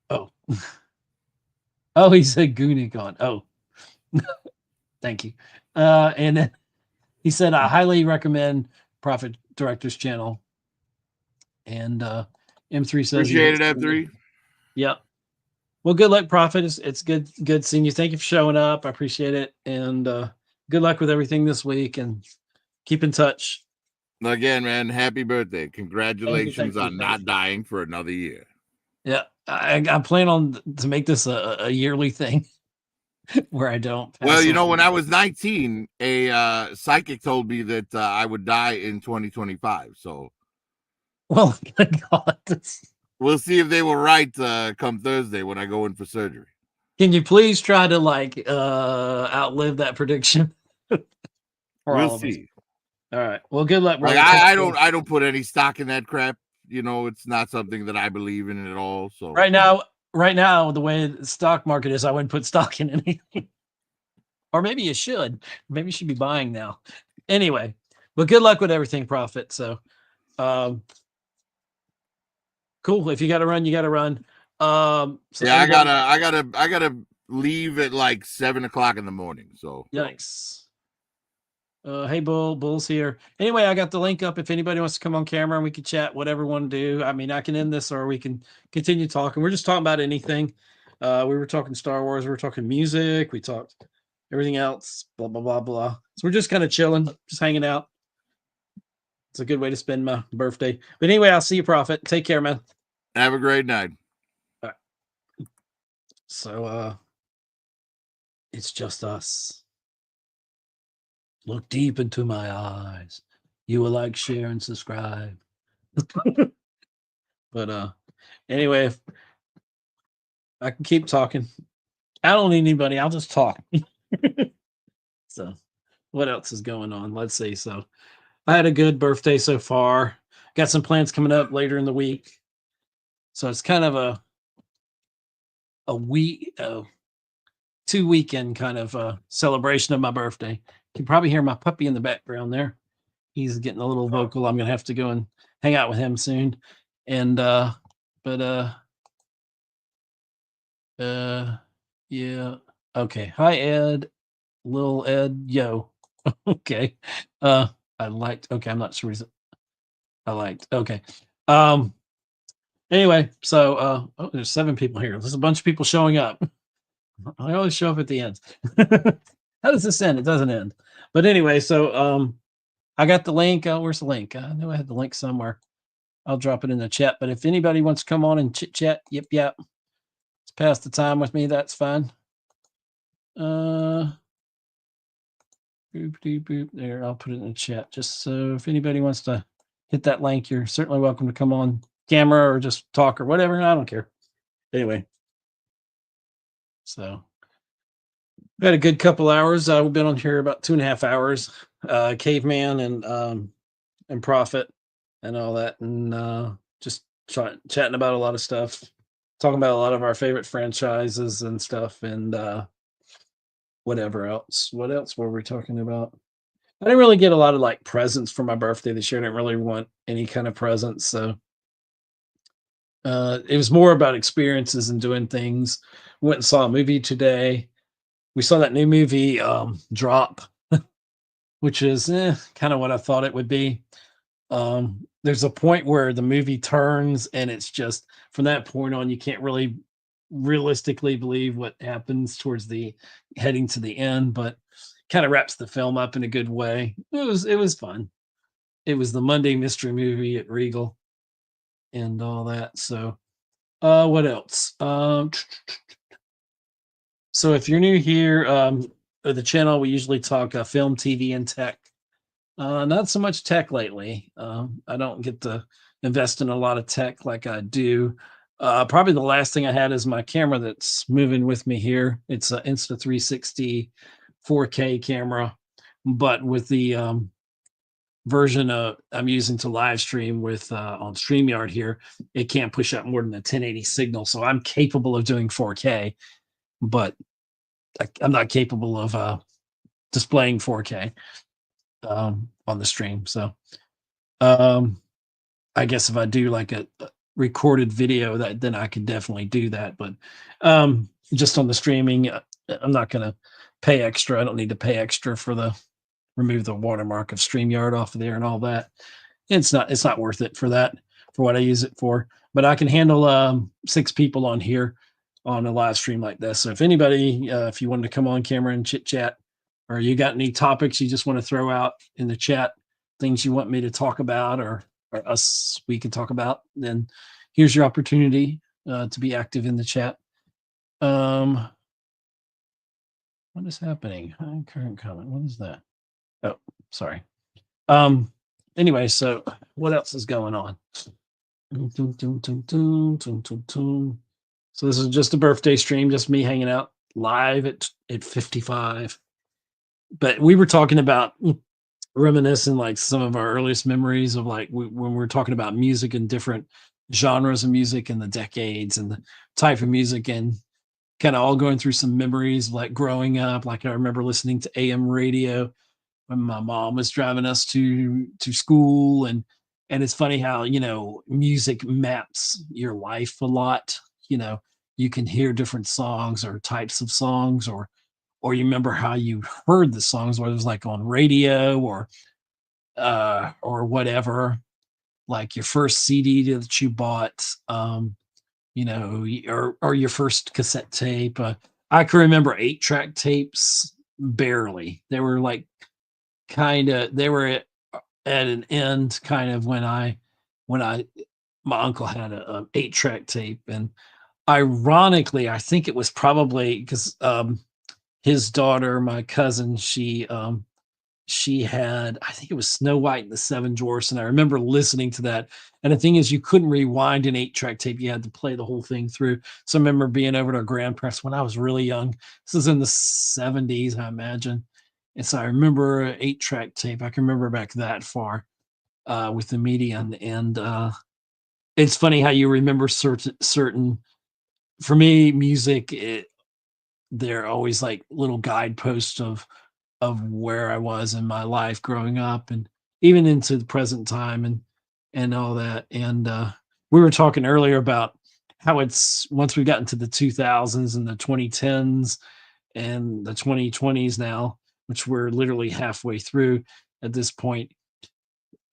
Oh. Oh, he said Gunig on. Oh. Thank you. And then he said, I highly recommend Profit Director's channel. And M3 says, appreciate it, M3. Yep. Well, good luck, Prophet. It's good seeing you. Thank you for showing up. I appreciate it. And good luck with everything this week and keep in touch. Again, man, happy birthday. Congratulations on not dying for another year. Yeah. I plan on to make this a yearly thing where I don't. Well, when I was 19, a psychic told me that I would die in 2025. So, well, God, we'll see if they were right come Thursday when I go in for surgery. Can you please try to outlive that prediction? We'll see. All right. Well, good luck, brother. I don't put any stock in that crap. It's not something that I believe in at all. So right now, the way the stock market is, I wouldn't put stock in anything. Or maybe you should. Maybe you should be buying now. Anyway, but good luck with everything, Prophet. So, cool. If you got to run, you got to run. So yeah, I gotta leave at like 7 o'clock in the morning. So yikes. Hey, Bull's here. Anyway, I got the link up if anybody wants to come on camera and we can chat, whatever we want to do. I mean, I can end this or we can continue talking. We're just talking about anything. We were talking Star Wars. We were talking music. We talked everything else, blah, blah, blah, blah. So we're just kind of chilling, just hanging out. It's a good way to spend my birthday. But anyway, I'll see you, Prophet. Take care, man. Have a great night. All right. So, it's just us. Look deep into my eyes. You will like, share, and subscribe. But anyway, if I can keep talking. I don't need anybody. I'll just talk. So what else is going on? Let's see. So I had a good birthday so far. Got some plans coming up later in the week. So it's kind of a week, 2 weekend kind of celebration of my birthday. You can probably hear my puppy in the background there. He's getting a little vocal. I'm gonna have to go and hang out with him soon. And Yeah. Okay. Hi, Ed. Little Ed. Yo. Okay. I liked. Okay. I'm not sure. I liked. Okay. Um. Anyway, so oh, there's 7 people here. There's a bunch of people showing up. I always show up at the end. How does this end? It doesn't end. But anyway, so I got the link. Where's the link? I knew I had the link somewhere. I'll drop it in the chat. But if anybody wants to come on and chit chat, yep, let's pass the time with me. That's fine. Boop, doop, boop. There, I'll put it in the chat. Just so if anybody wants to hit that link, you're certainly welcome to come on camera or just talk or whatever. I don't care. Anyway, so we had a good couple hours. We've been on here about 2.5 hours. Caveman and Prophet and all that, and just chatting about a lot of stuff, talking about a lot of our favorite franchises and stuff, and whatever else. What else were we talking about? I didn't really get a lot of like presents for my birthday this year. I didn't really want any kind of presents, so it was more about experiences and doing things. Went and saw a movie today. We saw that new movie, Drop, which is kind of what I thought it would be. There's a point where the movie turns, and it's just from that point on, you can't really realistically believe what happens towards the heading to the end, but kind of wraps the film up in a good way. It was fun. It was the Monday mystery movie at Regal and all that. So, what else? So if you're new here, at the channel, we usually talk film, TV, and tech. Not so much tech lately. I don't get to invest in a lot of tech like I do. Probably the last thing I had is my camera that's moving with me here. It's an Insta360 4K camera, but with the version I'm using to live stream with on StreamYard here, it can't push up more than a 1080 signal. So I'm capable of doing 4K, but I'm not capable of displaying 4K on the stream. So I guess if I do like a recorded video, that then I could definitely do that. But just on the streaming, I'm not going to pay extra. I don't need to pay extra for the remove the watermark of StreamYard off of there and all that. It's not worth it for that, for what I use it for. But I can handle 6 people on here on a live stream like this. So if anybody, if you wanted to come on camera and chit chat, or you got any topics you just want to throw out in the chat, things you want me to talk about, or we can talk about, then here's your opportunity to be active in the chat. What is happening? Current comment. What is that? Oh, sorry. Anyway, so what else is going on? So this is just a birthday stream, just me hanging out live at 55. But we were talking about reminiscing like some of our earliest memories of like when we're talking about music and different genres of music and the decades and the type of music, and kind of all going through some memories of like growing up. Like I remember listening to AM radio when my mom was driving us to school, and it's funny how music maps your life a lot. You can hear different songs or types of songs, or you remember how you heard the songs, whether it was like on radio or whatever, like your first CD that you bought, or your first cassette tape. I can remember 8-track tapes barely. They were like they were at an end kind of when my uncle had a 8-track tape, and ironically, I think it was probably because his daughter, my cousin, she had, I think it was Snow White and the Seven Dwarfs, and I remember listening to that. And the thing is, you couldn't rewind an 8-track tape; you had to play the whole thing through. So I remember being over to our grandparents when I was really young. This is in the 70s, I imagine. And so I remember an 8-track tape. I can remember back that far with the median, and it's funny how you remember certain. For me, music, they're always like little guideposts of where I was in my life growing up, and even into the present time, and all that. And we were talking earlier about how it's once we got into the 2000s and the 2010s and the 2020s now, which we're literally halfway through at this point,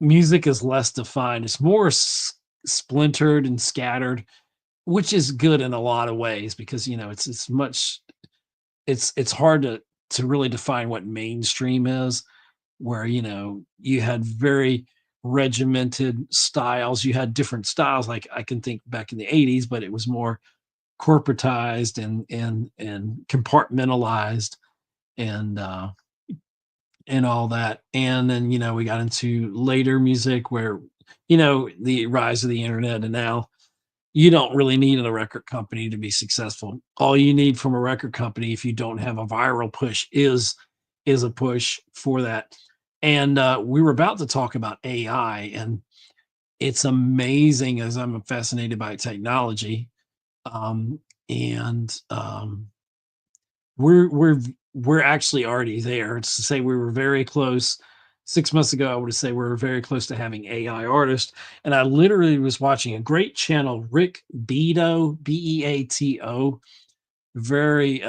music is less defined. It's more splintered and scattered, which is good in a lot of ways because it's much it's hard to really define what mainstream is, where you had very regimented styles. You had different styles, like I can think back in the 80s, but it was more corporatized and compartmentalized and and all that. And then we got into later music where the rise of the internet, and now you don't really need a record company to be successful. All you need from a record company, if you don't have a viral push, is a push for that. And we were about to talk about AI, and it's amazing as I'm fascinated by technology. Um, and we're actually already there. It's to say we were very close. 6 months ago, I would say we were very close to having AI artists. And I literally was watching a great channel, Rick Beato, Beato, very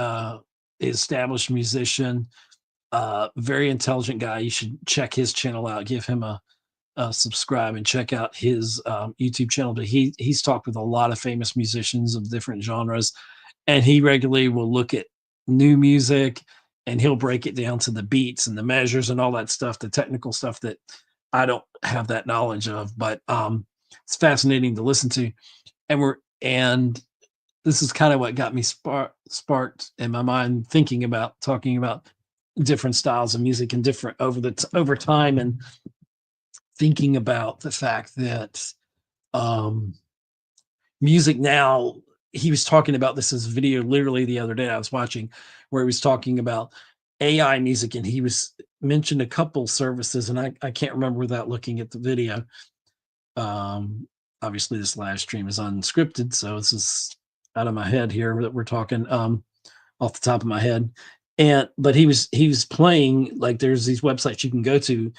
established musician, very intelligent guy. You should check his channel out. Give him a subscribe and check out his YouTube channel. But he's talked with a lot of famous musicians of different genres, and he regularly will look at new music and he'll break it down to the beats and the measures and all that stuff, the technical stuff that I don't have that knowledge of. But it's fascinating to listen to. And this is kind of what got me sparked in my mind thinking about talking about different styles of music and different over time, and thinking about the fact that um music now, he was talking about this as a video literally the other day I was watching, where he was talking about AI music, and he was mentioned a couple services, and I can't remember without looking at the video. Obviously this live stream is unscripted, so this is out of my head here that we're talking off the top of my head. And but he was playing, like, there's these websites you can go to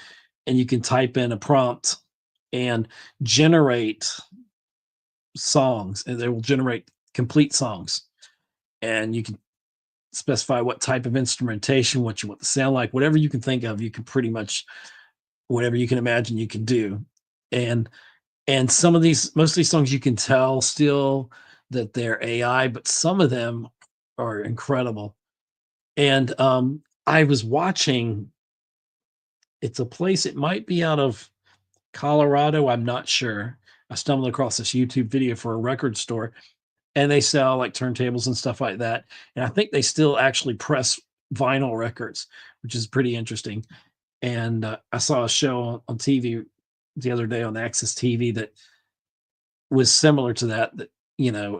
and you can type in a prompt and generate songs, and they will generate complete songs. And you can specify what type of instrumentation, what you want to sound like, whatever you can think of. You can pretty much, whatever you can imagine, you can do. And most of these songs, you can tell still that they're AI, but some of them are incredible. And I was watching, it's a place, it might be out of Colorado, I'm not sure. I stumbled across this YouTube video for a record store, and they sell like turntables and stuff like that. And I think they still actually press vinyl records, which is pretty interesting. And I saw a show on TV the other day on Access TV that was similar to that. That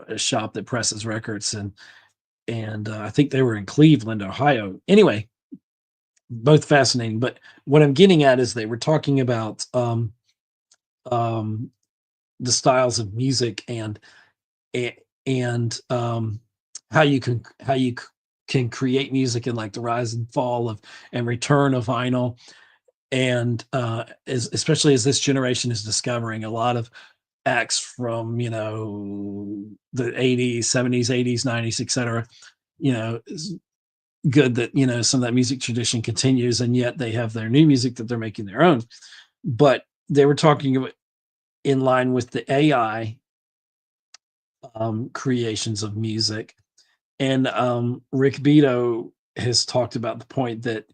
a shop that presses records, and I think they were in Cleveland, Ohio. Anyway, both fascinating. But what I'm getting at is they were talking about um, the styles of music, and how you can create music, and like the rise and fall of and return of vinyl. And especially as this generation is discovering a lot of acts from the 80s, 70s, 80s, 90s, etc. It's good that some of that music tradition continues, and yet they have their new music that they're making their own. But they were talking about, in line with the AI creations of music. And Rick Beato has talked about the point that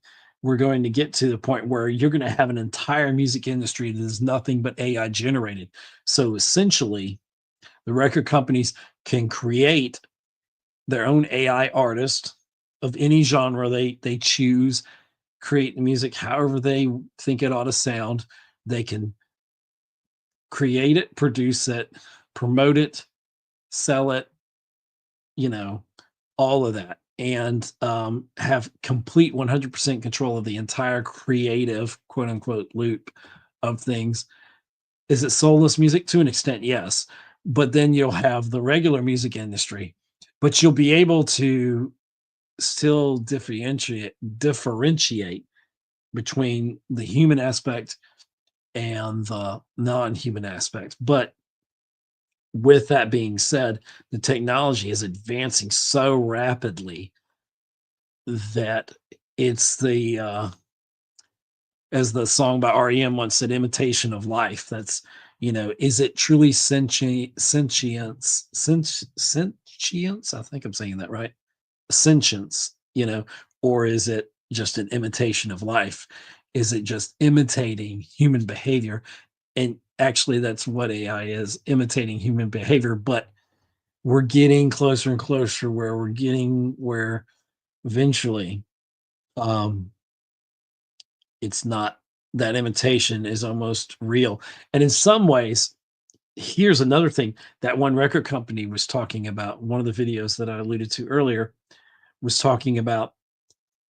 we're going to get to the point where you're going to have an entire music industry that is nothing but AI generated. So essentially, the record companies can create their own AI artist of any genre they choose, create the music however they think it ought to sound. They can create it, produce it, promote it, sell it, you know, all of that, and have complete 100% control of the entire creative, quote unquote, loop of things. Is it soulless music? To an extent, yes. But then you'll have the regular music industry, but you'll be able to still differentiate between the human aspect and the non-human aspect. But with that being said, the technology is advancing so rapidly that it's as the song by REM once said, imitation of life. That's, is it truly sentience? I think I'm saying that right. Sentience, or is it just an imitation of life? Is it just imitating human behavior? And actually, that's what AI is, imitating human behavior. But we're getting closer and closer where eventually, um, it's not, that imitation is almost real. And in some ways, here's another thing that one record company was talking about. One of the videos that I alluded to earlier was talking about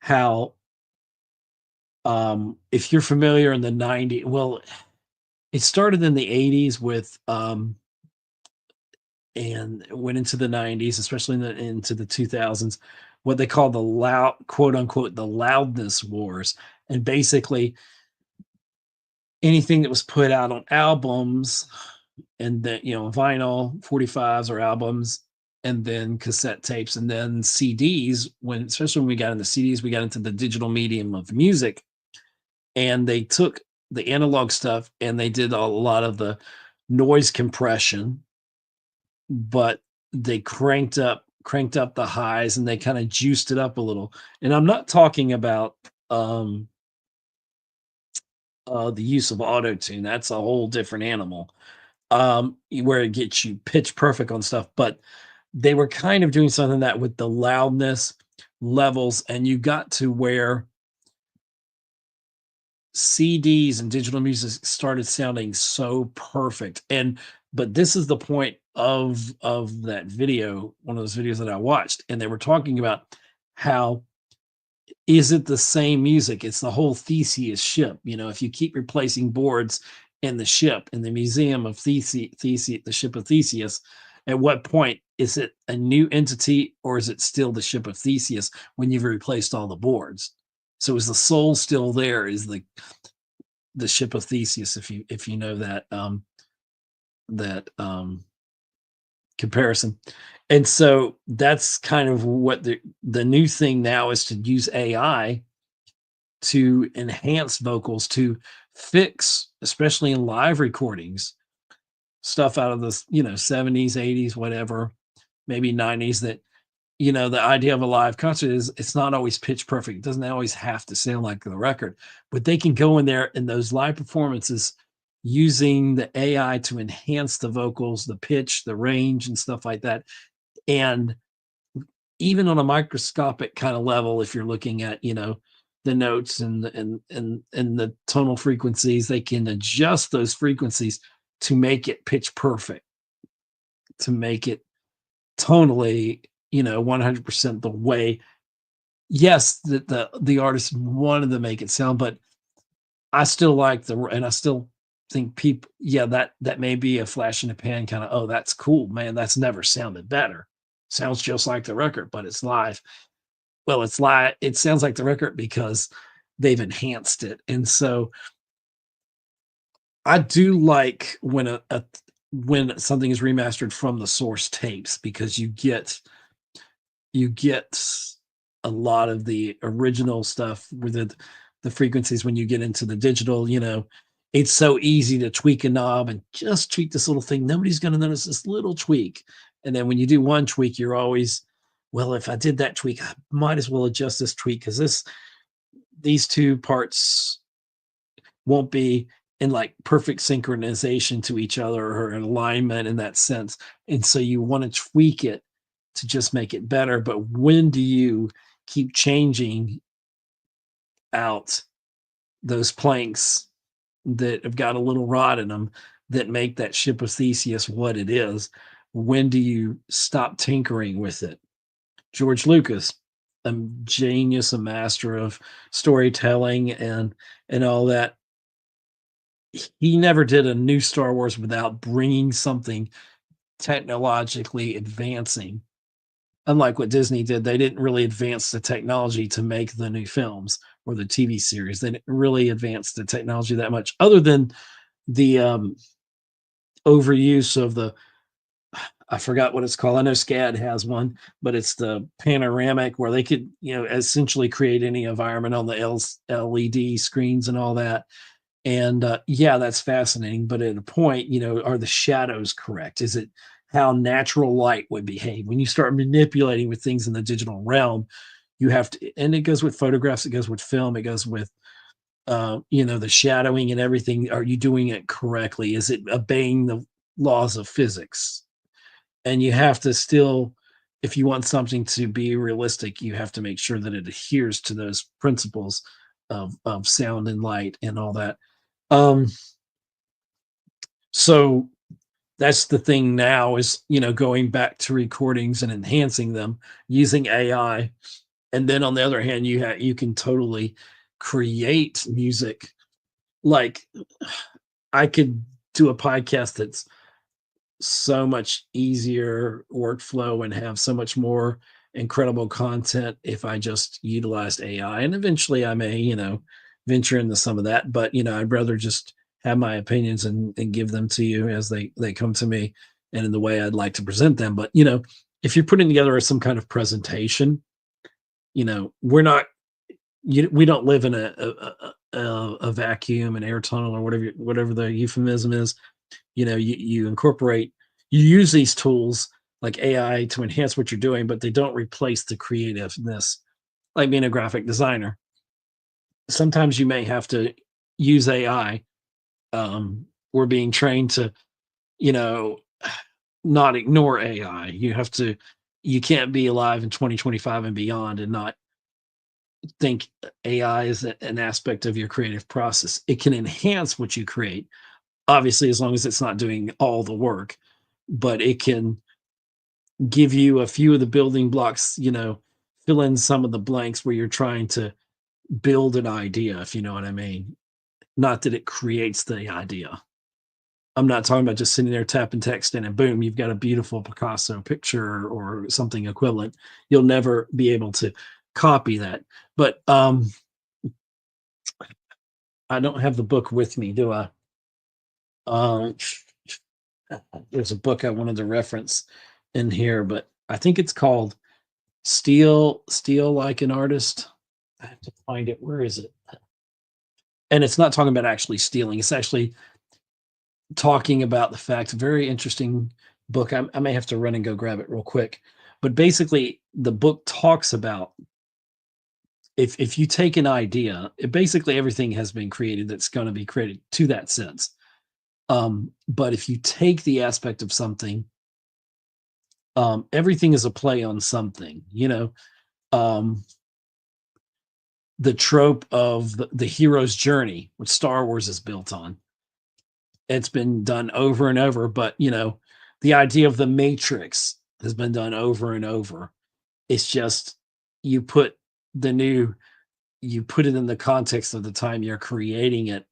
how, if you're familiar in the 90s, well, it started in the 80s with, and went into the 90s, especially into the 2000s, what they call the loud, quote unquote, the loudness wars. And basically, anything that was put out on albums, and then, vinyl 45s or albums, and then cassette tapes, and then CDs, especially when we got into CDs, we got into the digital medium of music. And they took the analog stuff and they did a lot of the noise compression, but they cranked up the highs, and they kind of juiced it up a little. And I'm not talking about the use of auto tune. That's a whole different animal, where it gets you pitch perfect on stuff. But they were kind of doing something that with the loudness levels, and you got to where CDs and digital music started sounding so perfect. But this is the point of that video, one of those videos that I watched, and they were talking about how, is it the same music? It's the whole Theseus ship. If you keep replacing boards in the ship, in the museum of Theseus, the ship of Theseus, at what point is it a new entity, or is it still the ship of Theseus when you've replaced all the boards? So is the soul still there? Is the ship of Theseus, if you know that comparison. And so that's kind of what the new thing now is, to use AI to enhance vocals, to fix, especially in live recordings, stuff out of the 70s, 80s, whatever, maybe 90s, that the idea of a live concert is it's not always pitch perfect. It doesn't always have to sound like the record, but they can go in there in those live performances using the AI to enhance the vocals, the pitch, the range, and stuff like that. And even on a microscopic kind of level, if you're looking at, the notes and the tonal frequencies, they can adjust those frequencies to make it pitch perfect, to make it tonally, 100% the way, yes, the artist wanted to make it sound. But I still like and I still think people, yeah, that may be a flash in the pan kind of, oh, that's cool, man, that's never sounded better. Sounds just like the record, but it's live. Well, it's live. It sounds like the record because they've enhanced it. And so I do like when something is remastered from the source tapes, because you get a lot of the original stuff with the frequencies. When you get into the digital, it's so easy to tweak a knob and just tweak this little thing. Nobody's going to notice this little tweak. And then when you do one tweak, you're always, well, if I did that tweak, I might as well adjust this tweak, because these two parts won't be in like perfect synchronization to each other, or in alignment in that sense. And so you want to tweak it to just make it better. But when do you keep changing out those planks that have got a little rod in them that make that ship of Theseus what it is? When do you stop tinkering with it? George Lucas, a genius, a master of storytelling and all that, he never did a new Star Wars without bringing something technologically advancing. Unlike what Disney did, they didn't really advance the technology to make the new films or the TV series. They didn't really advance the technology that much, other than the overuse of the I forgot what it's called. I know SCAD has one, but it's the panoramic where they could, essentially create any environment on the LED screens and all that. And yeah, that's fascinating. But at a point, are the shadows correct? Is it how natural light would behave? When you start manipulating with things in the digital realm, you have to, and it goes with photographs, it goes with film, it goes with the shadowing and everything. Are you doing it correctly? Is it obeying the laws of physics? And you have to still, if you want something to be realistic, you have to make sure that it adheres to those principles of sound and light and all that. um so that's the thing now is, going back to recordings and enhancing them using AI. And then on the other hand, you can totally create music. Like, I could do a podcast that's so much easier workflow and have so much more incredible content if I just utilized AI. And eventually I may, venture into some of that. But I'd rather just have my opinions and give them to you as they come to me and in the way I'd like to present them. But if you're putting together some kind of presentation, we're not we don't live in a vacuum, an air tunnel, or whatever the euphemism is. You incorporate, you use these tools like AI to enhance what you're doing, but they don't replace the creativeness. Like being a graphic designer, sometimes you may have to use AI. We're being trained to, you know not ignore AI. You can't be alive in 2025 and beyond and not think AI is an aspect of your creative process. It can enhance what you create, obviously, as long as it's not doing all the work, but it can give you a few of the building blocks, fill in some of the blanks where you're trying to build an idea, if you know what I mean. Not that it creates the idea. I'm not talking about just sitting there tapping text in and boom, you've got a beautiful Picasso picture or something equivalent. You'll never be able to copy that. But I don't have the book with me, do I? Um, there's a book I wanted to reference in here, but I think it's called Steal Like an Artist. I have to find it. Where is it? And it's not talking about actually stealing. It's actually talking about the fact, very interesting book. I may have to run and go grab it real quick. But basically, the book talks about, if you take an idea, basically everything has been created that's going to be created to that sense. But if you take the aspect of something, everything is a play on something, um, the trope of the hero's journey, which Star Wars is built on. It's been done over and over, but the idea of the Matrix has been done over and over. It's just, you put you put it in the context of the time you're creating it,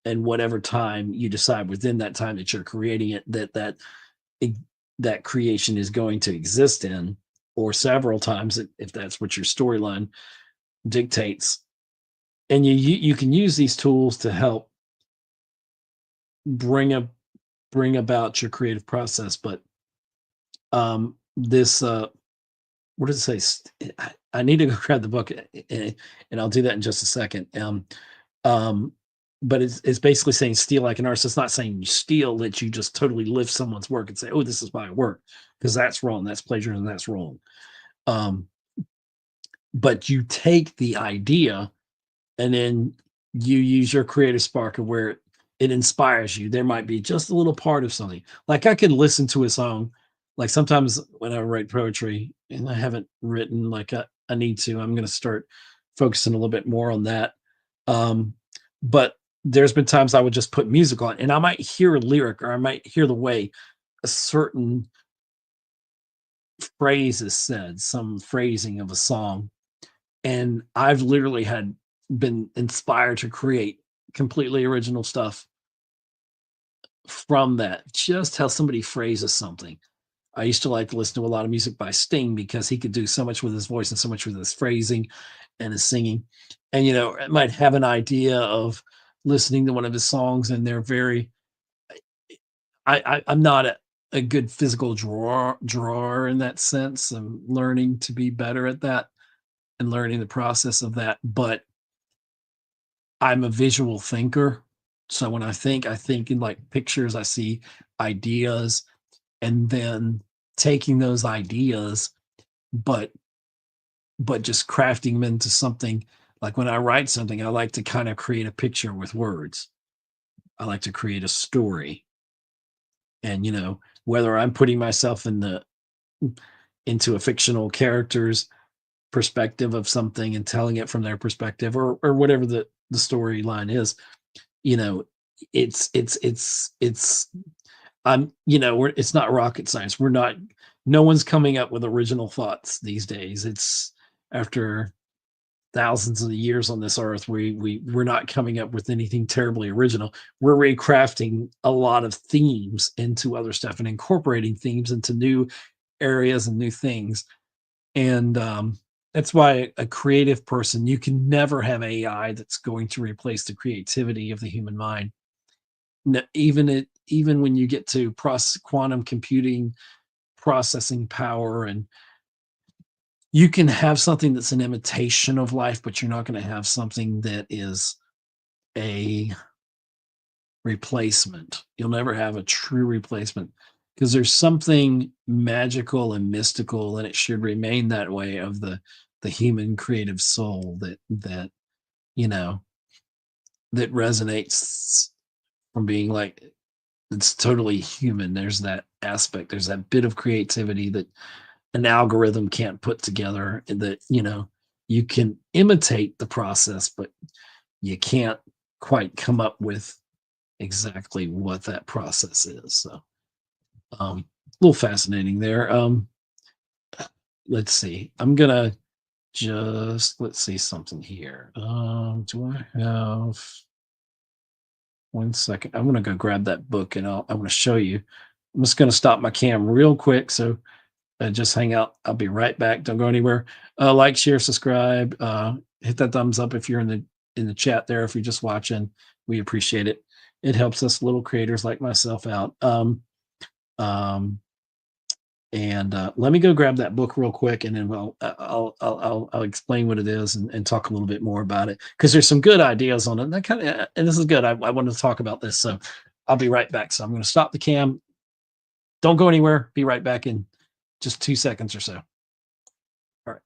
and whatever time you decide within that time that you're creating it, that creation is going to exist in, or several times if that's what your storyline dictates. And you can use these tools to help bring about your creative process. But this what does it say? I need to go grab the book, and I'll do that in just a second. But it's basically saying steal like an artist. It's not saying you steal, that you just totally lift someone's work and say, oh, this is my work, because that's wrong. That's plagiarism. That's wrong. But you take the idea and then you use your creative spark of where it inspires you. There might be just a little part of something. Like, I can listen to a song. Like, sometimes when I write poetry, and I haven't written like I need to, I'm going to start focusing a little bit more on that. But there's been times I would just put music on, and I might hear a lyric, or I might hear the way a certain phrase is said, some phrasing of a song. And I've literally had been inspired to create completely original stuff from that, just how somebody phrases something. I used to like to listen to a lot of music by Sting, because he could do so much with his voice and so much with his phrasing and his singing. And I might have an idea of listening to one of his songs, and they're very, I'm not a good physical drawer in that sense. I'm learning to be better at that and learning the process of that. But I'm a visual thinker. So when I think in like pictures, I see ideas and then taking those ideas, but just crafting them into something. Like when I write something, I like to kind of create a picture with words. I like to create a story. And whether I'm putting myself into a fictional character's perspective of something and telling it from their perspective, or whatever the storyline is, you know, it's it's not rocket science. No one's coming up with original thoughts these days. It's after thousands of years on this earth, we're not coming up with anything terribly original. We're recrafting a lot of themes into other stuff and incorporating themes into new areas and new things. And that's why a creative person, you can never have AI that's going to replace the creativity of the human mind. Even when you get to quantum computing, processing power, and you can have something that's an imitation of life, but you're not going to have something that is a replacement. You'll never have a true replacement because there's something magical and mystical, and it should remain that way, of the human creative soul you know that resonates from being like, it's totally human. There's that aspect. There's that bit of creativity that an algorithm can't put together, that you can imitate the process, but you can't quite come up with exactly what that process is. So a little fascinating there. Let's see, I'm gonna let's see something here. Do I have 1 second? I'm gonna go grab that book and I'm gonna show you. I'm just gonna stop my cam real quick, so just hang out. I'll be right back. Don't go anywhere. Like, share, subscribe. Hit that thumbs up if you're in the chat there. If you're just watching, we appreciate it. It helps us little creators like myself out. And let me go grab that book real quick, and then I'll explain what it is and talk a little bit more about it, because there's some good ideas on it. And this is good. I wanted to talk about this, so I'll be right back. So I'm going to stop the cam. Don't go anywhere. Be right back in just 2 seconds or so. All right.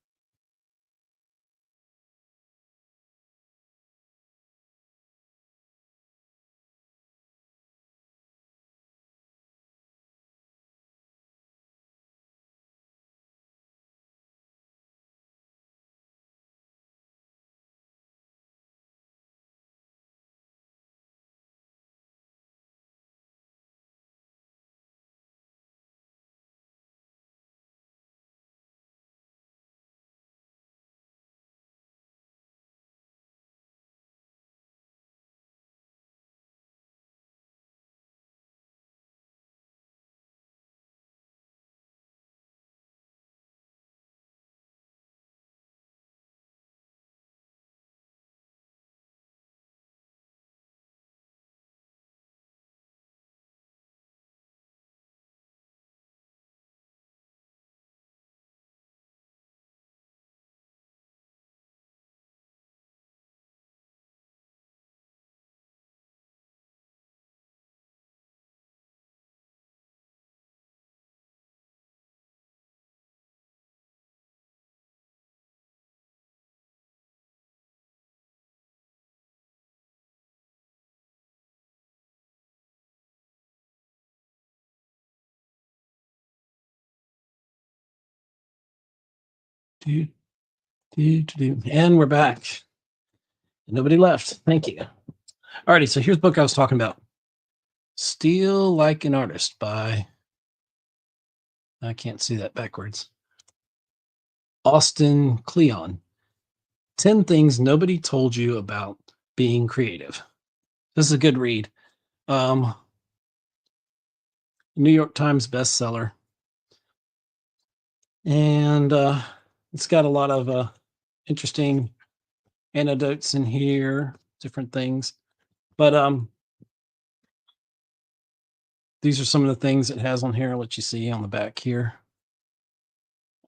And we're back. Nobody left. Thank you. Alrighty, so here's the book I was talking about. Steal Like an Artist by, I can't see that backwards, Austin Kleon. 10 Things Nobody Told You About Being Creative. This is a good read. New York Times bestseller. And it's got a lot of interesting anecdotes in here, different things. But these are some of the things it has on here. I'll let you see on the back here.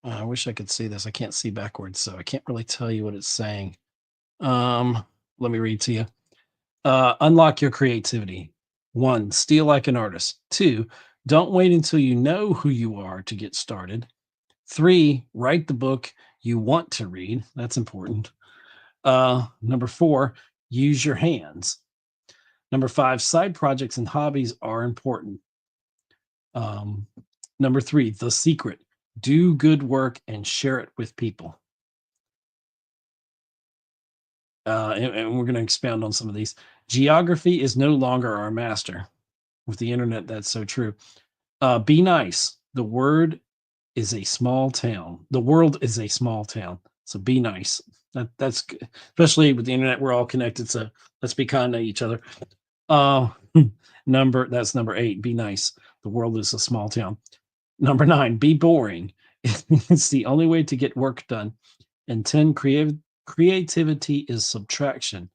I wish I could see this. I can't see backwards, so I can't really tell you what it's saying. Let me read to you. Unlock your creativity. 1, steal like an artist. 2, don't wait until you know who you are to get started. 3, write the book you want to read. That's important. Number 4, use your hands. Number 5, side projects and hobbies are important. Number 3, the secret, do good work and share it with people. And we're going to expound on some of these. Geography is no longer our master. With the internet, that's so true. Be nice. The word is a small town. The world is a small town. So be nice. That's good. Especially with the internet, we're all connected. So let's be kind to each other. That's number 8. Be nice. The world is a small town. Number 9, be boring. It's the only way to get work done. And 10, creativity is subtraction.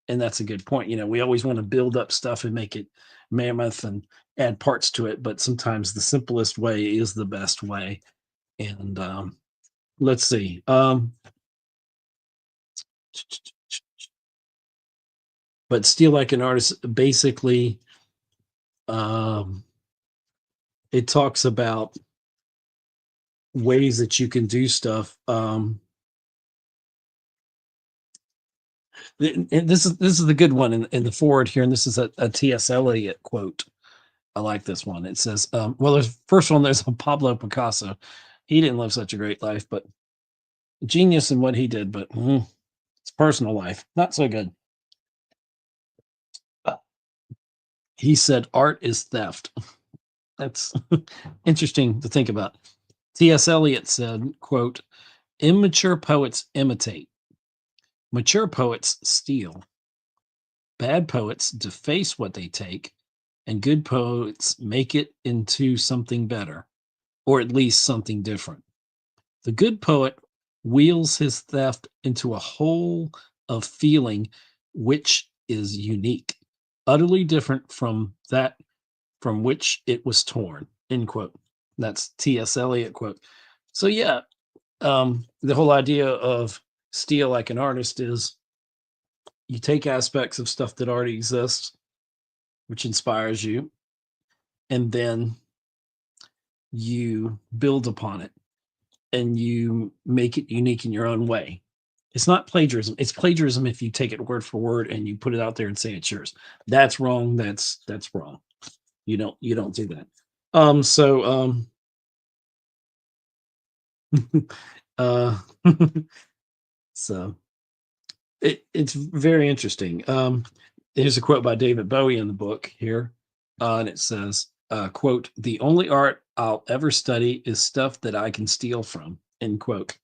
And that's a good point. We always want to build up stuff and make it mammoth and add parts to it, but sometimes the simplest way is the best way. And let's see. But steal like an artist, basically, it talks about ways that you can do stuff. And this is the good one in the forward here, and this is a T.S. Eliot quote. I like this one. It says, well, there's first one, there's a Pablo Picasso. He didn't live such a great life, but genius in what he did, but his personal life, not so good. He said, art is theft. That's interesting to think about. T.S. Eliot said, quote, immature poets imitate. Mature poets steal. Bad poets deface what they take, and good poets make it into something better, or at least something different. The good poet wheels his theft into a whole of feeling which is unique, utterly different from that from which it was torn, end quote. That's T.S. Eliot quote. So yeah, the whole idea of steal like an artist is you take aspects of stuff that already exists, which inspires you, and then you build upon it and you make it unique in your own way. It's not plagiarism. It's plagiarism if you take it word for word and you put it out there and say it's yours. That's wrong. That's wrong. You don't do that. So it's very interesting. Here's a quote by David Bowie in the book here, and it says, quote, the only art I'll ever study is stuff that I can steal from, end quote.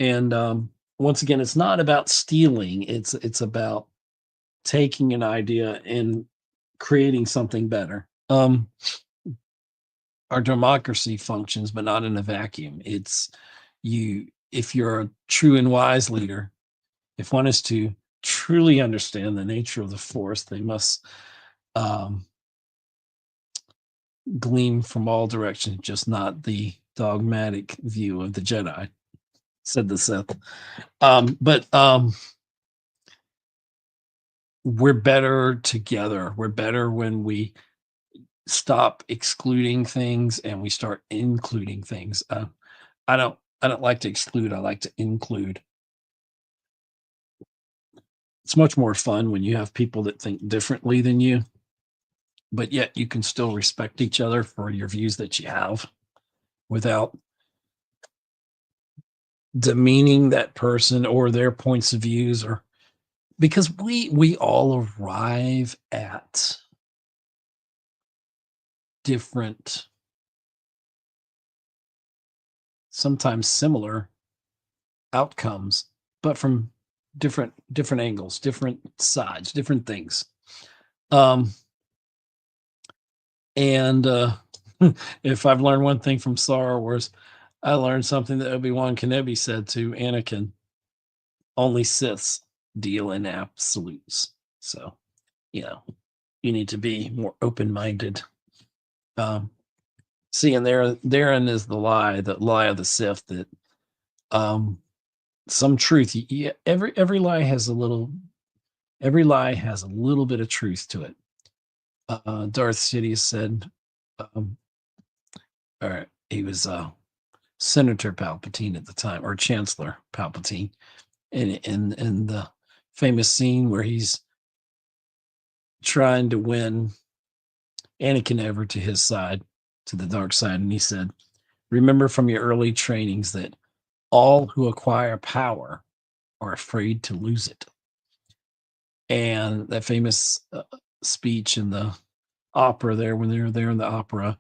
And once again, it's not about stealing. It's about taking an idea and creating something better. Our democracy functions, but not in a vacuum. It's if you're a true and wise leader, if one is to truly understand the nature of the force, they must glean from all directions, just not the dogmatic view of the Jedi, said the Sith. But we're better together. We're better when we stop excluding things and we start including things. I don't like to exclude. I like to include. It's much more fun when you have people that think differently than you, but yet you can still respect each other for your views that you have without demeaning that person or their points of views, or because we all arrive at different, sometimes similar outcomes, but from different angles, different sides, different things. And if I've learned one thing from Star Wars, I learned something that Obi-Wan Kenobi said to Anakin: only Siths deal in absolutes. So, you need to be more open-minded See, and therein is the lie of the Sith, that some truth. Every lie has a little. Every lie has a little bit of truth to it. Darth Sidious said, or he was Senator Palpatine at the time, or Chancellor Palpatine, in the famous scene where he's trying to win Anakin over to his side, to the dark side, and he said, "Remember from your early trainings that all who acquire power are afraid to lose it." And that famous speech in the opera there, when they were there in the opera,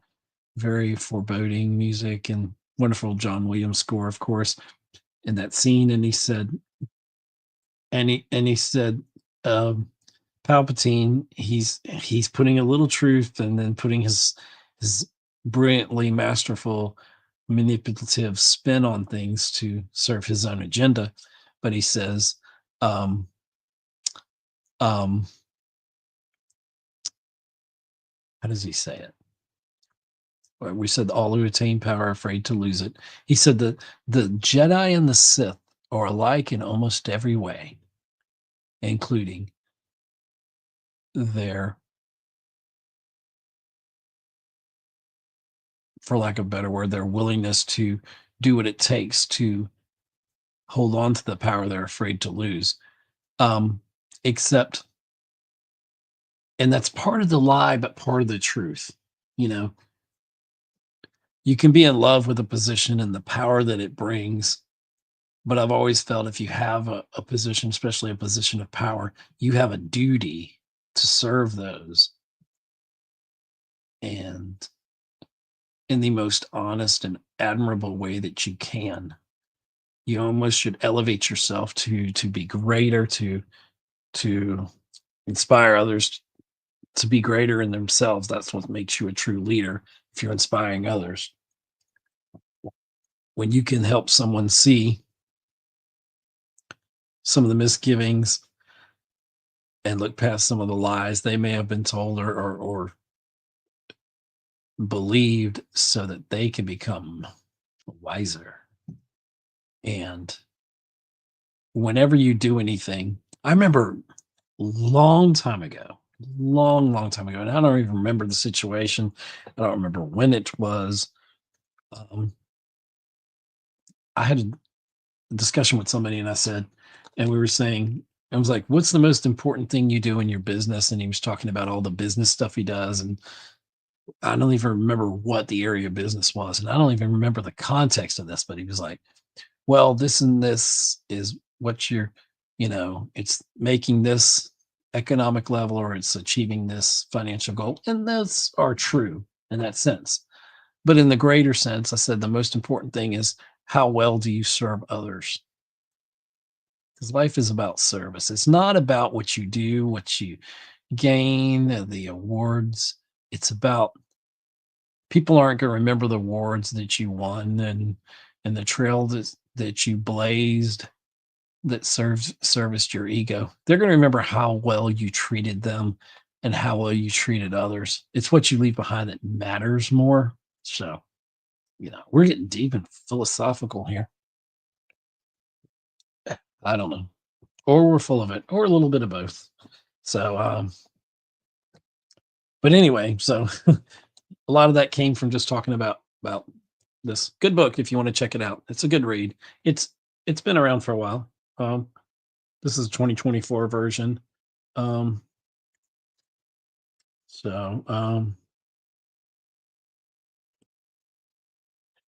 very foreboding music and wonderful John Williams score, of course, in that scene. And he said, um, Palpatine, he's putting a little truth and then putting his brilliantly masterful manipulative spin on things to serve his own agenda. But he says, um, how does he say it? We said all who attain power are afraid to lose it. He said that the Jedi and the Sith are alike in almost every way, including their, for lack of a better word, their willingness to do what it takes to hold on to the power they're afraid to lose. Except, and that's part of the lie, but part of the truth. You know, you can be in love with a position and the power that it brings. But I've always felt if you have a position, especially a position of power, you have a duty to serve those, and in the most honest and admirable way that you can. You almost should elevate yourself to be greater, to inspire others to be greater in themselves. That's what makes you a true leader, if you're inspiring others. When you can help someone see some of the misgivings and look past some of the lies they may have been told or believed, so that they can become wiser. And whenever you do anything, I remember long time ago, long time ago, and I don't even remember the situation. I don't remember when it was. I had a discussion with somebody, and I said, and we were saying, I was like, "What's the most important thing you do in your business?" And he was talking about all the business stuff he does, and I don't even remember what the area of business was, and I don't even remember the context of this. But he was like, "Well, this and this is what you're, it's making this economic level, or it's achieving this financial goal," and those are true in that sense. But in the greater sense, I said the most important thing is, how well do you serve others? Because life is about service. It's not about what you do, what you gain, the awards. It's about, people aren't going to remember the awards that you won, and the trail that you blazed that serviced your ego. They're going to remember how well you treated them and how well you treated others. It's what you leave behind that matters more. So, we're getting deep and philosophical here. I don't know. Or we're full of it, or a little bit of both. So, but anyway, so a lot of that came from just talking about this good book. If you want to check it out, it's a good read. It's been around for a while. This is a 2024 version.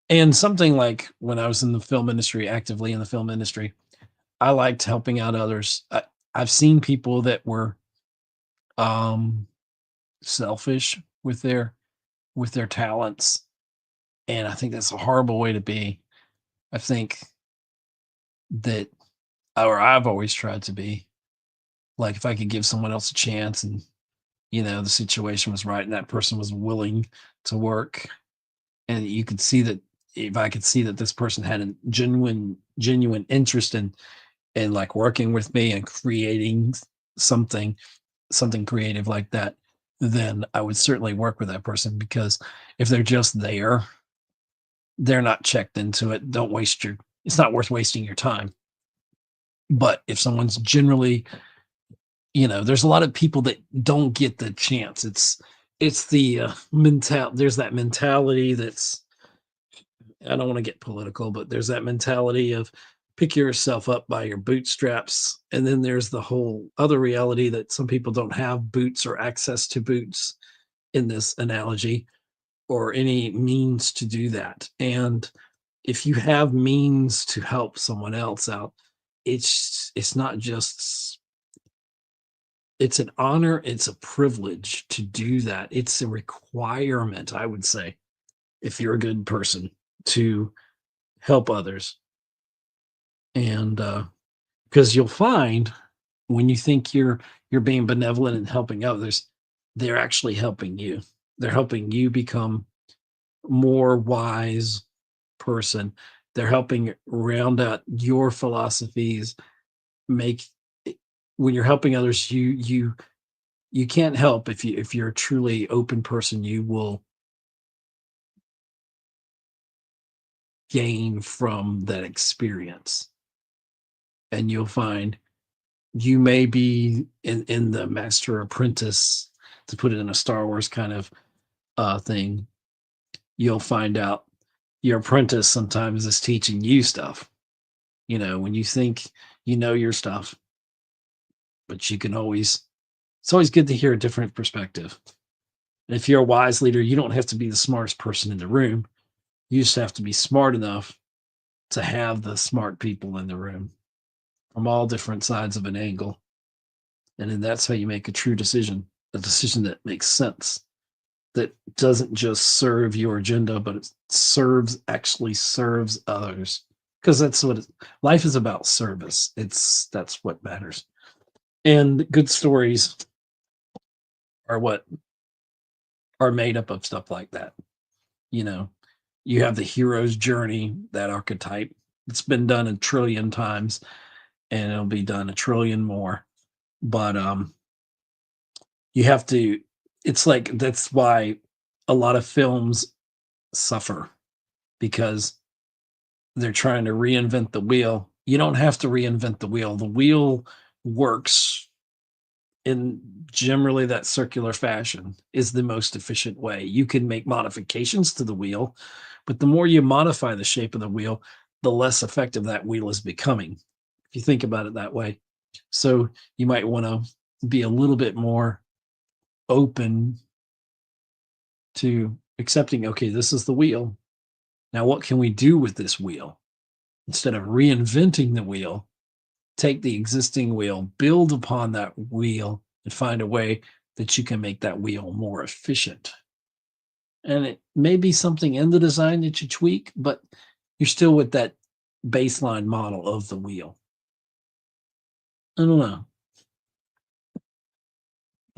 And something like, when I was in the film industry, actively in the film industry, I liked helping out others. I've seen people that were selfish with their talents, and I think that's a horrible way to be. I think that, or I've always tried to be, like, if I could give someone else a chance, and the situation was right and that person was willing to work, and you could see that, if I could see that this person had a genuine interest in like working with me and creating something creative like that, then I would certainly work with that person, because if they're just there, they're not checked into it. Don't waste your it's not worth wasting your time. But if someone's generally, there's a lot of people that don't get the chance. It's the mental there's that mentality that's, I don't want to get political, but there's that mentality of pick yourself up by your bootstraps. And then there's the whole other reality that some people don't have boots or access to boots in this analogy, or any means to do that. And if you have means to help someone else out, it's not just it's an honor, it's a privilege to do that. It's a requirement, I would say, if you're a good person, to help others. And because you'll find when you think you're being benevolent and helping others, they're actually helping you. They're helping you become more wise person. They're helping round out your philosophies. Make When you're helping others, you can't help, if you're a truly open person, you will gain from that experience. And you'll find you may be in the master apprentice, to put it in a Star Wars kind of thing. You'll find out your apprentice sometimes is teaching you stuff. When you think you know your stuff, but you can always it's always good to hear a different perspective. And if you're a wise leader, you don't have to be the smartest person in the room. You just have to be smart enough to have the smart people in the room from all different sides of an angle. And then that's how you make a true decision, a decision that makes sense, that doesn't just serve your agenda, but it actually serves others. Because that's what life is about: service. That's what matters. And good stories are what are made up of stuff like that. You know, you have the hero's journey, that archetype. It's been done a trillion times, and it'll be done a trillion more. But you have to. It's like that's why a lot of films suffer, because they're trying to reinvent the wheel. You don't have to reinvent the wheel. The wheel works in generally that circular fashion is the most efficient way. You can make modifications to the wheel, but the more you modify the shape of the wheel, the less effective that wheel is becoming, if you think about it that way. So you might want to be a little bit more open to accepting, okay, this is the wheel. Now, what can we do with this wheel? Instead of reinventing the wheel, take the existing wheel, build upon that wheel, and find a way that you can make that wheel more efficient. And it may be something in the design that you tweak, but you're still with that baseline model of the wheel. I don't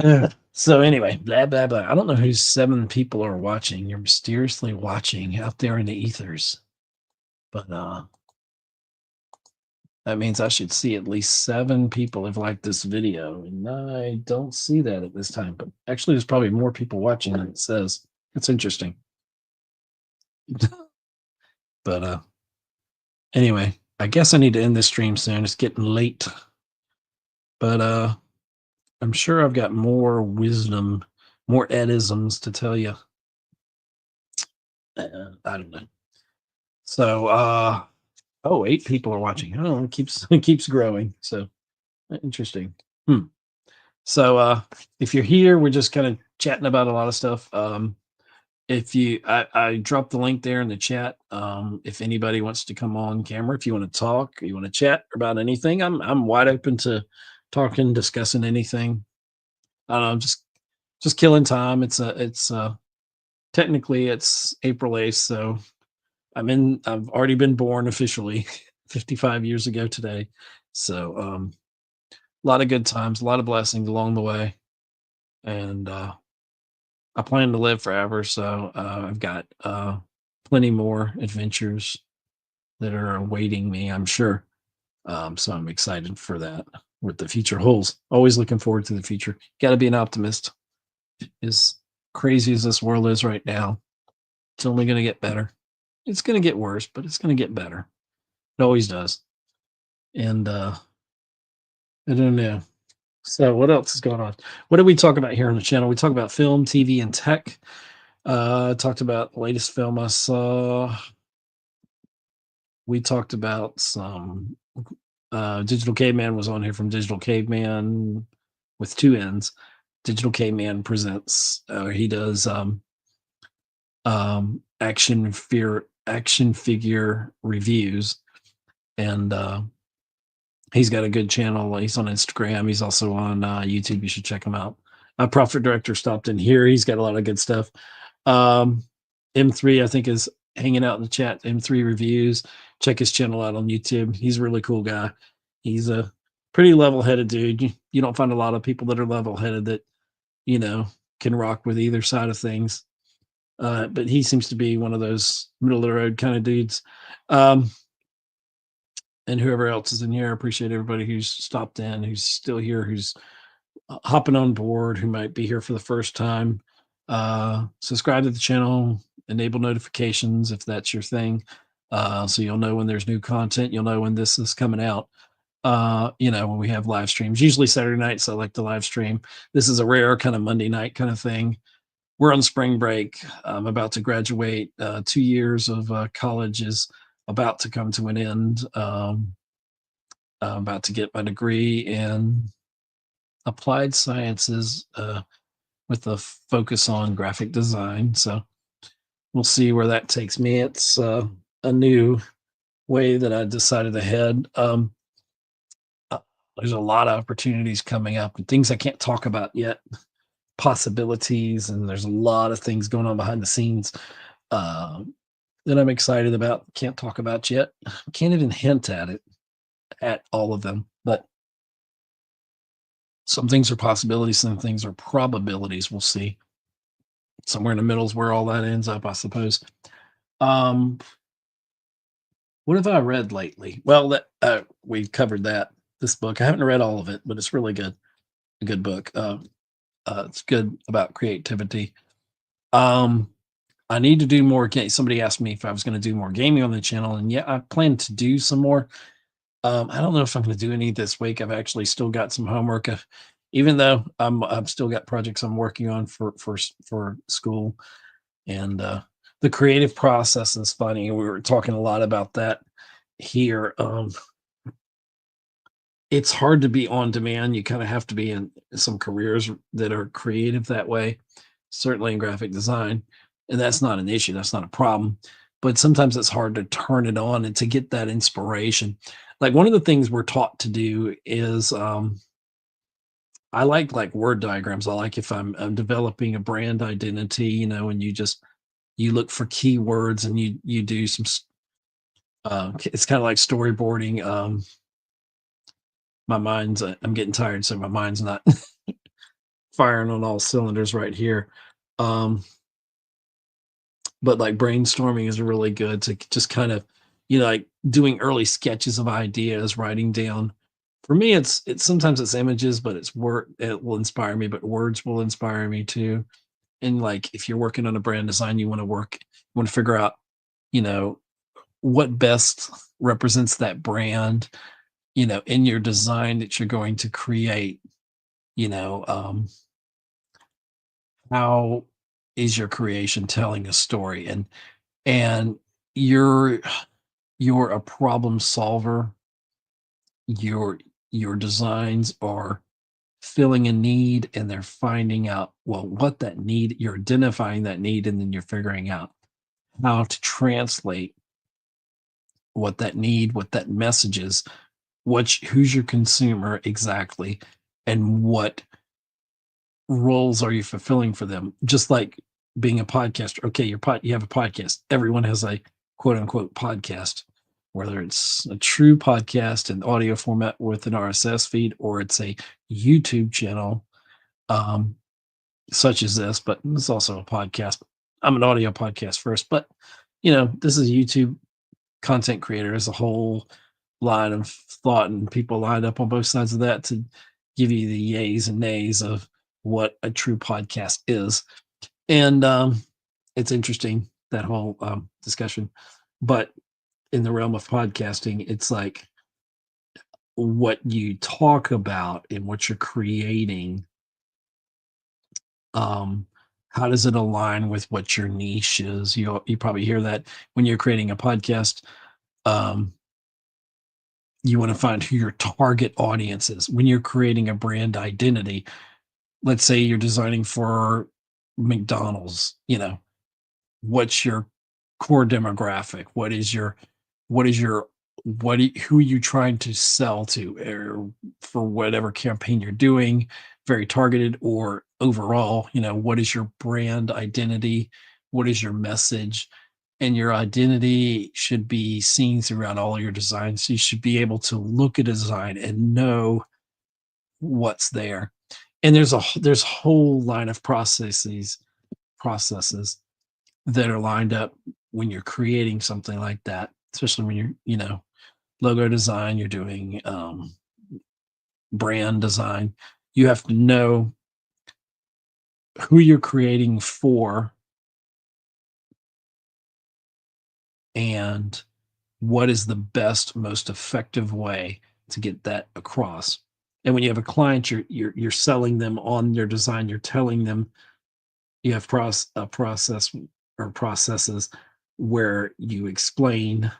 know. So anyway, blah, blah, blah. I don't know who 7 people are watching. You're mysteriously watching out there in the ethers. But that means I should see at least 7 people have liked this video. And I don't see that at this time. But actually, there's probably more people watching than it says. It's interesting. But anyway, I guess I need to end this stream soon. It's getting late. But I'm sure I've got more wisdom, more edisms to tell you. I don't know. So 8 people are watching. Oh, it keeps growing. So interesting. So if you're here, we're just kind of chatting about a lot of stuff. If I dropped the link there in the chat. If anybody wants to come on camera, if you want to talk, you want to chat about anything, I'm wide open to talking, discussing anything. Just killing time. It's technically it's April 8th, so I've already been born officially 55 years ago today. So a lot of good times, a lot of blessings along the way. And I plan to live forever. So I've got plenty more adventures that are awaiting me, I'm sure. So I'm excited for that, what the future holds. Always looking forward to the future. Got to be an optimist. As crazy as this world is right now, it's only going to get better. It's going to get worse, but it's going to get better. It always does. And I don't know. So what else is going on? What did we talk about here on the channel? We talk about film, TV, and tech. Talked about the latest film I saw. We talked about some Digital Caveman was on here from Digital Caveman with two N's. Digital Caveman presents. He does action figure reviews, and he's got a good channel. He's on Instagram. He's also on YouTube. You should check him out. Profit Director stopped in here. He's got a lot of good stuff. M3, I think, is hanging out in the chat. M3 Reviews. Check his channel out on YouTube. He's a really cool guy. He's a pretty level-headed dude. You don't find a lot of people that are level-headed that, can rock with either side of things. But he seems to be one of those middle-of-the-road kind of dudes. And whoever else is in here, I appreciate everybody who's stopped in, who's still here, who's hopping on board, who might be here for the first time. Subscribe to the channel, enable notifications if that's your thing. So you'll know when there's new content. You'll know when this is coming out. When we have live streams, usually Saturday nights, I like to live stream. This is a rare kind of Monday night kind of thing. We're on spring break. I'm about to graduate. 2 years of college is about to come to an end. I'm about to get my degree in applied sciences with a focus on graphic design. So we'll see where that takes me. It's a new way that I decided to head. There's a lot of opportunities coming up and things I can't talk about yet, possibilities, and there's a lot of things going on behind the scenes that I'm excited about. Can't talk about yet. Can't even hint at all of them, but some things are possibilities, some things are probabilities. We'll see. Somewhere in the middle is where all that ends up, I suppose. What have I read lately? Well, we covered that. This book, I haven't read all of it, but it's really good. A good book. It's good about creativity. I need to do more. Somebody asked me if I was going to do more gaming on the channel, and yeah, I plan to do some more. I don't know if I'm going to do any this week. I've actually still got some homework, even though I've still got projects I'm working on for school, and the creative process is funny. We were talking a lot about that here. It's hard to be on demand. You kind of have to be in some careers that are creative that way, certainly in graphic design. And that's not an issue. That's not a problem. But sometimes it's hard to turn it on and to get that inspiration. Like one of the things we're taught to do is I like word diagrams. I like if I'm developing a brand identity, and you look for keywords and you do some it's kind of like storyboarding. I'm getting tired, so my mind's not firing on all cylinders right here. But like brainstorming is really good to just kind of, like doing early sketches of ideas, writing down. For me, it's sometimes it's images, but it's work. It will inspire me, but words will inspire me too. And like if you're working on a brand design, you want to figure out, what best represents that brand, in your design that you're going to create. How is your creation telling a story? And you're a problem solver. Your designs are filling a need, and they're finding out what that need. You're identifying that need, and then you're figuring out how to translate what that need, what that message is, who's your consumer exactly, and what roles are you fulfilling for them. Just like being a podcaster. Okay, you have a podcast. Everyone has a quote unquote podcast, whether it's a true podcast in audio format with an RSS feed, or it's a YouTube channel, such as this, but it's also a podcast. I'm an audio podcast first, but this is YouTube content creator. As a whole line of thought, and people lined up on both sides of that to give you the yays and nays of what a true podcast is. And it's interesting, that whole discussion. But in the realm of podcasting, it's like what you talk about and what you're creating. How does it align with what your niche is? You probably hear that when you're creating a podcast. Um, you want to find who your target audience is when you're creating a brand identity. Let's say you're designing for McDonald's, what's your core demographic? Who are you trying to sell to, or for whatever campaign you're doing, very targeted or overall, what is your brand identity? What is your message? And your identity should be seen throughout all your designs. You should be able to look at a design and know what's there. And there's a whole line of processes that are lined up when you're creating something like that, especially when you're, logo design, you're doing brand design. You have to know who you're creating for and what is the best, most effective way to get that across. And when you have a client, you're selling them on your design. You're telling them you have a process or processes where you explain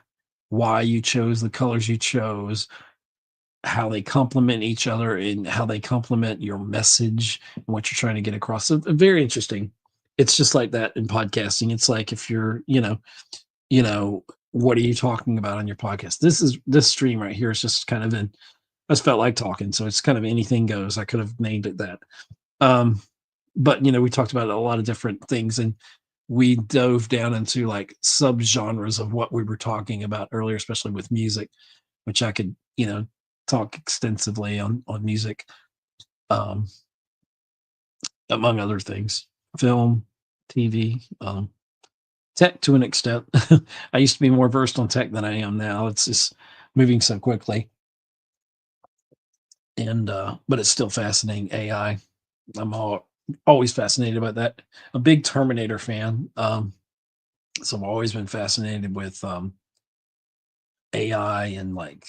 why you chose the colors you chose, how they complement each other, and how they complement your message and what you're trying to get across. So very interesting. It's just like that in podcasting. It's like if you're, what are you talking about on your podcast? This stream right here is just kind of I just felt like talking. So it's kind of anything goes. I could have named it that. But we talked about a lot of different things, and we dove down into like subgenres of what we were talking about earlier, especially with music, which I could, talk extensively on music, um, among other things, film, TV, tech to an extent. I used to be more versed on tech than I am now. It's just moving so quickly. And but it's still fascinating. AI. I'm always fascinated about that. A big Terminator fan. So I've always been fascinated with AI and like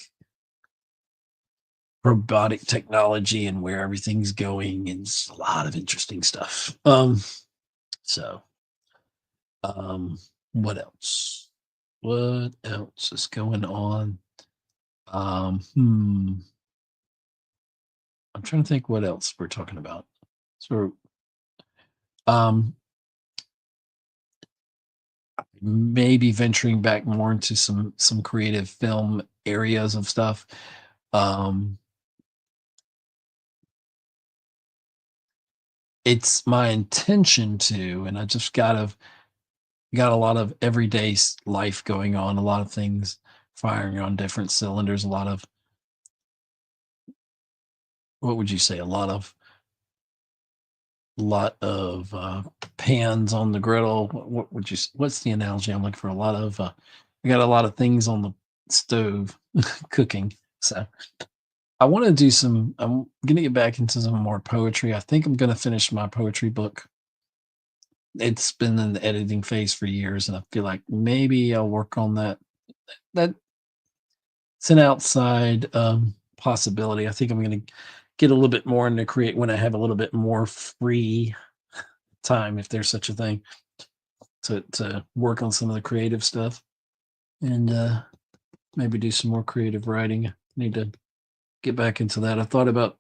robotic technology and where everything's going, and it's a lot of interesting stuff. So what else? What else is going on? I'm trying to think what else we're talking about. So um maybe venturing back more into some creative film areas of stuff. Um it's my intention to, and I just got a lot of everyday life going on, a lot of things firing on different cylinders, a lot of, what would you say, a lot of pans on the griddle. What would you? What's the analogy I'm looking for? A lot of I got a lot of things on the stove cooking. So I want to do some. I'm gonna get back into some more poetry. I think I'm gonna finish my poetry book. It's been in the editing phase for years, and I feel like maybe I'll work on that. That's an outside possibility. I think I'm gonna get a little bit more into create when I have a little bit more free time, if there's such a thing, to work on some of the creative stuff, and maybe do some more creative writing. I need to get back into that. I thought about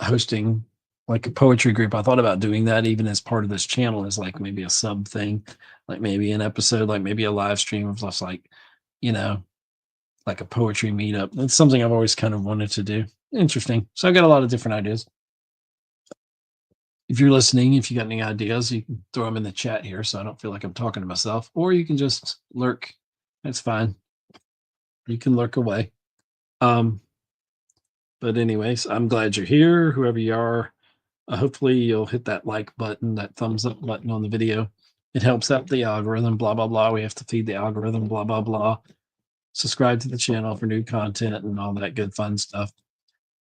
hosting like a poetry group. I thought about doing that even as part of this channel, as like maybe a sub thing, like maybe an episode, like maybe a live stream of just like, you know, like a poetry meetup. That's something I've always kind of wanted to do. Interesting. So I got a lot of different ideas. If you're listening, if you got any ideas, you can throw them in the chat here so I don't feel like I'm talking to myself, or you can just lurk. That's fine. You can lurk away. But anyways, I'm glad you're here, whoever you are. Hopefully you'll hit that like button, that thumbs up button on the video. It helps out the algorithm, blah, blah, blah. We have to feed the algorithm, blah, blah, blah. Subscribe to the channel for new content and all that good fun stuff.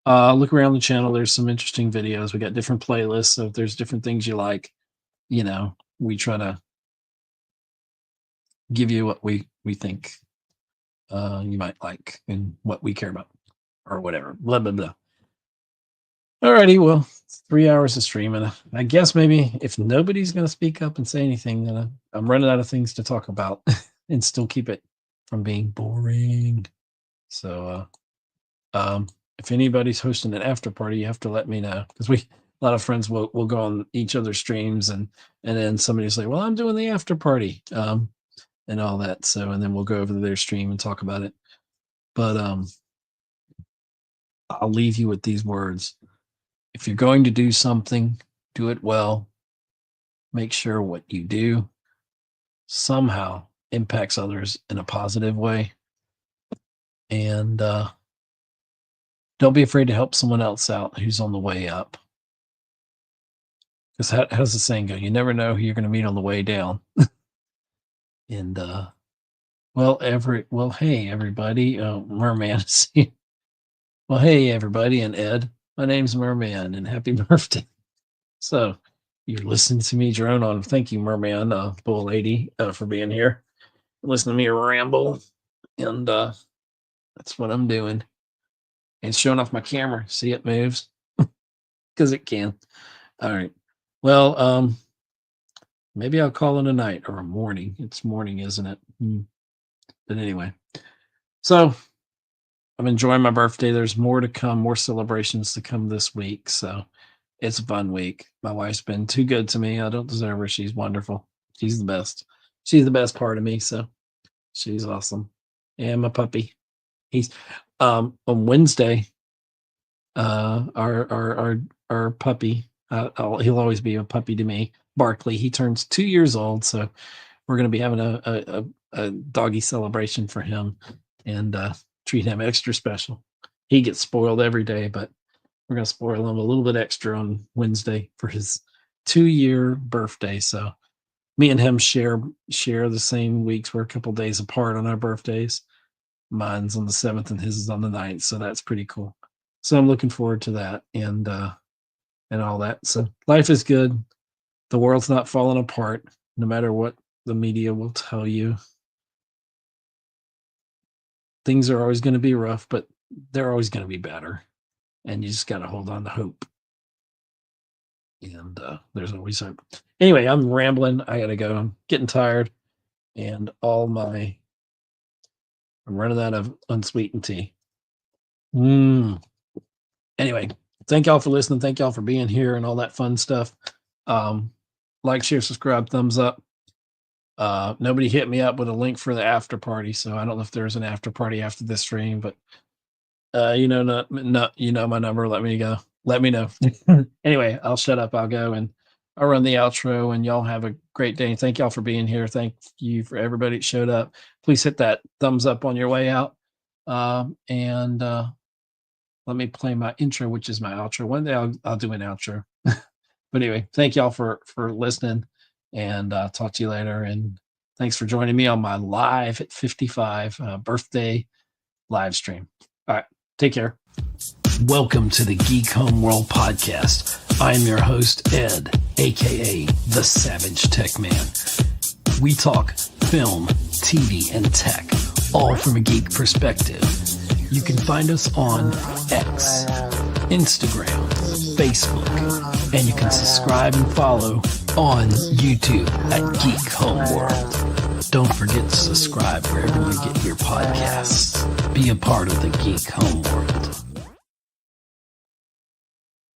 Look around the channel. There's some interesting videos. We got different playlists. So if there's different things you like, we try to give you what we think you might like and what we care about or whatever. Blah, blah, blah. Alrighty, well, 3 hours of streaming. I guess maybe if nobody's going to speak up and say anything, then I'm running out of things to talk about and still keep it from being boring. So, if anybody's hosting an after party, you have to let me know, because a lot of friends will go on each other's streams and then somebody's like, well, I'm doing the after party, and all that. So, and then we'll go over to their stream and talk about it. But I'll leave you with these words. If you're going to do something, do it well. Make sure what you do somehow impacts others in a positive way. And don't be afraid to help someone else out who's on the way up. Because how's the saying go? You never know who you're going to meet on the way down. And hey everybody, Merman. Well, hey everybody, and Ed. My name's Merman, and happy birthday. So you're listening to me drone on. Thank you, Merman, Bull Lady, for being here. Listen to me ramble, and that's what I'm doing. And showing off my camera. See, it moves because it can. All right. Well, maybe I'll call it a night or a morning. It's morning, isn't it? But anyway, so I'm enjoying my birthday. There's more to come, more celebrations to come this week. So it's a fun week. My wife's been too good to me. I don't deserve her. She's wonderful. She's the best. She's the best part of me. So she's awesome. And my puppy. He's on Wednesday. Our puppy. He'll always be a puppy to me. Barkley. He turns 2 years old. So we're going to be having a doggy celebration for him and treat him extra special. He gets spoiled every day, but we're going to spoil him a little bit extra on Wednesday for his 2-year birthday. So me and him share the same weeks. We're a couple days apart on our birthdays. Mine's on the 7th and his is on the 9th. So that's pretty cool. So I'm looking forward to that and all that. So life is good. The world's not falling apart, no matter what the media will tell you. Things are always going to be rough, but they're always going to be better. And you just got to hold on to hope. And there's always hope. Anyway, I'm rambling. I got to go. I'm getting tired. And I'm running out of unsweetened tea. Anyway, thank y'all for listening. Thank y'all for being here and all that fun stuff. Like, share, subscribe, thumbs up. Nobody hit me up with a link for the after party, so I don't know if there's an after party after this stream, but my number. Let me know. Anyway, I'll shut up. I'll go and I'll run the outro, and y'all have a great day. Thank y'all for being here. Thank you for everybody that showed up. Please hit that thumbs up on your way out. And let me play my intro, which is my outro. One day I'll do an outro. But anyway, thank y'all for listening, and talk to you later. And thanks for joining me on my live at 55 birthday live stream. All right, take care. Welcome to the Geek Homeworld podcast. I'm your host, Ed, aka the Savage Tech Man. We talk film, TV, and tech, all from a geek perspective. You can find us on X, Instagram, Facebook, and you can subscribe and follow on YouTube at Geek Homeworld. Don't forget to subscribe wherever you get your podcasts. Be a part of the Geek Homeworld.